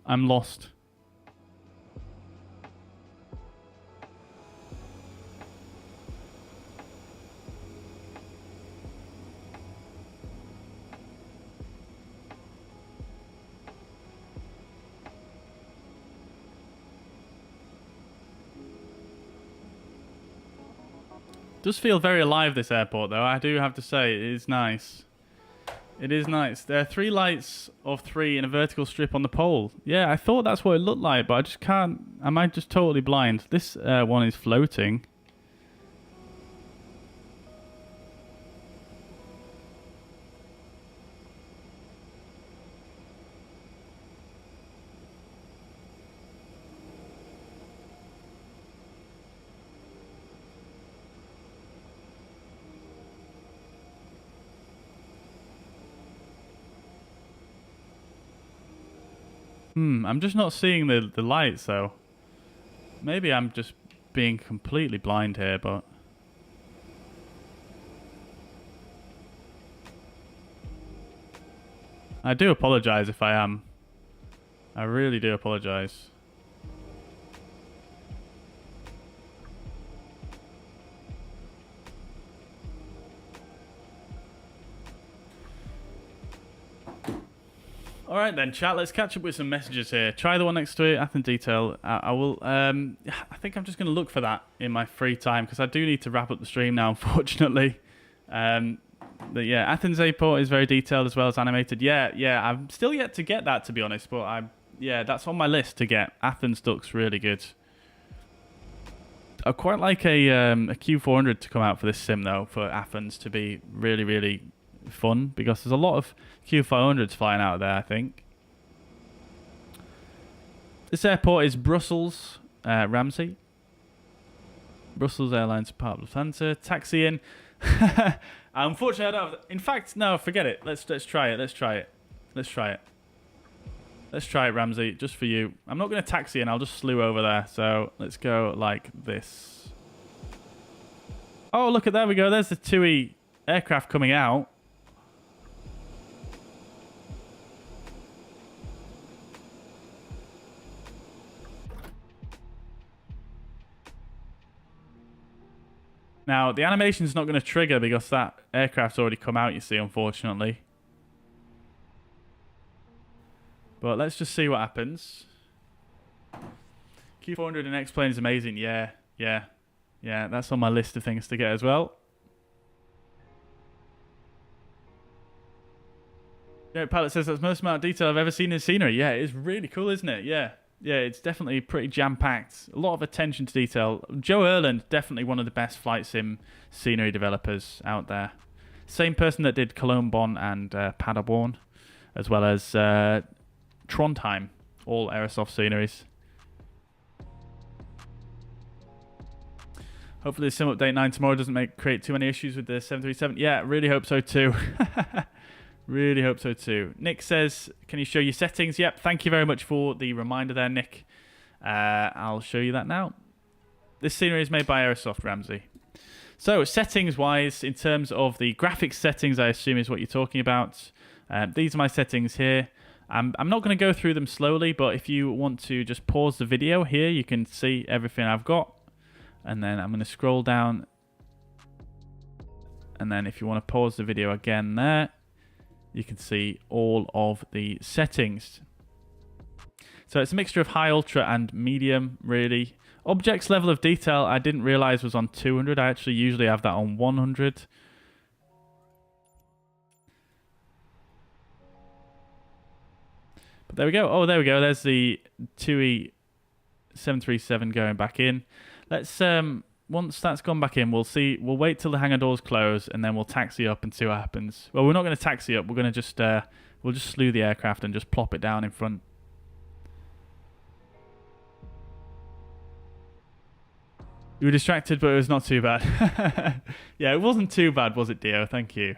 I'm lost. Does feel very alive, this airport, though. I do have to say, it is nice. It is nice. There are 3 lights of 3 in a vertical strip on the pole. Yeah, I thought that's what it looked like, but I just can't... Am I just totally blind? This one is floating. I'm just not seeing the lights, though. Maybe I'm just being completely blind here, but... I do apologise if I am. I really do apologise. All right then, chat. Let's catch up with some messages here. Try the one next to it, Athens detail. I will. I think I'm just going to look for that in my free time because I do need to wrap up the stream now, unfortunately. But yeah, Athens Airport is very detailed as well as animated. Yeah. I'm still yet to get that, to be honest, but that's on my list to get. Athens looks really good. I quite like a Q400 to come out for this sim though, for Athens to be really, really fun because there's a lot of Q500s flying out there, I think. This airport is Brussels, Ramsey. Brussels Airlines part of Lufthansa. Taxi in. Unfortunately, I don't have... In fact, no, forget it. Let's try it. Let's try it, Ramsey, just for you. I'm not going to taxi in. I'll just slew over there. So let's go like this. Oh, look at there we go. There's the TUI aircraft coming out. Now, the animation's not going to trigger because that aircraft's already come out, you see, unfortunately. But let's just see what happens. Q400NX plane is amazing. Yeah. That's on my list of things to get as well. Yeah, Pilot says that's the most amount of detail I've ever seen in scenery. Yeah, it's really cool, isn't it? Yeah, it's definitely pretty jam-packed. A lot of attention to detail. Joe Erland, definitely one of the best flight sim scenery developers out there. Same person that did Cologne, Bonn, and Paderborn, as well as Trondheim, all Aerosoft sceneries. Hopefully the sim update 9 tomorrow doesn't create too many issues with the 737. Yeah, really hope so too. Really hope so too. Nick says, can you show your settings? Yep, thank you very much for the reminder there, Nick. I'll show you that now. This scenery is made by Aerosoft, Ramsey. So, settings-wise, in terms of the graphics settings, I assume is what you're talking about. These are my settings here. I'm not going to go through them slowly, but if you want to just pause the video here, you can see everything I've got. And then I'm going to scroll down. And then if you want to pause the video again there, you can see all of the settings. So it's a mixture of high, ultra, and medium, really. Objects level of detail, I didn't realize was on 200. I actually usually have that on 100. But there we go. Oh, there we go. There's the TUI 737 going back in. Let's once that's gone back in, we'll wait till the hangar doors close and then we'll taxi up and see what happens. Well, we're not going to taxi up. We're going to just we'll just slew the aircraft and just plop it down in front. You were distracted, but it was not too bad. Yeah, it wasn't too bad, was it, Dio? Thank you.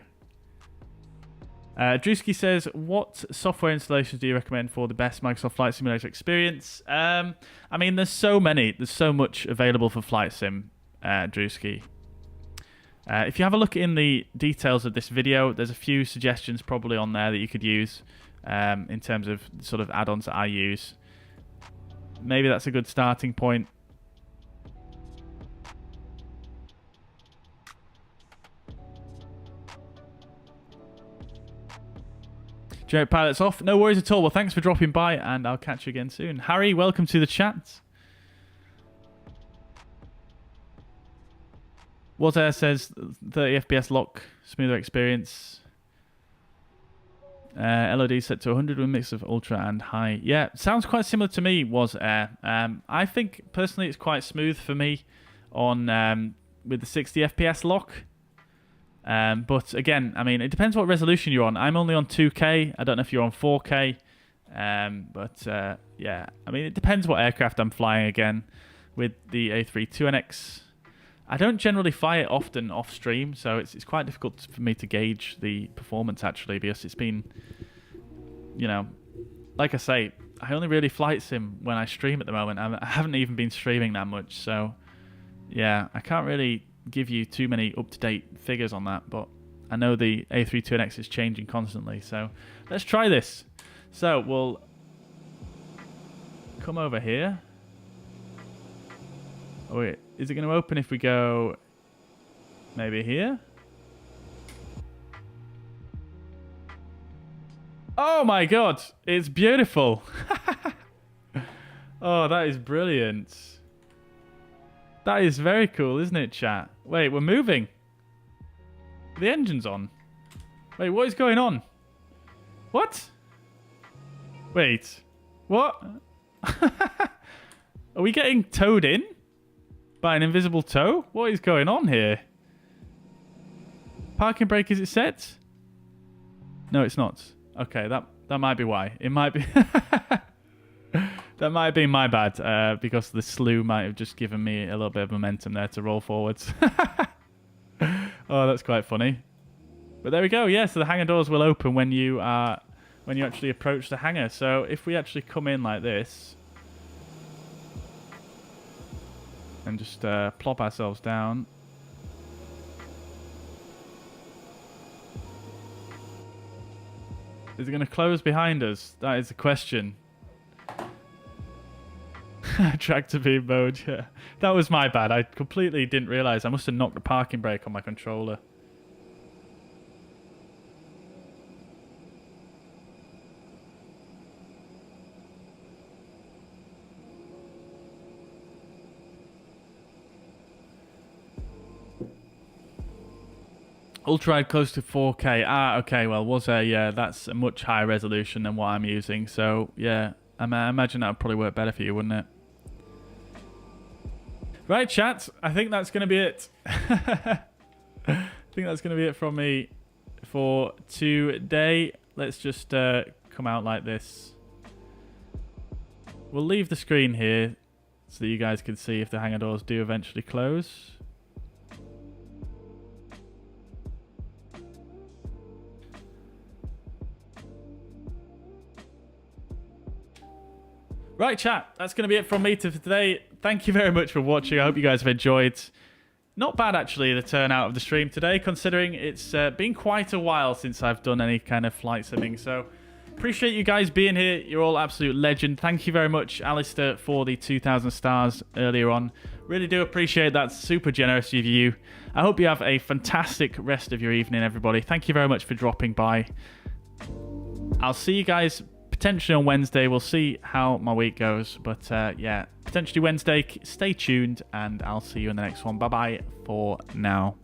Drewski says, what software installations do you recommend for the best Microsoft Flight Simulator experience? I mean, there's so many. There's so much available for Flight Sim, Drewski. If you have a look in the details of this video, there's a few suggestions probably on there that you could use in terms of sort of add-ons that I use. Maybe that's a good starting point. Generic Pilot's off. No worries at all. Well, thanks for dropping by, and I'll catch you again soon. Harry, welcome to the chat. Water says 30 FPS lock, smoother experience. LOD set to 100 with a mix of ultra and high. Yeah, sounds quite similar to me, Was Air. I think, personally, it's quite smooth for me on with the 60 FPS lock. But again, I mean, it depends what resolution you're on. I'm only on 2K. I don't know if you're on 4K. Yeah, I mean, it depends what aircraft I'm flying again. With the A32NX, I don't generally fly it often off stream, so it's quite difficult for me to gauge the performance actually, because it's been, you know, like I say, I only really flight sim when I stream at the moment. I haven't even been streaming that much, so yeah, I can't really give you too many up-to-date figures on that, but I know the A32NX is changing constantly, so let's try this. So we'll come over here. Oh wait, is it going to open if we go maybe here? Oh my god, it's beautiful. Oh, that is brilliant. That is very cool, isn't it, chat? Wait, we're moving. The engine's on. Wait, what is going on? What? Wait. What? Are we getting towed in? By an invisible tow? What is going on here? Parking brake, is it set? No, it's not. Okay, that might be why. It might be... That might have been my bad, because the slew might have just given me a little bit of momentum there to roll forwards. Oh, that's quite funny. But there we go. Yeah, so the hangar doors will open when you actually approach the hangar. So if we actually come in like this and just plop ourselves down. Is it going to close behind us? That is the question. Tractor beam mode, yeah. That was my bad. I completely didn't realise. I must have knocked the parking brake on my controller. Ultra-wide close to 4K. Ah, okay, well, yeah, that's a much higher resolution than what I'm using. So, yeah, I imagine that would probably work better for you, wouldn't it? Right, chat, I think that's going to be it. I think that's going to be it from me for today. Let's just come out like this. We'll leave the screen here so that you guys can see if the hangar doors do eventually close. Right, chat, that's going to be it from me for today. Thank you very much for watching. I hope you guys have enjoyed. Not bad, actually, the turnout of the stream today, considering it's been quite a while since I've done any kind of flight simming. So, appreciate you guys being here. You're all absolute legend. Thank you very much, Alistair, for the 2,000 stars earlier on. Really do appreciate that. Super generous of you. I hope you have a fantastic rest of your evening, everybody. Thank you very much for dropping by. I'll see you guys potentially on Wednesday. We'll see how my week goes. But yeah, potentially Wednesday. Stay tuned and I'll see you in the next one. Bye-bye for now.